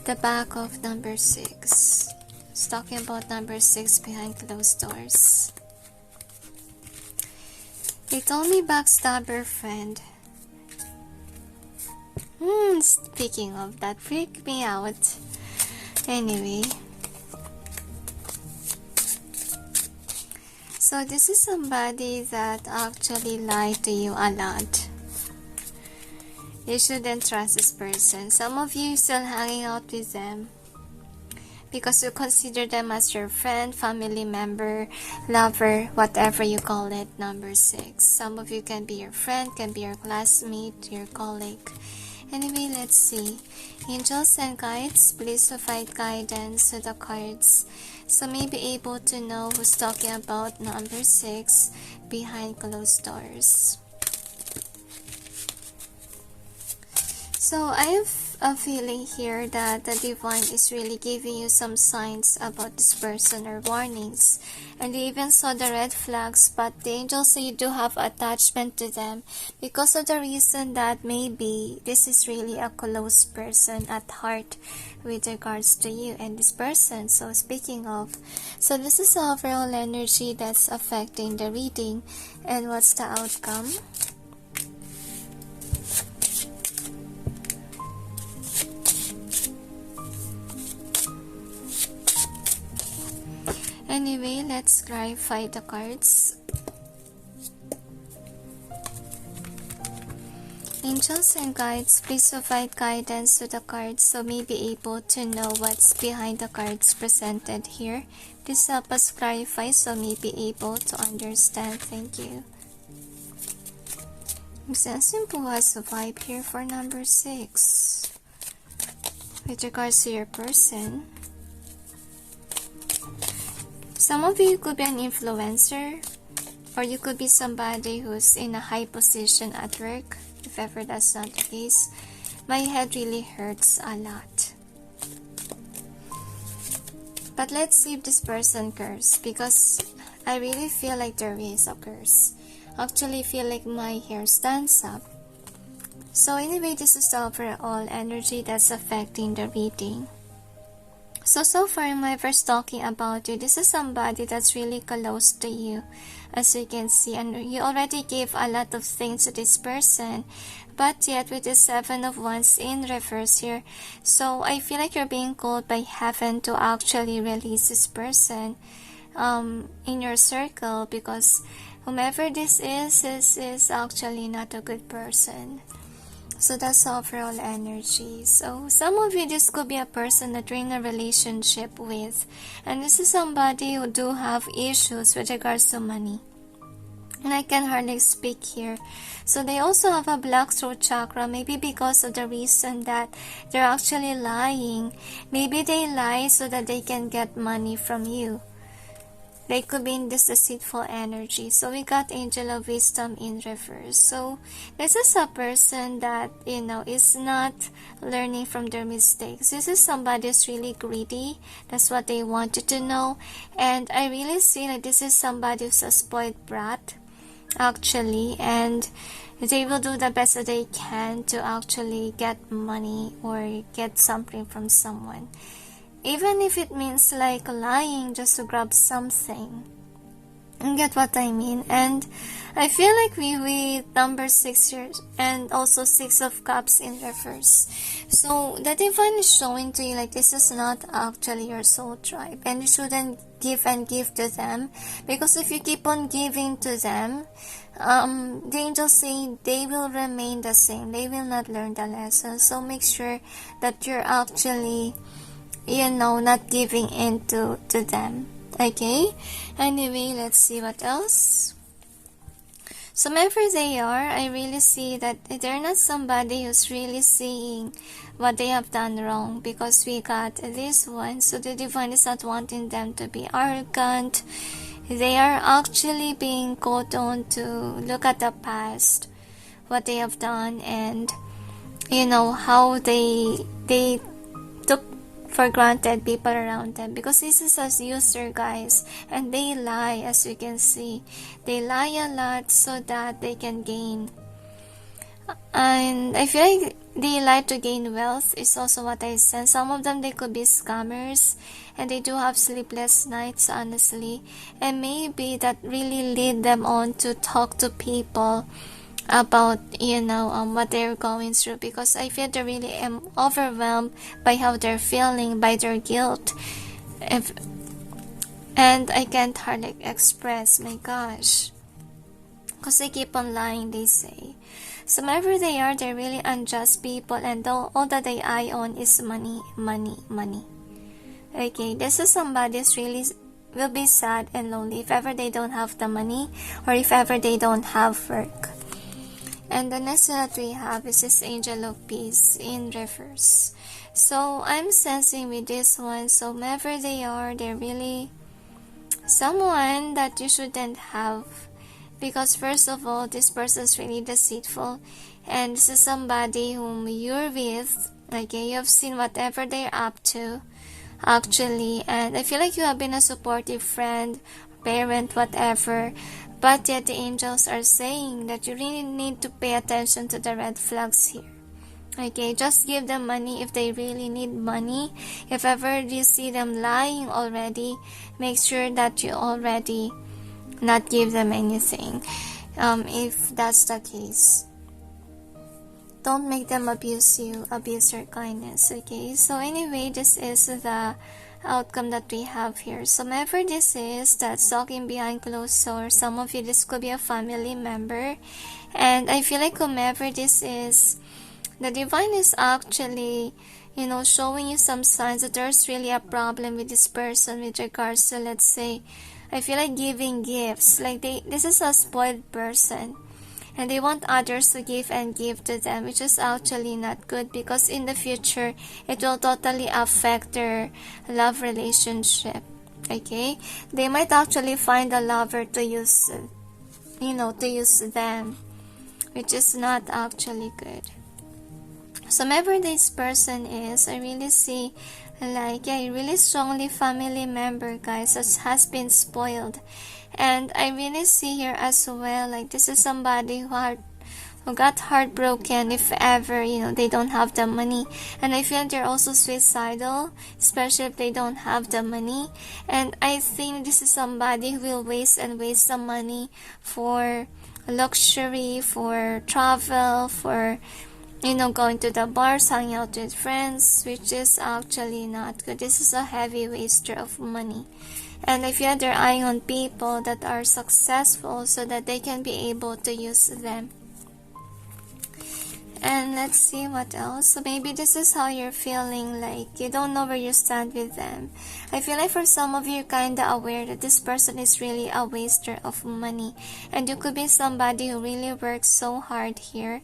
A: the back of number 6. Who's talking about number 6 behind closed doors. They told me backstabber friend. Speaking of that, freak me out. Anyway. So this is somebody that actually lied to you a lot. You shouldn't trust this person. Some of you still hanging out with them because you consider them as your friend, family member, lover, whatever you call it, number 6. Some of you can be your friend, can be your classmate, your colleague. Anyway, let's see. Angels and guides, please provide guidance to the cards so may be able to know who's talking about number 6 behind closed doors. So I have a feeling here that the divine is really giving you some signs about this person or warnings, and you even saw the red flags, but the angels say you do have attachment to them because of the reason that maybe this is really a close person at heart with regards to you and this person. So speaking of, so this is the overall energy that's affecting the reading. And what's the outcome? Anyway, let's clarify the cards. Angels and guides, please provide guidance to the cards so may be able to know what's behind the cards presented here. Please help us clarify so may be able to understand. Thank you. I'm sensing po has a vibe here for number 6. With regards to your person, some of you could be an influencer, or you could be somebody who's in a high position at work. If ever that's not the case, my head really hurts a lot. But let's see if this person curse, because I really feel like there is a curse. Actually feel like my hair stands up. So anyway, this is the overall energy that's affecting the reading. So far in my verse talking about you, this is somebody that's really close to you, as you can see, and you already gave a lot of things to this person, but yet with the 7 of Wands in reverse here, so I feel like you're being called by heaven to actually release this person in your circle, because whomever this is actually not a good person. So that's overall energy. So some of you, this could be a person that you're in a relationship with, and this is somebody who do have issues with regards to money, and I can hardly speak here. So they also have a black throat chakra, maybe because of the reason that they're actually lying. Maybe they lie so that they can get money from you. They could be in this deceitful energy. So we got Angel of Wisdom in reverse. So this is a person that, you know, is not learning from their mistakes. This is somebody who's really greedy. That's what they want you to know. And I really see that this is somebody who's a spoiled brat, actually. And they will do the best that they can to actually get money or get something from someone. Even if it means like lying just to grab something. You get what I mean? And I feel like we number 6 here and also 6 of cups in reverse. So the divine is showing to you like this is not actually your soul tribe, and you shouldn't give and give to them, because if you keep on giving to them, the angels say they will remain the same. They will not learn the lesson. So make sure that you're actually, not giving in to them. Okay? Anyway, let's see what else. So wherever they are, I really see that they're not somebody who's really seeing what they have done wrong, because we got this one. So the divine is not wanting them to be arrogant. They are actually being called on to look at the past, what they have done, and how they took for granted people around them, because this is a user, guys, and they lie. As you can see, they lie a lot so that they can gain, and I feel like they lie to gain wealth is also what I sense. Some of them, they could be scammers, and they do have sleepless nights, honestly, and maybe that really lead them on to talk to people about what they're going through, because I feel they really am overwhelmed by how they're feeling, by their guilt, and I can't hardly express, my gosh, because they keep on lying, they say. So wherever they are, they're really unjust people, and all that they eye on is money, money, money. Okay, this is somebody who's really will be sad and lonely if ever they don't have the money, or if ever they don't have work. And the next one that we have is this Angel of Peace in reverse. So I'm sensing with this one, so wherever they are, they're really someone that you shouldn't have, because first of all, this person's really deceitful, and this is somebody whom you're with. Okay, you have seen whatever they're up to, actually, and I feel like you have been a supportive friend, parent, whatever. But yet the angels are saying that you really need to pay attention to the red flags here. Okay, just give them money if they really need money. If ever you see them lying already, make sure that you already not give them anything. If that's the case, don't make them abuse you, abuse your kindness. Okay, so anyway, this is the outcome that we have here. So whoever this is that's talking behind closed doors, some of you, this could be a family member, and I feel like whomever this is, the divine is actually showing you some signs that there's really a problem with this person with regards to, let's say, I feel like giving gifts, like this is a spoiled person, and they want others to give and give to them, which is actually not good, because in the future it will totally affect their love relationship. Okay, they might actually find a lover to use them, which is not actually good. So whoever this person is, I really see like a really strongly family member, guys, that has been spoiled. And I really see here as well, like this is somebody who got heartbroken if ever, they don't have the money. And I feel they're also suicidal, especially if they don't have the money. And I think this is somebody who will waste some money for luxury, for travel, for, going to the bars, hanging out with friends, which is actually not good. This is a heavy waster of money. And I feel they're eyeing on people that are successful so that they can be able to use them. And let's see what else. So maybe this is how you're feeling, like you don't know where you stand with them. I feel like for some of you, you're kind of aware that this person is really a waster of money. And you could be somebody who really works so hard here.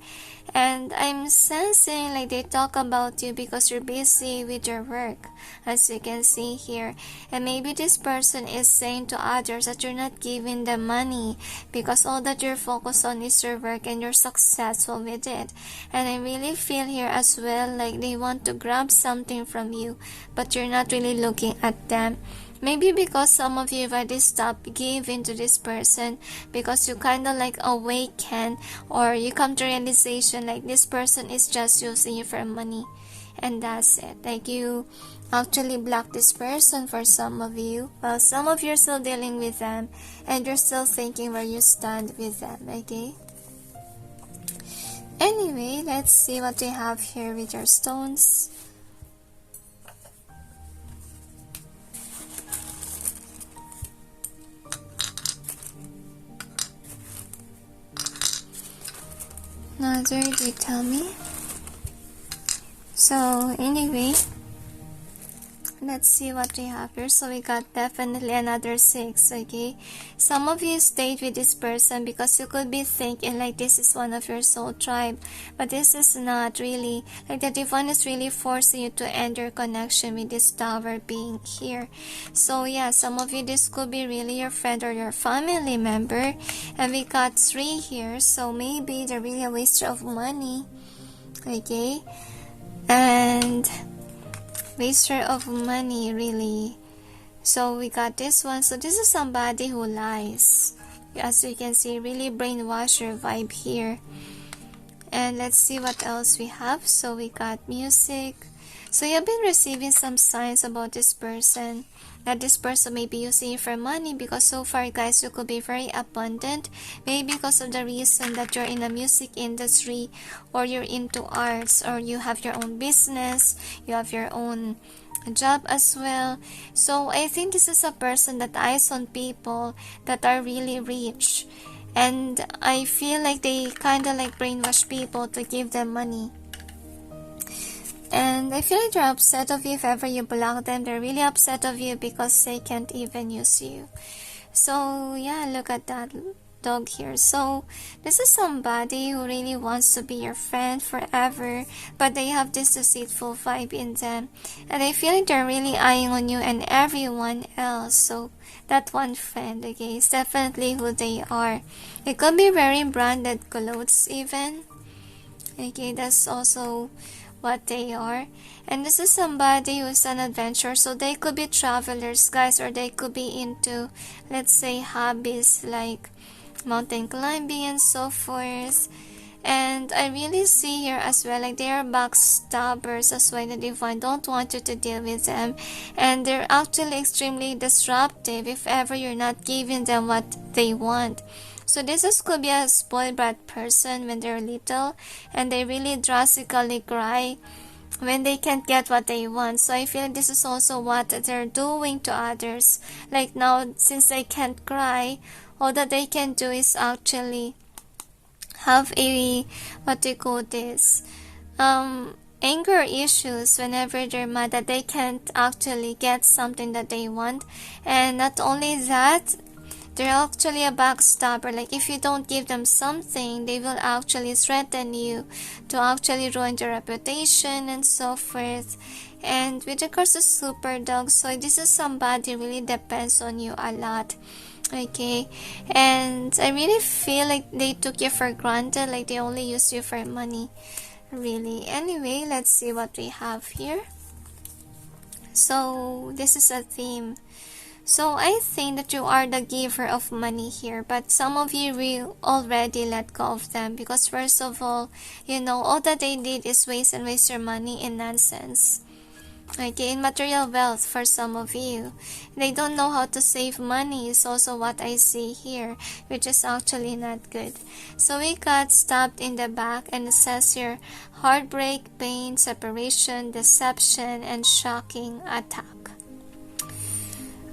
A: And I'm sensing like they talk about you because you're busy with your work, as you can see here. And maybe this person is saying to others that you're not giving them money because all that you're focused on is your work and you're successful with it. And I really feel here as well like they want to grab something from you, but you're not really looking at them. Maybe because some of you have already stopped giving to this person because you kind of like awaken, or you come to realization like this person is just using you for money and that's it. Like, you actually block this person for some of you. Well, some of you are still dealing with them, and you're still thinking where you stand with them, okay? Anyway, let's see what they have here with your stones. Another, they tell me. So anyway, let's see what we have here. So we got definitely another 6, okay? Some of you stayed with this person because you could be thinking like this is one of your soul tribe, but this is not really. Like, the divine is really forcing you to end your connection with this tower being here. So yeah, some of you, this could be really your friend or your family member. And we got 3 here, so maybe they're really a waster of money, okay? And waster of money, really. So we got this one. So this is somebody who lies. As you can see, really brainwasher vibe here. And let's see what else we have. So we got music. So you've been receiving some signs about this person, that this person may be using you for money, because so far, guys, you could be very abundant. Maybe because of the reason that you're in the music industry, or you're into arts, or you have your own business, you have your own job as well. So I think this is a person that eyes on people that are really rich, and I feel like they kind of like brainwash people to give them money. And I feel like they're upset of you if ever you block them. They're really upset of you because they can't even use you. So yeah, look at that dog here. So this is somebody who really wants to be your friend forever, but they have this deceitful vibe in them, and I feel like they're really eyeing on you and everyone else. So that one friend, okay, is definitely who they are. It could be wearing branded clothes even, okay, that's also what they are. And this is somebody who's an adventurer, so they could be travelers, guys, or they could be into, let's say, hobbies like mountain climbing and so forth. And I really see here as well, like, they are backstabbers as well. The divine don't want you to deal with them, and they're actually extremely disruptive if ever you're not giving them what they want. So this could be a spoiled brat person when they're little, and they really drastically cry when they can't get what they want. So I feel like this is also what they're doing to others. Like, now, since they can't cry, all that they can do is actually have a, what do you call this, anger issues whenever they're mad that they can't actually get something that they want. And not only that, they're actually a backstabber. Like, if you don't give them something, they will actually threaten you to actually ruin your reputation and so forth. And with regards to super dogs, so this is somebody who really depends on you a lot, okay? And I really feel like they took you for granted, like they only use you for money, really. Anyway, let's see what we have here. So this is a theme. So I think that you are the giver of money here, but some of you will already let go of them, because first of all, you know, all that they did is waste your money in nonsense. Okay, in material wealth for some of you. They don't know how to save money is also what I see here, which is actually not good. So we got stabbed in the back, and it says here, heartbreak, pain, separation, deception, and shocking attack.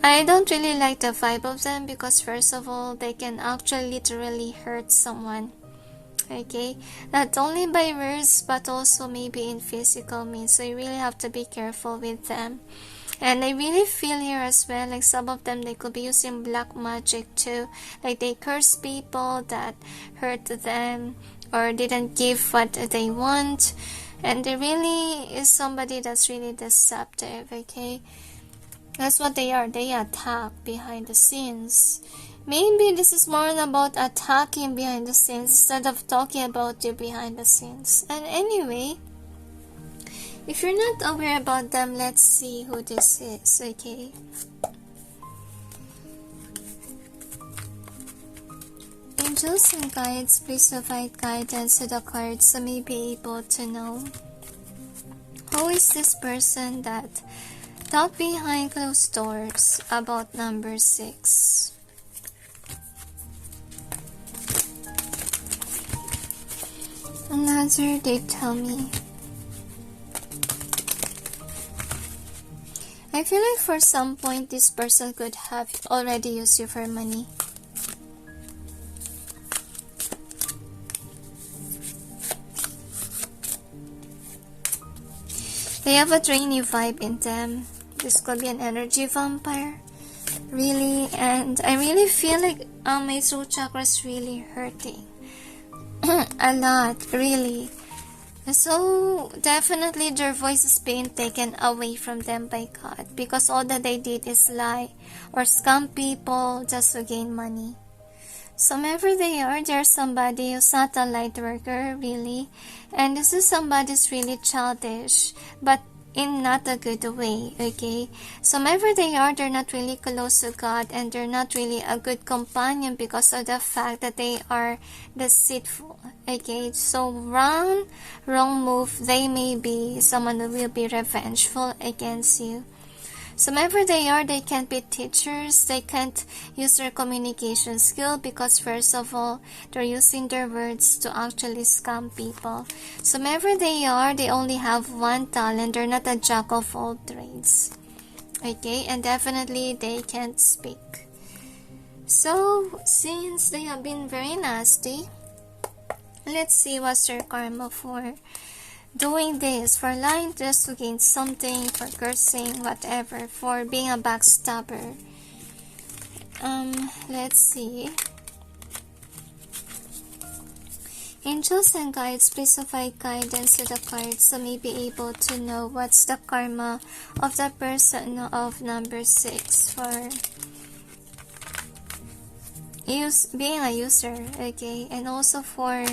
A: I don't really like the vibe of them, because first of all, they can actually literally hurt someone. Okay, not only by words but also maybe in physical means, so you really have to be careful with them. And I really feel here as well, like some of them, they could be using black magic too, like they curse people that hurt them or didn't give what they want, and they really is somebody that's really deceptive. Okay, that's what they are. They attack behind the scenes. Maybe this is more about attacking behind the scenes instead of talking about you behind the scenes. And anyway, if you're not aware about them, let's see who this is, okay? Angels and guides, please provide guidance to the cards so may be able to know Who is this person that talk behind closed doors about number 6? Another, they tell me. I feel like for some point this person could have already used you for money. They have a drainy vibe in them. This could be an energy vampire. Really, and I really feel like my soul chakra is really hurting. A lot, really. So definitely their voice is being taken away from them by God, because all that they did is lie or scam people just to gain money. So wherever they are, there's somebody who's not a light worker, really. And this is somebody who's really childish, but in not a good way, okay? So wherever they are, they're not really close to God, and they're not really a good companion because of the fact that they are deceitful, okay? So wrong move, they may be someone who will be revengeful against you. So wherever they are, they can't be teachers, they can't use their communication skill, because first of all, they're using their words to actually scam people. So wherever they are, they only have one talent, they're not a jack of all trades. Okay, and definitely they can't speak. So, since they have been very nasty, let's see what's their karma for doing this, for lying just to gain something, for cursing, whatever, for being a backstabber. Let's see. Angels and guides, please provide guidance to the cards so may be able to know what's the karma of the person of number 6 for being a user, okay, and also for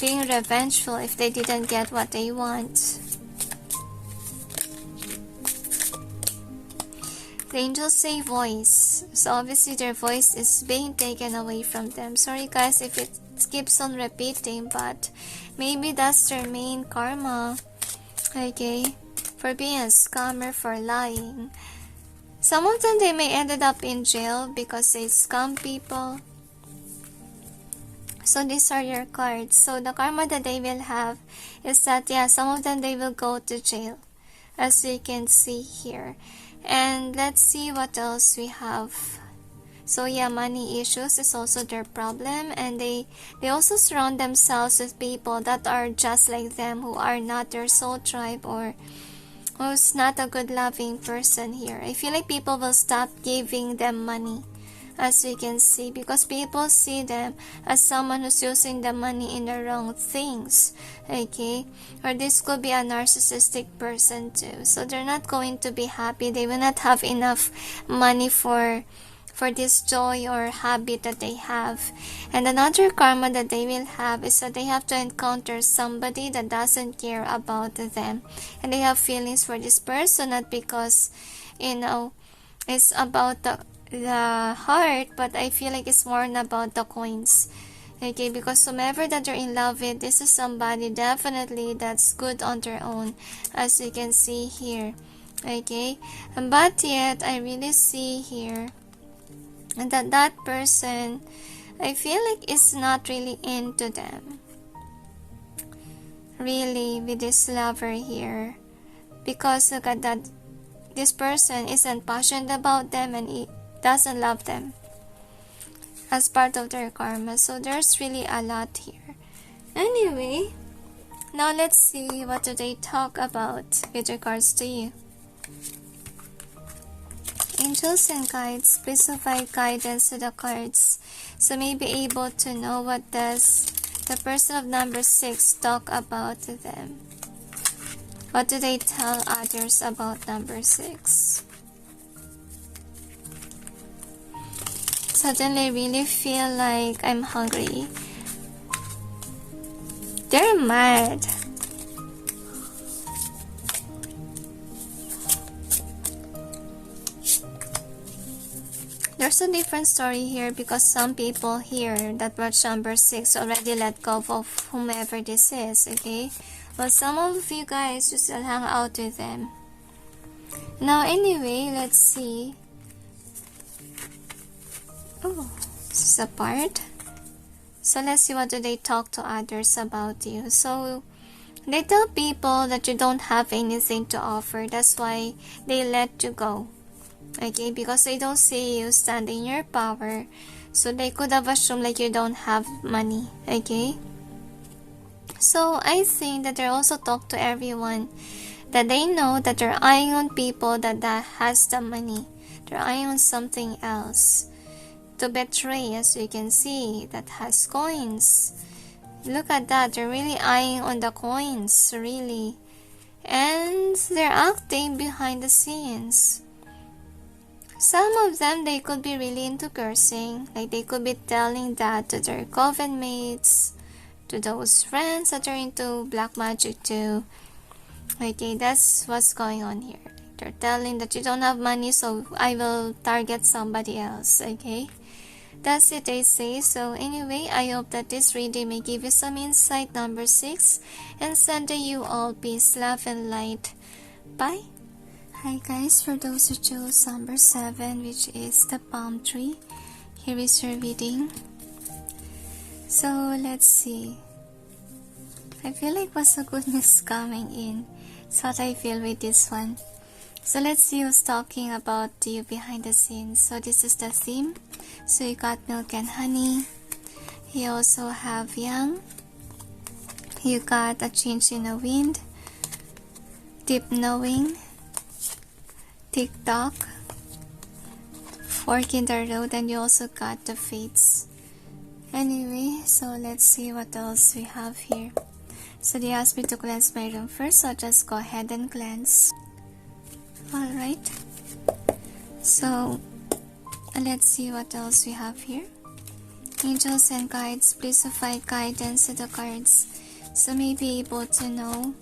A: being revengeful if they didn't get what they want. The angels say voice, so obviously their voice is being taken away from them. Sorry guys if it keeps on repeating, but maybe that's their main karma, okay, for being a scammer, for lying. Some of them, they may ended up in jail because they scam people. So these are your cards. So the karma that they will have is that, yeah, some of them, they will go to jail, as you can see here. And let's see what else we have. So yeah, money issues is also their problem, and they also surround themselves with people that are just like them, who are not their soul tribe, or who's not a good loving person here. I feel like people will stop giving them money, as we can see, because people see them as someone who's using the money in the wrong things, okay? Or this could be a narcissistic person too, so they're not going to be happy. They will not have enough money for this joy or habit that they have. And another karma that they will have is that they have to encounter somebody that doesn't care about them, and they have feelings for this person, not because, you know, it's about the heart, but I feel like it's more about the coins, okay? Because whomever that you're in love with, this is somebody definitely that's good on their own, as you can see here, okay? But yet I really see here and that person, I feel like is not really into them, really, with this lover here, because look at that, this person isn't passionate about them, and he doesn't love them as part of their karma. So there's really a lot here. Anyway, now let's see what do they talk about with regards to you. Angels and guides, please provide guidance to the cards so may be able to know what does the person of number 6 talk about to them. What do they tell others about number 6? Suddenly I really feel like I'm hungry. They're mad. There's a different story here, because some people here that watch number 6 already let go of whomever this is, okay? But some of you guys you still hang out with them. Now anyway, let's see. Oh, this is a part. So let's see what do they talk to others about you. So they tell people that you don't have anything to offer. That's why they let you go. Okay, because they don't see you stand in your power. So they could have assumed like you don't have money. Okay. So I think that they also talk to everyone that they know that they're eyeing on people that has the money. They're eyeing on something else to betray, as you can see, that has coins. Look at that, they're really eyeing on the coins, really. And they're acting behind the scenes. Some of them, they could be really into cursing. Like they could be telling that to their coven mates, to those friends that are into black magic too. Okay, that's what's going on here. They're telling that you don't have money, so I will target somebody else. Okay, that's it, they say. So anyway, I hope that this reading may give you some insight. Number 6, and send you all peace, love, and light. Bye. Hi guys, for those who chose number 7, which is the palm tree, here is your reading. So let's see. I feel like what's a good news coming in. That's what I feel with this one. So let's see who's talking about you behind the scenes. So this is the theme. So you got milk and honey. You also have young. You got a change in the wind. Deep knowing. TikTok. Fork in the road. And you also got the fates. Anyway, so let's see what else we have here. So they asked me to cleanse my room first, so I'll just go ahead and cleanse. Alright. So let's see what else we have here. Angels and guides, please provide guidance to the cards. So may be able to know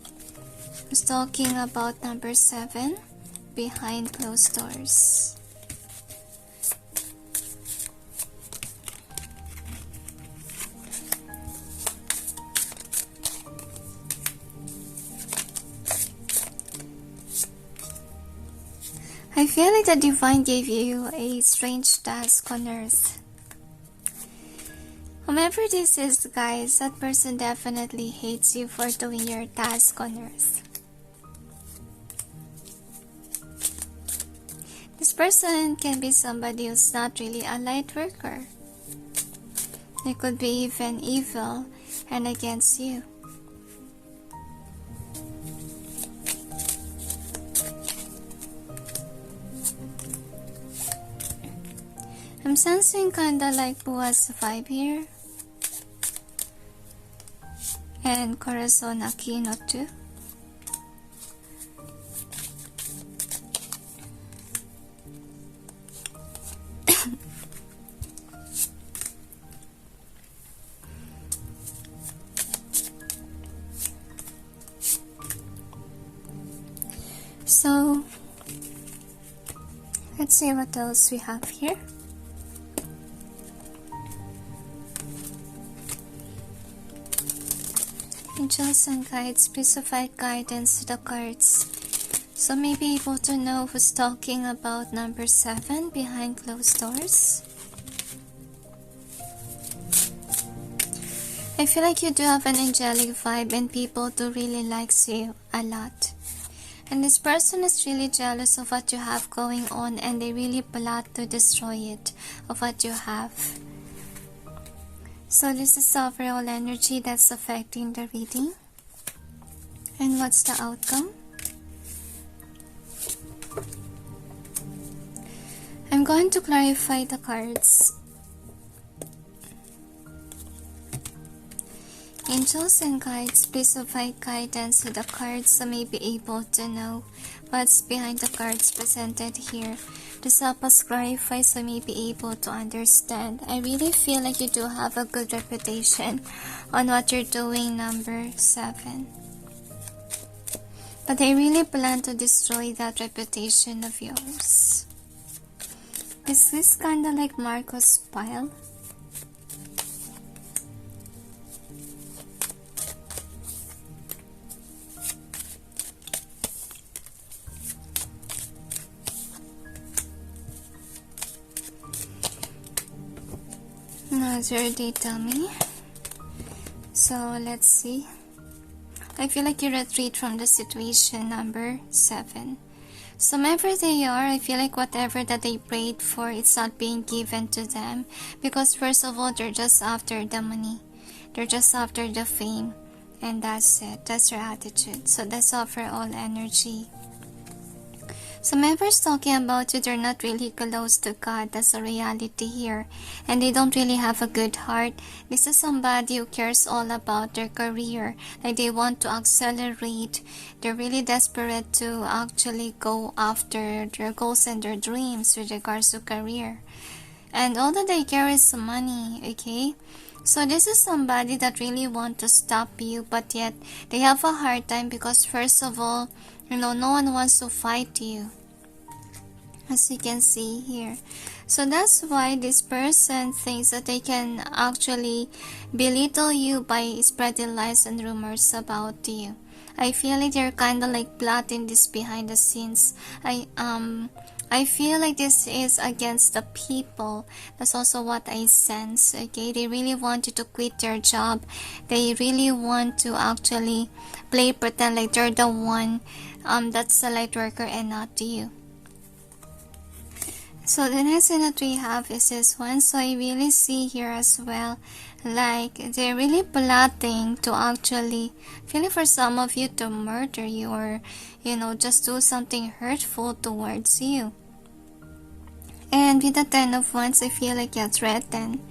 A: who's talking about number 7 behind closed doors. I feel like the divine gave you a strange task on earth. Whomever this is, guys, that person definitely hates you for doing your task on earth. This person can be somebody who's not really a light worker. They could be even evil and against you. I'm sensing kinda like Bua's vibe here. And Corazon Aquino too. So, let's see what else we have here. Angels and guides, please provide guidance to the cards. So may be able to know who's talking about number 7 behind closed doors. I feel like you do have an angelic vibe and people do really likes you a lot. And this person is really jealous of what you have going on and they really plot to destroy it, of what you have. So this is overall energy that's affecting the reading. And what's the outcome? I'm going to clarify the cards. Angels and guides, please provide guidance to the cards so may be able to know what's behind the cards presented here. Just help us clarify so may be able to understand. I really feel like you do have a good reputation on what you're doing, number 7. But they really plan to destroy that reputation of yours. Is this kind of like Marco's pile? What did they tell me? So let's see. I feel like you retreat from the situation, number 7. So wherever they are, I feel like whatever that they prayed for, it's not being given to them. Because first of all, they're just after the money. They're just after the fame. And that's it. That's their attitude. So that's all for all energy. So whoever's talking about you, they're not really close to God. That's a reality here. And they don't really have a good heart. This is somebody who cares all about their career. Like they want to accelerate. They're really desperate to actually go after their goals and their dreams with regards to career. And all that they care is money, okay? So this is somebody that really want to stop you, but yet they have a hard time because first of all, no one wants to fight you, as you can see here. So that's why this person thinks that they can actually belittle you by spreading lies and rumors about you. I feel like they're kind of like plotting this behind the scenes. I feel like this is against the people. That's also what I sense, okay? They really want you to quit their job. They really want to actually play pretend like they're the one that's a light worker and not you. So the next thing that we have is this one. So I really see here as well, like they're really plotting to actually, feeling for some of you to murder you or, just do something hurtful towards you. And with the 10 of Wands, I feel like you're threatened.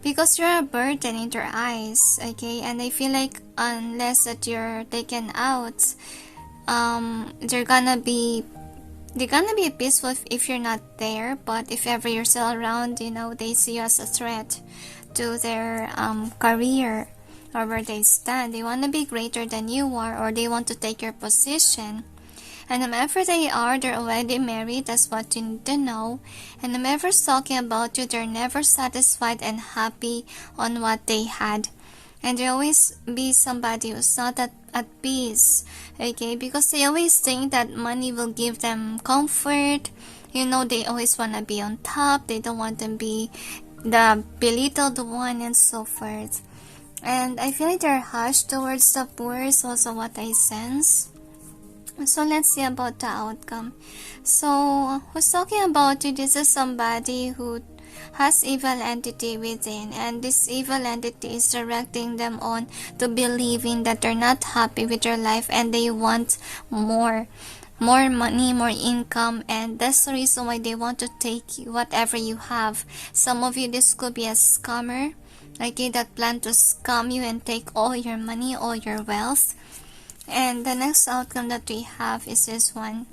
A: Because you're a burden in their eyes, okay? And I feel like unless that you're taken out, they're gonna be peaceful if you're not there. But if ever you're still around, they see you as a threat to their career or where they stand. They want to be greater than you are, or they want to take your position. And whomever they are, they're already married. That's what you need to know. And whomever's talking about you, they're never satisfied and happy on what they had. And they always be somebody who's not at peace, okay? Because they always think that money will give them comfort. They always want to be on top. They don't want to be the belittled one and so forth. And I feel like they're harsh towards the poor is also what I sense. So let's see about the outcome. So who's talking about you? This is somebody who has evil entity within, and this evil entity is directing them on to believing that they're not happy with their life and they want more money, more income, and that's the reason why they want to take whatever you have. Some of you, this could be a scammer, okay, that plan to scam you and take all your money, all your wealth. And the next outcome that we have is this one.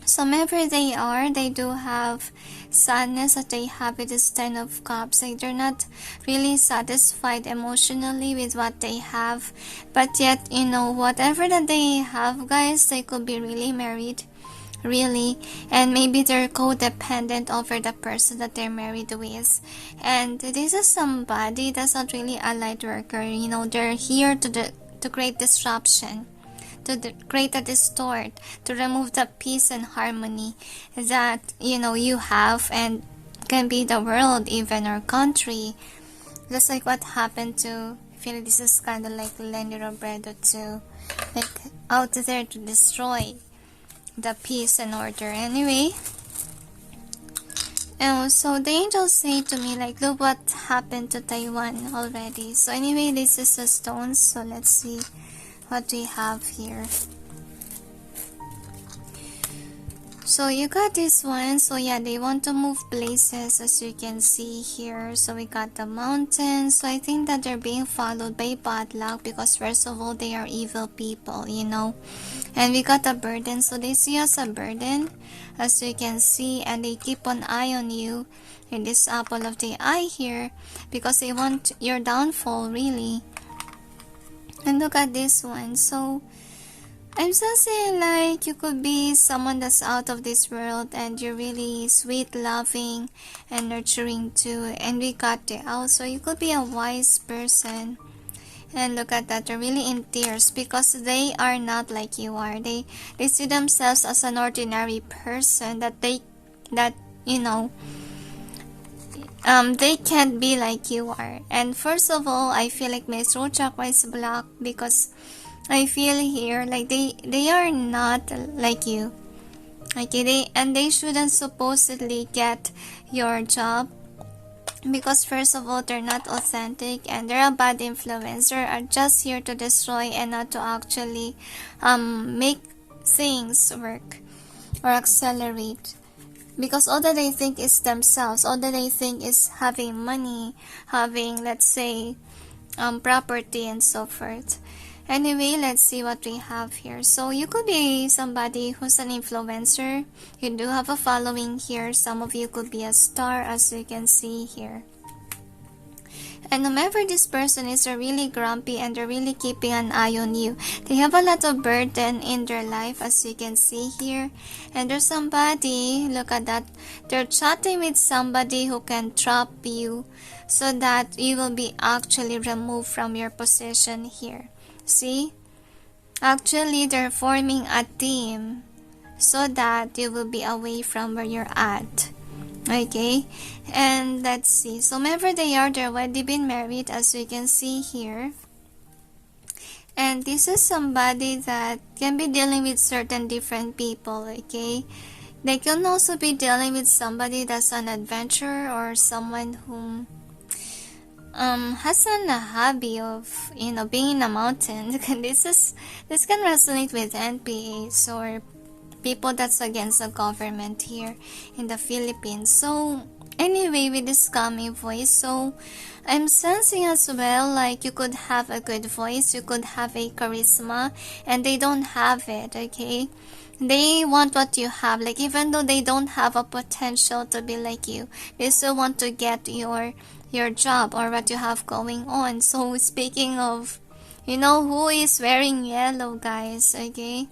A: So wherever they are, they do have sadness that they have with this 10 of Cups. Like they're not really satisfied emotionally with what they have. But yet, whatever that they have, guys, they could be really married. Really. And maybe they're codependent over the person that they're married with. And this is somebody that's not really a light worker. They're here to create disruption, to create a distort, to remove the peace and harmony that you have, and can be the world even, or country. Just like what happened to, I feel like this is kind of like Lenny Robredo too, like out there to destroy the peace and order. Anyway, so the angels say to me, like, look what happened to Taiwan already. So anyway, this is the stones. So let's see what we have here. So you got this one. So yeah, they want to move places, as you can see here. So we got the mountains. So I think that they're being followed by bad luck, because first of all, they are evil people, And we got a burden. So they see us a burden, as you can see, and they keep an eye on you in this apple of the eye here, because they want your downfall, really. And look at this one. So I'm still saying, like, you could be someone that's out of this world, and you're really sweet, loving, and nurturing too. And we got the out. So you could be a wise person. And look at that, they're really in tears because they are not like you are. They see themselves as an ordinary person, that they can't be like you are. And first of all, I feel like my throat chakra is blocked because I feel here like they are not like you. Okay, they shouldn't supposedly get your job because first of all, they're not authentic and they're a bad influencer, are just here to destroy and not to actually make things work or accelerate. Because all that they think is themselves, all that they think is having money, having, let's say, property and so forth. Anyway, let's see what we have here. So you could be somebody who's an influencer. You do have a following here. Some of you could be a star, as you can see here. And whomever this person is, they're really grumpy and they're really keeping an eye on you. They have a lot of burden in their life, as you can see here. And there's somebody, look at that, they're chatting with somebody who can trap you so that you will be actually removed from your position here. See? Actually, they're forming a team so that you will be away from where you're at. Okay, and let's see. So whomever they are, they're already been married, as you can see here. And this is somebody that can be dealing with certain different people, okay? They can also be dealing with somebody that's an adventurer or someone who has a hobby of, you know, being in a mountain. This can resonate with NPAs or people that's against the government here in the Philippines. So anyway, with this calming voice, so I'm sensing as well like you could have a good voice, you could have a charisma, and they don't have it, okay? They want what you have, like even though they don't have a potential to be like you, they still want to get your job or what you have going on. So speaking of, you know, who is wearing yellow, guys, okay?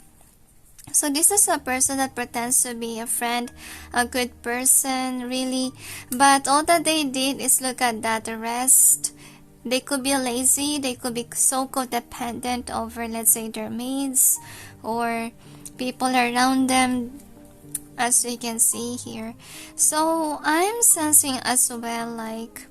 A: So this is a person that pretends to be a friend, a good person, really. But all that they did is look at that. The rest, they could be lazy. They could be so codependent over, let's say, their maids or people around them, as you can see here. So I'm sensing as well like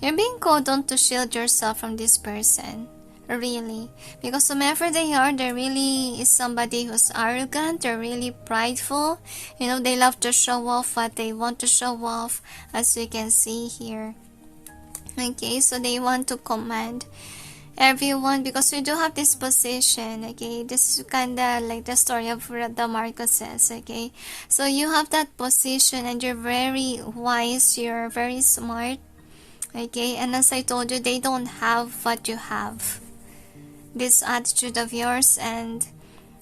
A: you're being called on to shield yourself from this person. Really, because whomever they are, they really is somebody who's arrogant, they're really prideful, you know, they love to show off what they want to show off, as you can see here. Okay, so they want to command everyone because we do have this position, okay? This is kinda like the story of the Marcoses, okay? So you have that position and you're very wise, you're very smart, okay? And as I told you, they don't have what you have. This attitude of yours and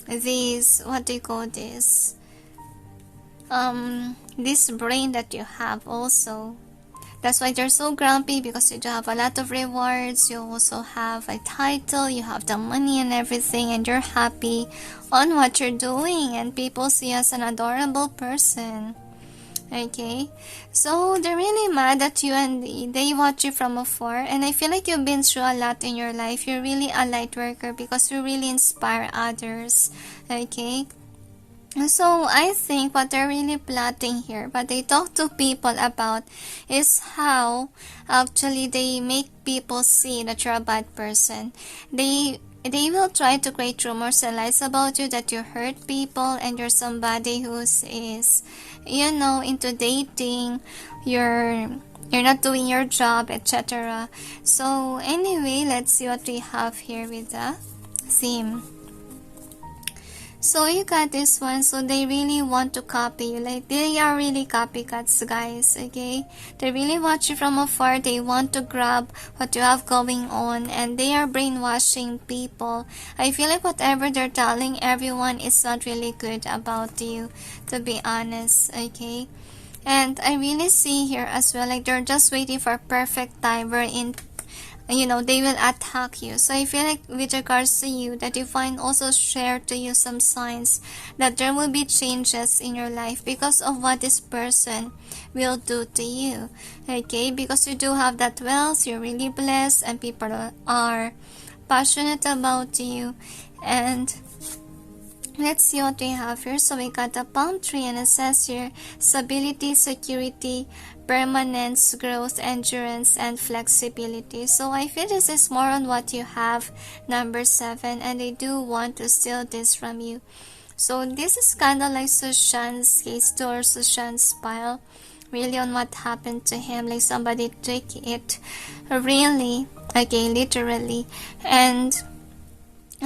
A: this, what do you call this, this brain that you have also. That's why they're so grumpy, because you do have a lot of rewards, you also have a title, you have the money and everything, and you're happy on what you're doing and people see you as an adorable person. Okay, so they're really mad at you and they watch you from afar, and I feel like you've been through a lot in your life. You're really a light worker because you really inspire others. Okay, so I think what they're really plotting here, what they talk to people about, is how actually they make people see that you're a bad person. They will try to create rumors and lies about you, that you hurt people and you're somebody who is, you know, into dating, you're not doing your job, etc. So anyway, let's see what we have here with the theme. So you got this one. So they really want to copy you. Like, they are really copycats, guys, okay? They really watch you from afar. They want to grab what you have going on, and they are brainwashing people. I feel like whatever they're telling everyone is not really good about you, to be honest, okay? And I really see here as well, like they're just waiting for perfect time wherein, you know, they will attack you. So I feel like with regards to you, that you find also share to you some signs that there will be changes in your life because of what this person will do to you, okay? Because you do have that wealth, you're really blessed, and people are passionate about you, and Let's see what we have here. So we got the palm tree, and it says here stability, security, permanence, growth, endurance, and flexibility. So I feel this is more on what you have, number 7, and they do want to steal this from you. So this is kind of like Sushant's case too, or Sushant's pile, really on what happened to him, like somebody took it really, okay, literally, and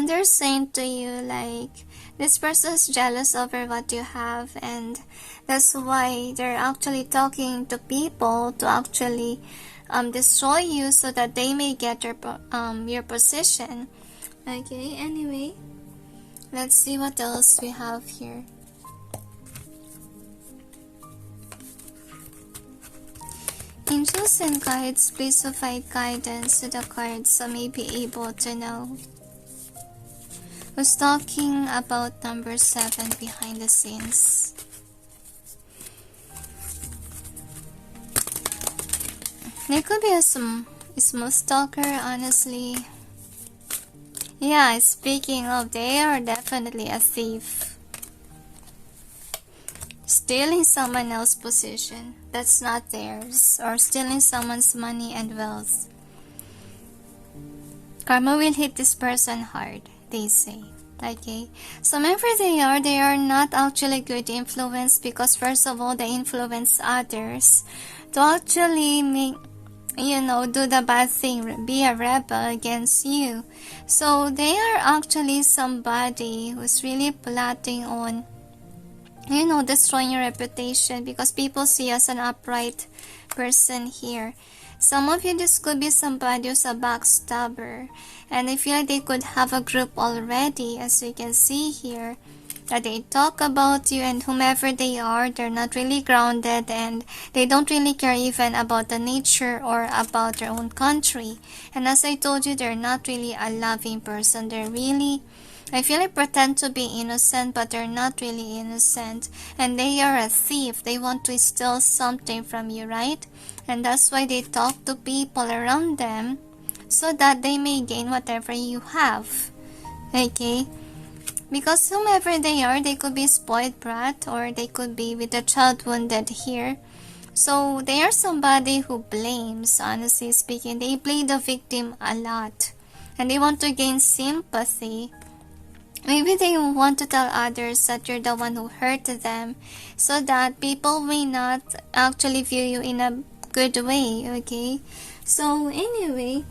A: they're saying to you like this person is jealous over what you have, and that's why they're actually talking to people to actually destroy you so that they may get your position. Okay, anyway, let's see what else we have here. Angels and guides, please provide guidance to the cards so may be able to know who's talking about number 7 behind the scenes. There could be a smooth stalker, honestly. Yeah, speaking of, they are definitely a thief. Stealing someone else's position that's not theirs, or stealing someone's money and wealth. Karma will hit this person hard, they say. Okay, so whenever they are not actually good influence, because first of all, they influence others to actually make, do the bad thing, be a rebel against you. So they are actually somebody who's really plotting on, destroying your reputation, because people see you as an upright person here. Some of you, this could be somebody who's a backstabber, and I feel like they could have a group already, as you can see here, that they talk about you, and whomever they are, they're not really grounded, and they don't really care even about the nature or about their own country. And as I told you, they're not really a loving person. They're really, I feel like, pretend to be innocent, but they're not really innocent, and they are a thief. They want to steal something from you, right? And that's why they talk to people around them so that they may gain whatever you have. Okay? Because whomever they are, they could be spoiled brat, or they could be with a child wounded here. So they are somebody who blames, honestly speaking. They blame the victim a lot, and they want to gain sympathy. Maybe they want to tell others that you're the one who hurt them, so that people may not actually view you in a good way. Okay, so anyway,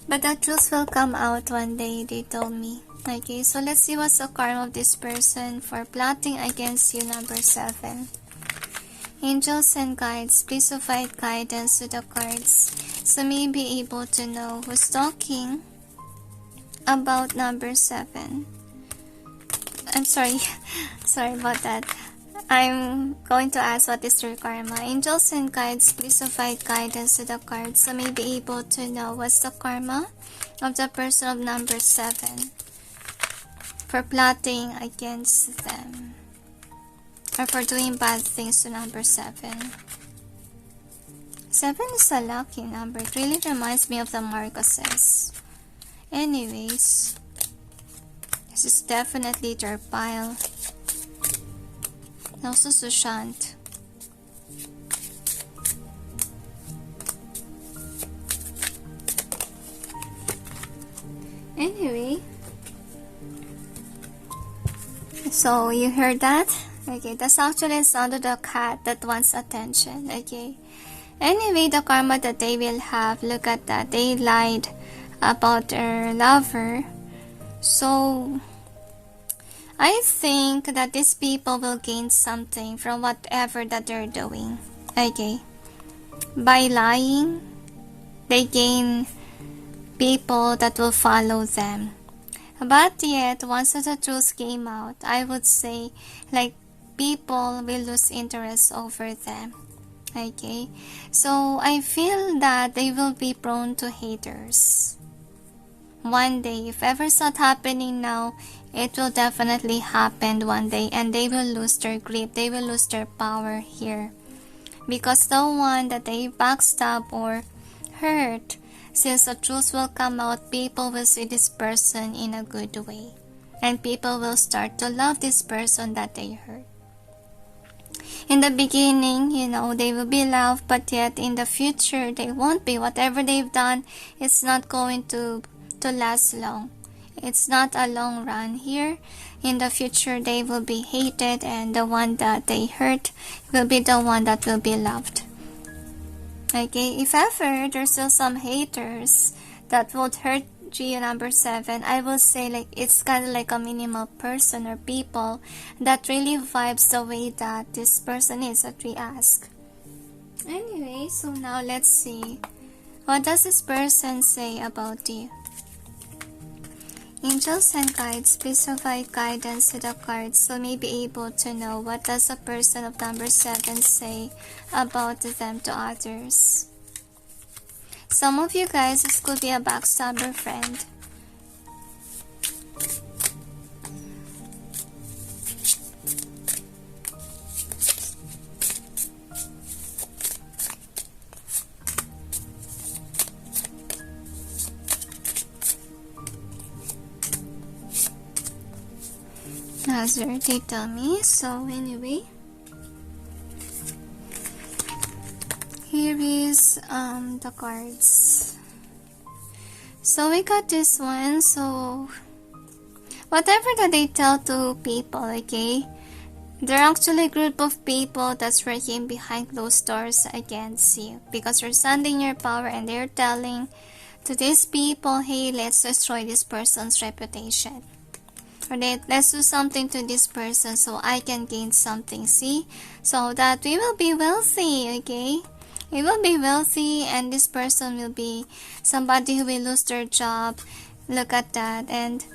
A: but the truth will come out one day, they told me. Okay, so let's see what's the karma of this person for plotting against you, number 7. Angels and guides, please provide guidance to the cards so may be able to know who's talking about number 7. I'm sorry, sorry about that. I'm going to ask what is your karma. Angels and guides, please provide guidance to the cards so may be able to know what's the karma of the person of number 7 for plotting against them, or for doing bad things to number 7. 7 is a lucky number. It really reminds me of the Marcoses. Anyways, this is definitely their pile. And also Sushant. Anyway, so you heard that? Okay, that's actually the sound of the cat that wants attention. Okay. Anyway, the karma that they will have, look at that. They lied about their lover. So I think that these people will gain something from whatever that they're doing. Okay. By lying, they gain people that will follow them. But yet, once the truth came out, I would say, like, people will lose interest over them. Okay? So, I feel that they will be prone to haters. One day, if ever it's not happening now, it will definitely happen one day, and they will lose their grip, they will lose their power here. Because the one that they backstab or hurt, since the truth will come out, people will see this person in a good way. And people will start to love this person that they hurt. In the beginning, they will be loved, but yet in the future, they won't be. Whatever they've done, it's not going to last long. It's not a long run here. In the future, they will be hated, and the one that they hurt will be the one that will be loved. Okay, if ever there's still some haters that would hurt you, number 7, I will say like it's kind of like a minimal person or people that really vibes the way that this person is that we ask. Anyway, so now let's see. What does this person say about you? Angels and guides, please provide guidance to the cards so may be able to know what does a person of number 7 say about them to others. Some of you guys, this could be a backstabber friend. Nazar, they tell me. So anyway, here is the cards. So we got this one. So whatever that they tell to people, okay, they're actually a group of people that's working behind closed doors against you because you're standing your power and they're telling to these people, hey, let's destroy this person's reputation. Or let's do something to this person so I can gain something, see? So that we will be wealthy, okay? We will be wealthy and this person will be somebody who will lose their job. Look at that. And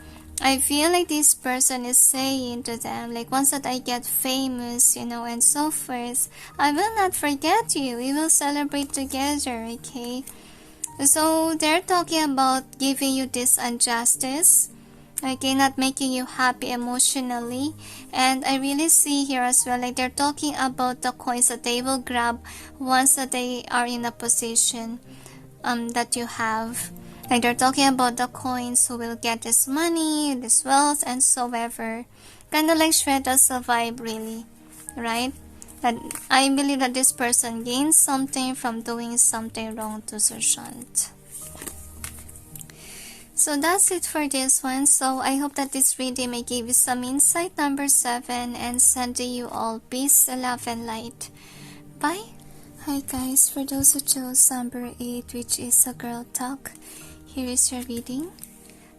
A: I feel like this person is saying to them, like, once that I get famous, and so forth, I will not forget you. We will celebrate together, okay? So they're talking about giving you this injustice. Okay, not making you happy emotionally. And I really see here as well, like they're talking about the coins that they will grab once that they are in a position that you have. Like they're talking about the coins who will get this money, this wealth, and so ever. Kind of like Shweta's vibe, really, right? That I believe that this person gains something from doing something wrong to Sushant. So that's it for this one. So I hope that this reading may give you some insight, number 7, and sending you all peace, love, and light. Bye. Hi guys, for those who chose number 8, which is a girl talk, here is your reading.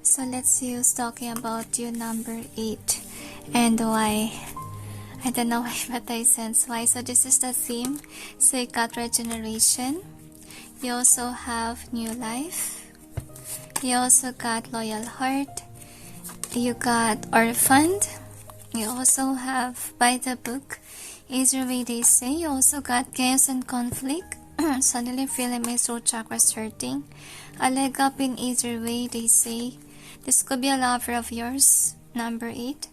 A: So let's see who's talking about you, number 8, and why. I don't know why, but I sense why. So this is the theme. So you got regeneration. You also have new life. You also got loyal heart. You got orphaned. You also have by the book. Either way they say. You also got chaos and conflict. Suddenly feeling my soul chakras hurting. A leg up in either way they say. This could be a lover of yours. Number 8.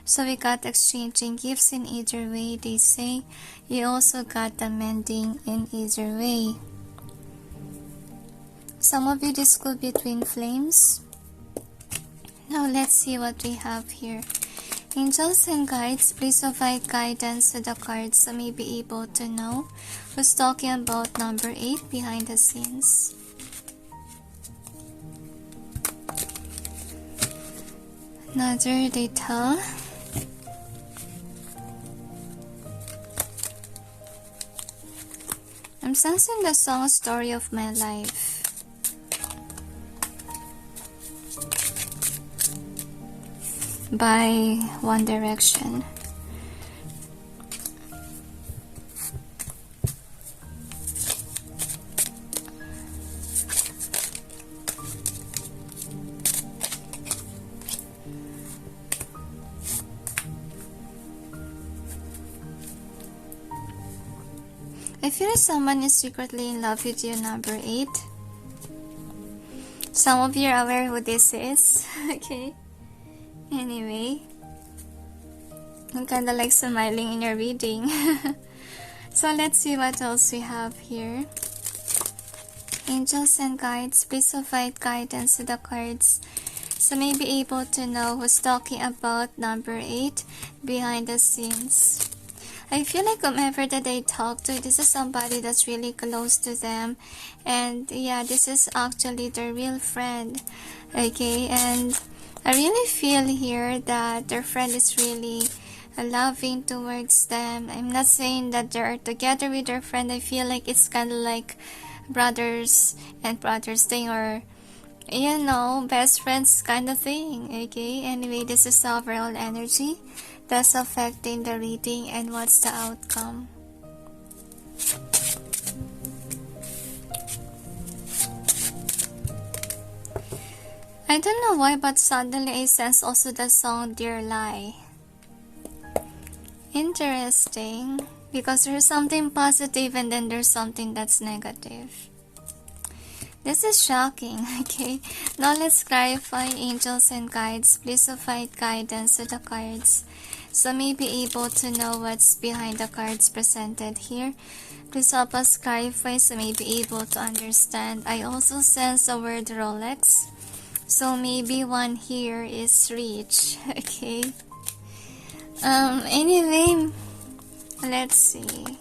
A: So we got exchanging gifts in either way they say. You also got the mending in either way. Some of you, this could be twin flames. Now let's see what we have here. Angels and guides, please provide guidance to the cards so may be able to know who's talking about number 8 behind the scenes. Another they tell. I'm sensing the song Story of My Life. By One Direction. I feel someone is secretly in love with you, number 8. Some of you are aware who this is. Okay. Anyway, I'm kinda like smiling in your reading. So let's see what else we have here. Angels and guides, please provide guidance to the cards So maybe able to know who's talking about number 8 behind the scenes. I feel like whomever that they talk to, this is somebody that's really close to them. And yeah, this is actually their real friend. Okay, and I really feel here that their friend is really loving towards them. I'm not saying that they're together with their friend. I feel like it's kind of like brothers and brothers thing, or you know, best friends kind of thing. Okay, anyway, this is overall energy that's affecting the reading, and what's the outcome. I don't know why, but suddenly I sense also the song Dear Lie. Interesting, because there's something positive and then there's something that's negative. This is shocking. Okay, now let's clarify angels and guides. Please provide guidance to the cards, so may be able to know what's behind the cards presented here. Please help us clarify, so may be able to understand. I also sense the word Rolex, so maybe one here is rich. Okay, anyway, let's see.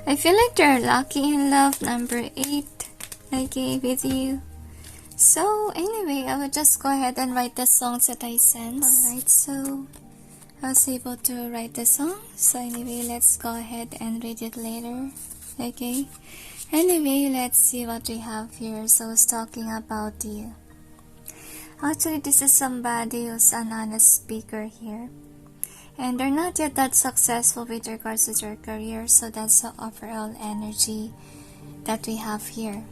A: I feel like they're lucky in love, number 8, okay, with you. So anyway, I will just go ahead and write the songs that I sense. Alright, so I was able to write the song. So anyway, let's go ahead and read it later. Okay, anyway, let's see what we have here. So it's talking about you. Actually, this is somebody who's an honest speaker here, and they're not yet that successful with regards to their career. So that's the overall energy that we have here.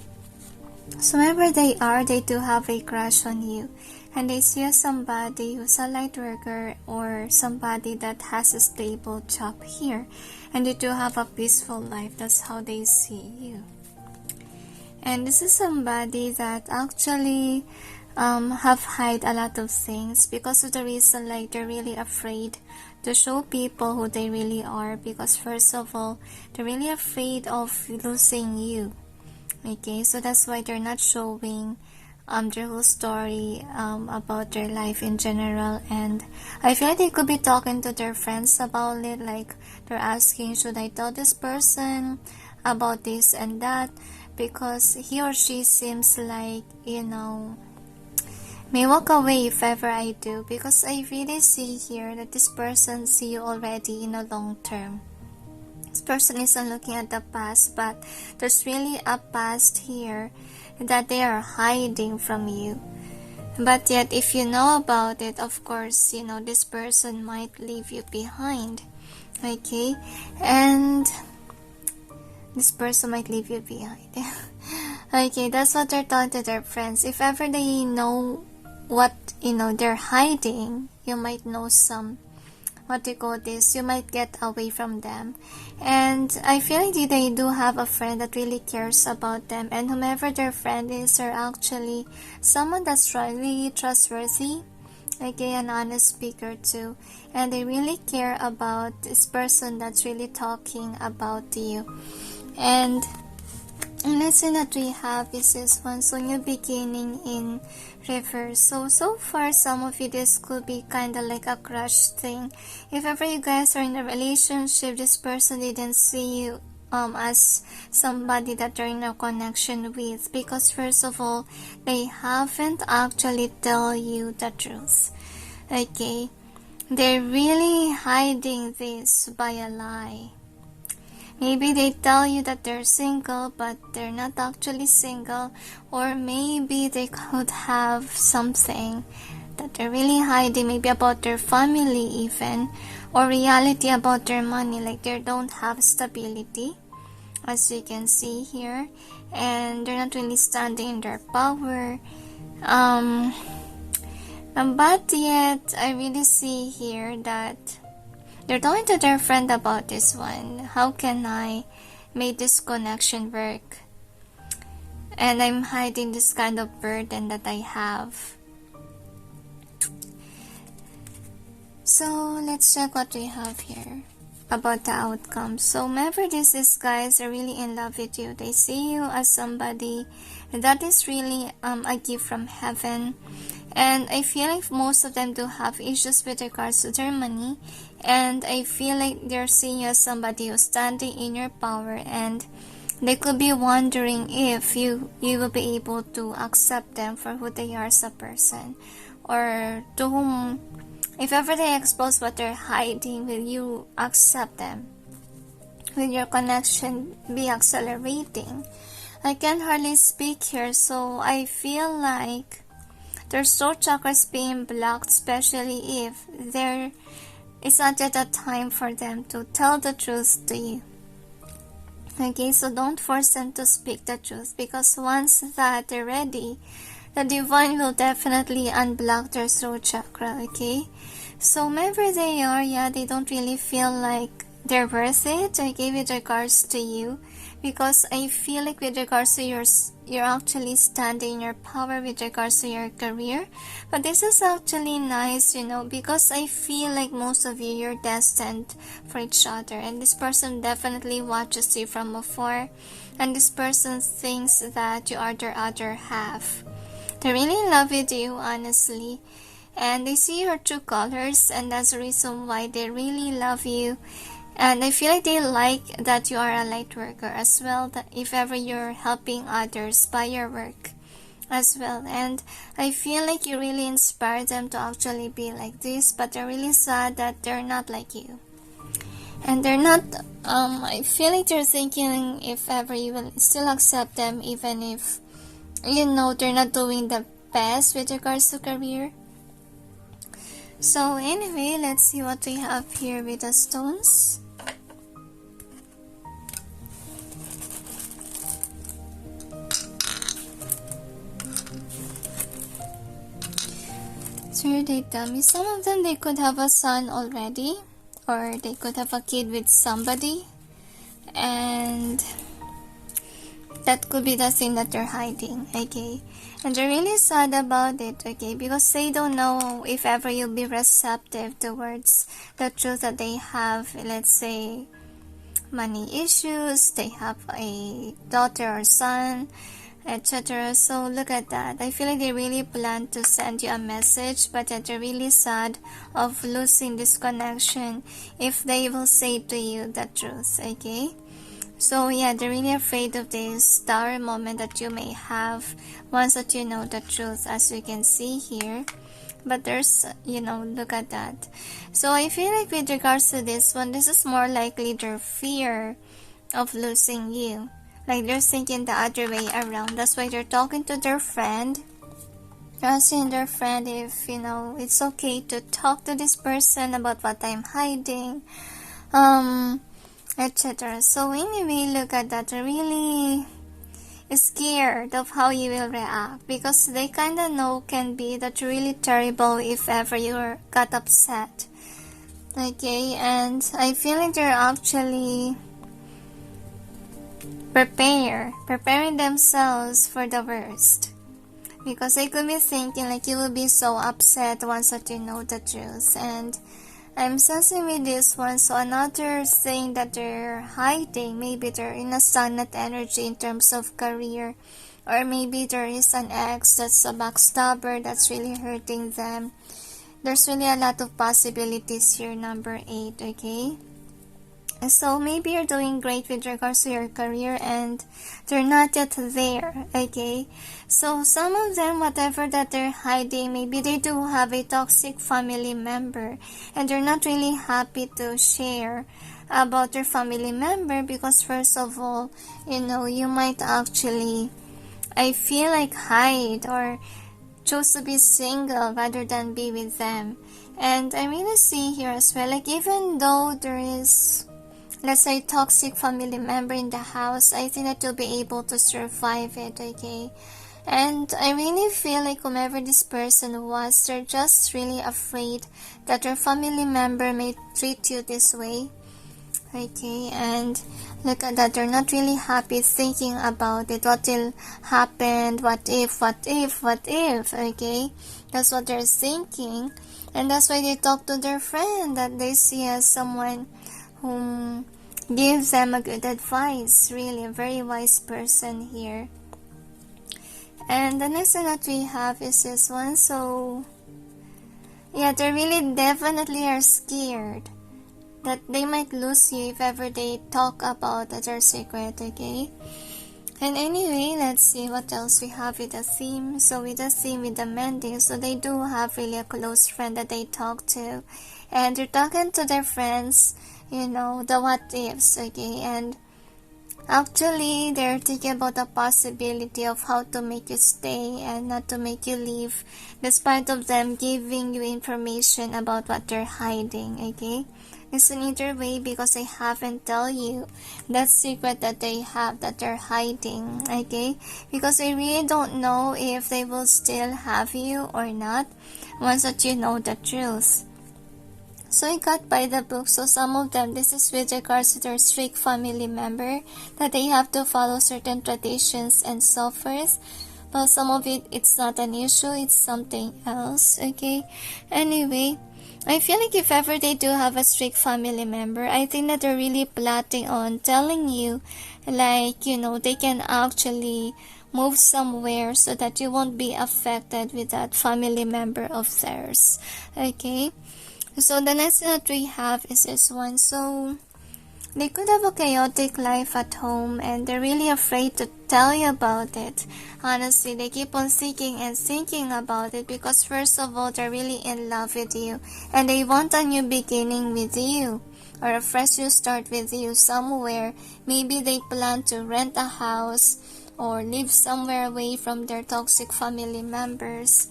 A: So wherever they are, they do have a crush on you, and they see somebody who's a light worker or somebody that has a stable job here, and they do have a peaceful life. That's how they see you. And this is somebody that actually have hide a lot of things, because of the reason like they're really afraid to show people who they really are, because first of all, they're really afraid of losing you. Okay, so that's why they're not showing their whole story about their life in general. And I feel like they could be talking to their friends about it, like they're asking, should I tell this person about this and that, because he or she seems like, you know, may walk away if ever I do, because I really see here that this person see you already in a long term. This person isn't looking at the past, but there's really a past here that they are hiding from you. But yet, if you know about it, of course, you know, this person might leave you behind. Okay, and this person might leave you behind. Okay, that's what they're telling to their friends. If ever they know what, you know, they're hiding, you might know some, what do you call this, you might get away from them. And I feel like they do have a friend that really cares about them, and whomever their friend is are actually someone that's really trustworthy, okay, an honest speaker too, and they really care about this person that's really talking about you. And lesson that we have is this one, so new beginning in reverse. So far, some of you, this could be kind of like a crush thing. If ever you guys are in a relationship, this person didn't see you as somebody that you're in a connection with, because first of all, they haven't actually tell you the truth. Okay, they're really hiding this by a lie. Maybe they tell you that they're single, but they're not actually single. Or maybe they could have something that they're really hiding, maybe about their family even, or reality about their money, like they don't have stability, as you can see here, and they're not really standing in their power. But yet, I really see here that they're talking to their friend about this one. How can I make this connection work? And I'm hiding this kind of burden that I have. So let's check what we have here. about the outcome. So whoever this is, guys, are really in love with you. They see you as somebody that is really a gift from heaven. And I feel like most of them do have issues with regards to their money, and I feel like they're seeing you as somebody who's standing in your power, and they could be wondering if you will be able to accept them for who they are as a person, or to whom, if ever they expose what they're hiding, will you accept them? Will your connection be accelerating? I can hardly speak here, so I feel like their throat chakra is being blocked, especially if it's not yet a time for them to tell the truth to you. Okay, so don't force them to speak the truth, because once that they're ready, the divine will definitely unblock their throat chakra. Okay, so whoever they are, yeah, they don't really feel like they're worth it, okay, with regards to you, because I feel like with regards to you're actually standing in your power with regards to your career. But this is actually nice, because I feel like most of you're destined for each other, and this person definitely watches you from afar, and this person thinks that you are their other half. They really love with you, honestly, and they see your true colors, and that's the reason why they really love you. And I feel like they like that you are a light worker as well, that if ever you're helping others by your work as well. And I feel like you really inspire them to actually be like this, but they're really sad that they're not like you. And they're not, I feel like they're thinking if ever you will still accept them, even if, they're not doing the best with regards to career. So anyway, let's see what we have here with the stones. So here they tell me, some of them, they could have a son already, or they could have a kid with somebody, and that could be the thing that they're hiding, okay? And they're really sad about it, okay? Because they don't know if ever you'll be receptive towards the truth that they have. Let's say money issues, they have a daughter or son, etc. So look at that. I feel like they really plan to send you a message, but that they're really sad of losing this connection if they will say to you the truth, okay? So yeah, they're really afraid of this tower moment that you may have once that you know the truth, as you can see here. But there's, look at that. So I feel like with regards to this one, this is more likely their fear of losing you. Like they're thinking the other way around. That's why they're talking to their friend, asking their friend if, it's okay to talk to this person about what I'm hiding. Etc. So anyway, look at that. They're really scared of how you will react, because they kind of know can be that really terrible if ever you got upset, okay? And I feel like they're actually preparing themselves for the worst, because they could be thinking like you will be so upset once that you know the truth. And I'm sensing with this one, so another thing that they're hiding, maybe they're in a stagnant energy in terms of career, or maybe there is an ex that's a backstabber that's really hurting them. There's really a lot of possibilities here, number 8, okay? So maybe you're doing great with regards to your career and they're not yet there, okay? So some of them, whatever that they're hiding, maybe they do have a toxic family member and they're not really happy to share about their family member, because first of all, you might actually, I feel like, hide or choose to be single rather than be with them. And I really see here as well, like even though there is, let's say, toxic family member in the house, I think that you'll be able to survive it, okay? And I really feel like whomever this person was, they're just really afraid that your family member may treat you this way, okay? And look at that, they're not really happy thinking about it. What will happen? What if, okay? That's what they're thinking. And that's why they talk to their friend that they see as someone whom gives them a good advice. Really, a very wise person here. And the next one that we have is this one. So, yeah, they really definitely are scared that they might lose you if ever they talk about their secret, okay? And anyway, let's see what else we have with the theme. So with the theme, with the mending, so they do have really a close friend that they talk to. And they're talking to their friends, you know, the what ifs, okay? And actually, they're thinking about the possibility of how to make you stay and not to make you leave, despite of them giving you information about what they're hiding, okay? It's an either way because they haven't tell you that secret that they have that they're hiding, okay? Because they really don't know if they will still have you or not once that you know the truth. So I got by the book, so some of them, this is with regards to their strict family member, that they have to follow certain traditions and so forth. But some of it, it's not an issue, it's something else, okay? Anyway, I feel like if ever they do have a strict family member, I think that they're really plotting on telling you, like, you know, they can actually move somewhere so that you won't be affected with that family member of theirs, okay? So the next that we have is this one. So they could have a chaotic life at home and they're really afraid to tell you about it. Honestly, they keep on thinking and thinking about it because first of all, they're really in love with you and they want a new beginning with you or a fresh new start with you somewhere. Maybe they plan to rent a house or live somewhere away from their toxic family members.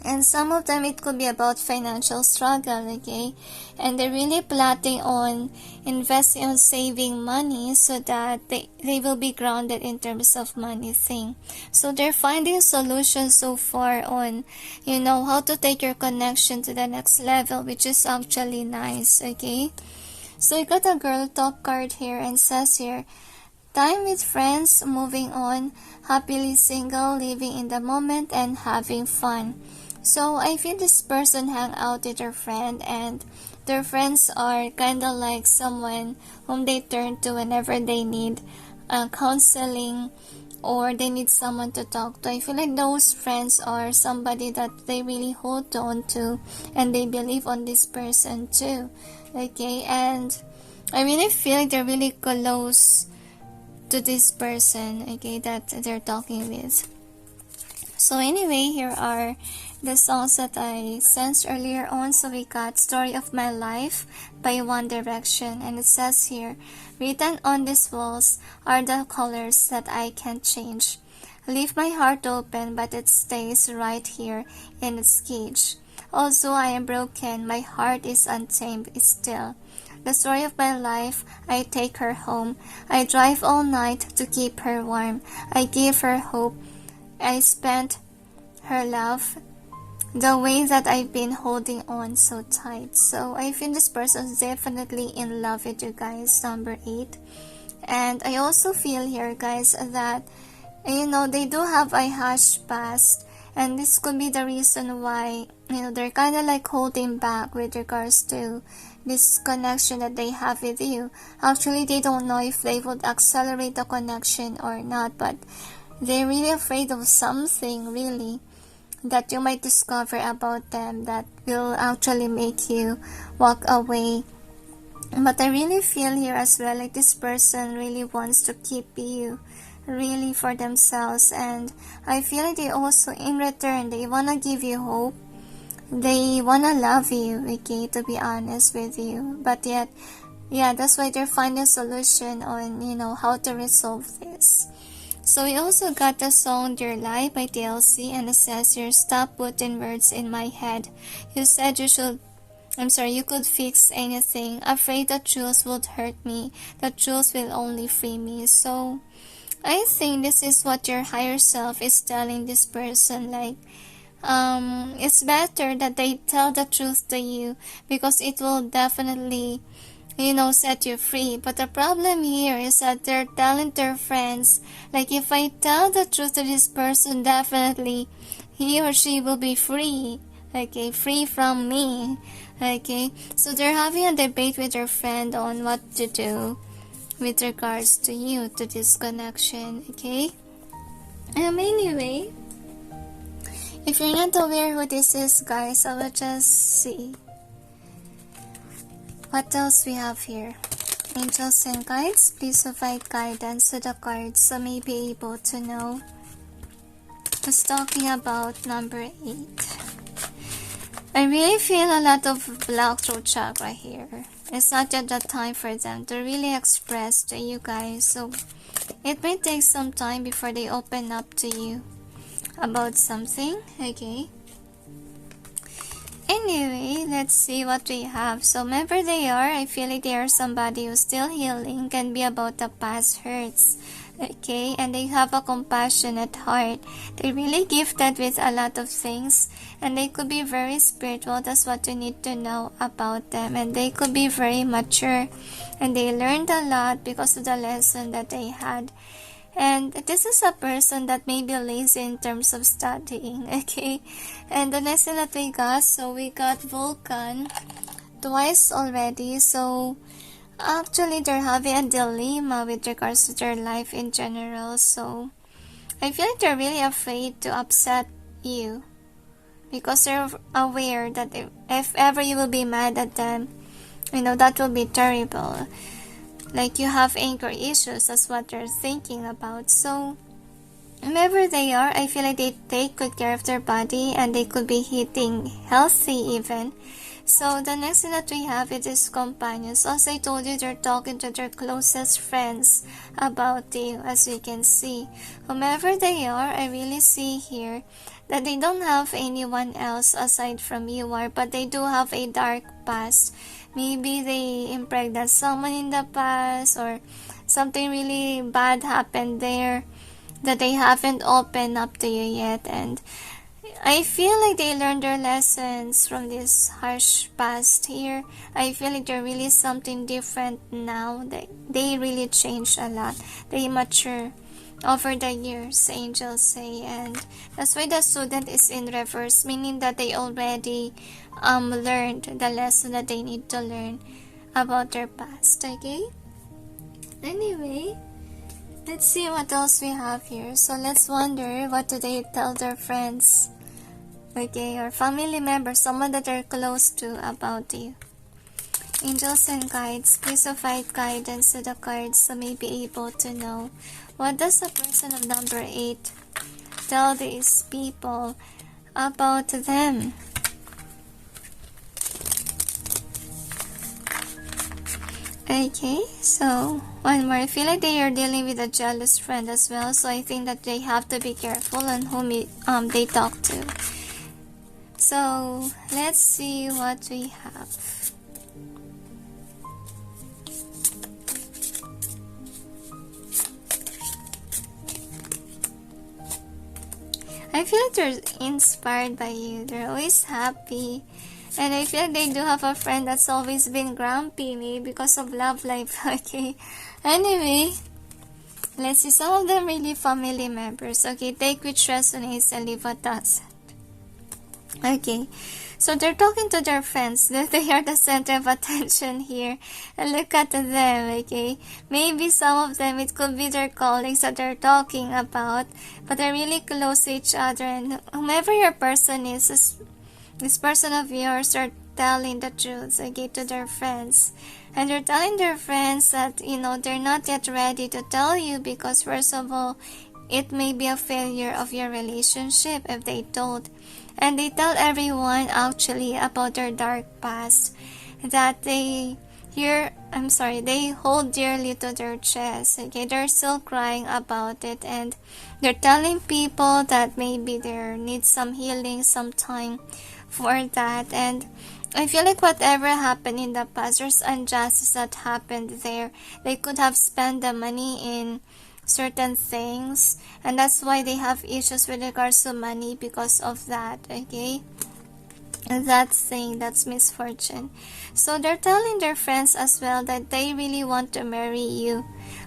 A: And some of them, it could be about financial struggle, okay? And they're really plotting on investing on saving money so that they will be grounded in terms of money thing. So they're finding solutions so far on, you know, how to take your connection to the next level, which is actually nice, okay? So you got a girl talk card here and says here, time with friends, moving on, happily single, living in the moment, and having fun. So I feel this person hang out with their friend and their friends are kind of like someone whom they turn to whenever they need counseling or they need someone to talk to. I feel like those friends are somebody that they really hold on to and they believe on this person too, okay? And I really feel like they're really close to this person, okay, that they're talking with. So anyway, here are the songs that I sensed earlier on. So we got Story of My Life by One Direction, and it says here, written on these walls are the colors that I can't change. Leave my heart open, but it stays right here in its cage. Also, I am broken, my heart is untamed still. The story of my life, I take her home. I drive all night to keep her warm. I give her hope. I spent her love the way that I've been holding on so tight. So I feel this person is definitely in love with you guys, number 8. And I also feel here, guys, that, you know, they do have a hush past. And this could be the reason why, you know, they're kind of like holding back with regards to this connection that they have with you. Actually, they don't know if they would accelerate the connection or not, but they're really afraid of something, really, that you might discover about them that will actually make you walk away. But I really feel here as well, like this person really wants to keep you really for themselves, and I feel like they also, in return, they want to give you hope. They want to love you, okay, to be honest with you. But yet, yeah, that's why they're finding a solution on, you know, how to resolve this. So we also got the song Dear Lie by TLC, and it says here, stop putting words in my head. You said you could fix anything. Afraid the truth would hurt me. The truth will only free me. So I think this is what your higher self is telling this person, like, it's better that they tell the truth to you because it will definitely, you know, set you free. But the problem here is that they're telling their friends, like, if I tell the truth to this person, definitely he or she will be free. Okay, free from me. Okay, so they're having a debate with their friend on what to do with regards to you, to this connection. Okay, anyway, if you're not aware who this is, guys, I will just see what else we have here. Angels and guides, please provide guidance to the cards so may be able to know who's talking about number 8. I really feel a lot of black throat chakra here. It's not yet the time for them to really express to you guys, so it may take some time before they open up to you about something. Okay, anyway, let's see what we have. So whoever they are, I feel like they are somebody who's still healing, can be about the past hurts. Okay, and they have a compassionate heart. They're really gifted with a lot of things, and they could be very spiritual. That's what you need to know about them. And they could be very mature, and they learned a lot because of the lesson that they had. And this is a person that may be lazy in terms of studying. Okay, and the lesson that we got, so we got Vulcan twice already. So actually, they're having a dilemma with regards to their life in general. So I feel like they're really afraid to upset you because they're aware that if ever you will be mad at them, you know, that will be terrible. Like you have anger issues, that's what they're thinking about. So whoever they are, I feel like they take good care of their body and they could be eating healthy even. So the next thing that we have is companions. As I told you, they're talking to their closest friends about you, as you can see. Whomever they are, I really see here that they don't have anyone else aside from you are, but they do have a dark past. Maybe they impregnated someone in the past, or something really bad happened there that they haven't opened up to you yet. And I feel like they learned their lessons from this harsh past here. I feel like they're really something different now. They really changed a lot. They mature over the years, angels say. And that's why the student is in reverse, meaning that they already learned the lesson that they need to learn about their past. Okay, anyway, let's see what else we have here. So let's wonder, what do they tell their friends, okay, or family members, someone that they're close to, about you. Angels and guides, please provide guidance to the cards so may be able to know, what does the person of number 8 tell these people about them. Okay, so one more. I feel like they are dealing with a jealous friend as well, so I think that they have to be careful on whom they talk to. So let's see what we have. I feel like they're inspired by you. They're always happy. And I feel like they do have a friend that's always been grumpy, maybe because of love life. Okay. Anyway, let's see. Some of them really family members. Okay, take which resonates and leave what doesn't. Okay, so they're talking to their friends. They are the center of attention here. And look at them, okay? Maybe some of them, it could be their colleagues that they're talking about, but they're really close to each other. And whomever your person is, this person of yours are telling the truth, okay, to their friends. And they're telling their friends that, you know, they're not yet ready to tell you because, first of all, it may be a failure of your relationship if they told. And they tell everyone actually about their dark past that they hold dearly to their chest. Okay, they're still crying about it, and they're telling people that maybe they need some healing, some time for that. And I feel like whatever happened in the past, there's injustice that happened there. They could have spent the money in certain things, and that's why they have issues with regards to money because of that. Okay, and that's misfortune. So they're telling their friends as well that they really want to marry you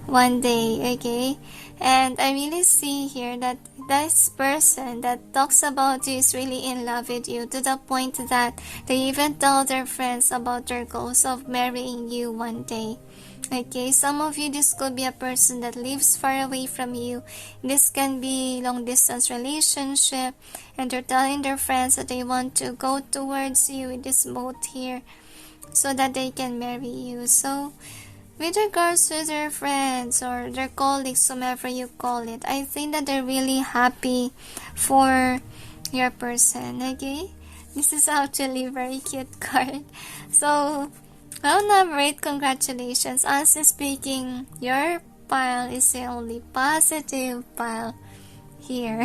A: one day. Okay, And I really see here that this person that talks about you is really in love with you, to the point that they even tell their friends about their goals of marrying you one day. Okay, some of you, this could be a person that lives far away from you. This can be long distance relationship, and they're telling their friends that they want to go towards you with this boat here so that they can marry you. So with regards to their friends or their colleagues, whomever you call it, I think that they're really happy for your person. Okay, this is actually very cute card. So well, number 8, congratulations. Honestly speaking, your pile is the only positive pile here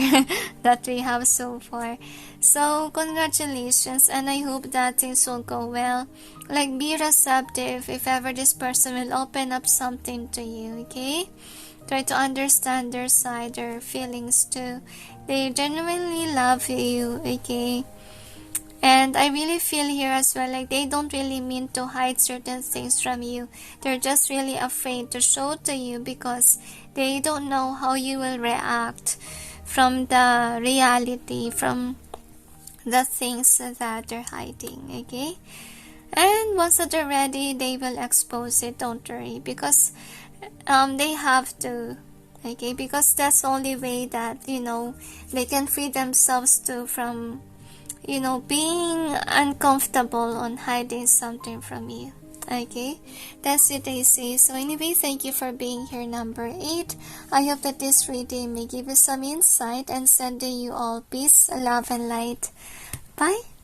A: that we have so far. So congratulations, and I hope that things will go well. Like, be receptive if ever this person will open up something to you, okay? Try to understand their side, their feelings too. They genuinely love you, okay? And I really feel here as well, like they don't really mean to hide certain things from you. They're just really afraid to show to you because they don't know how you will react from the reality, from the things that they're hiding, okay? And once that they're ready, they will expose it, don't worry, because they have to, okay? Because that's the only way that, you know, they can free themselves too from, you know, being uncomfortable on hiding something from you. Okay, that's it, I say. So anyway, thank you for being here, number 8. I hope that this reading may give you some insight, and sending you all peace, love, and light. Bye.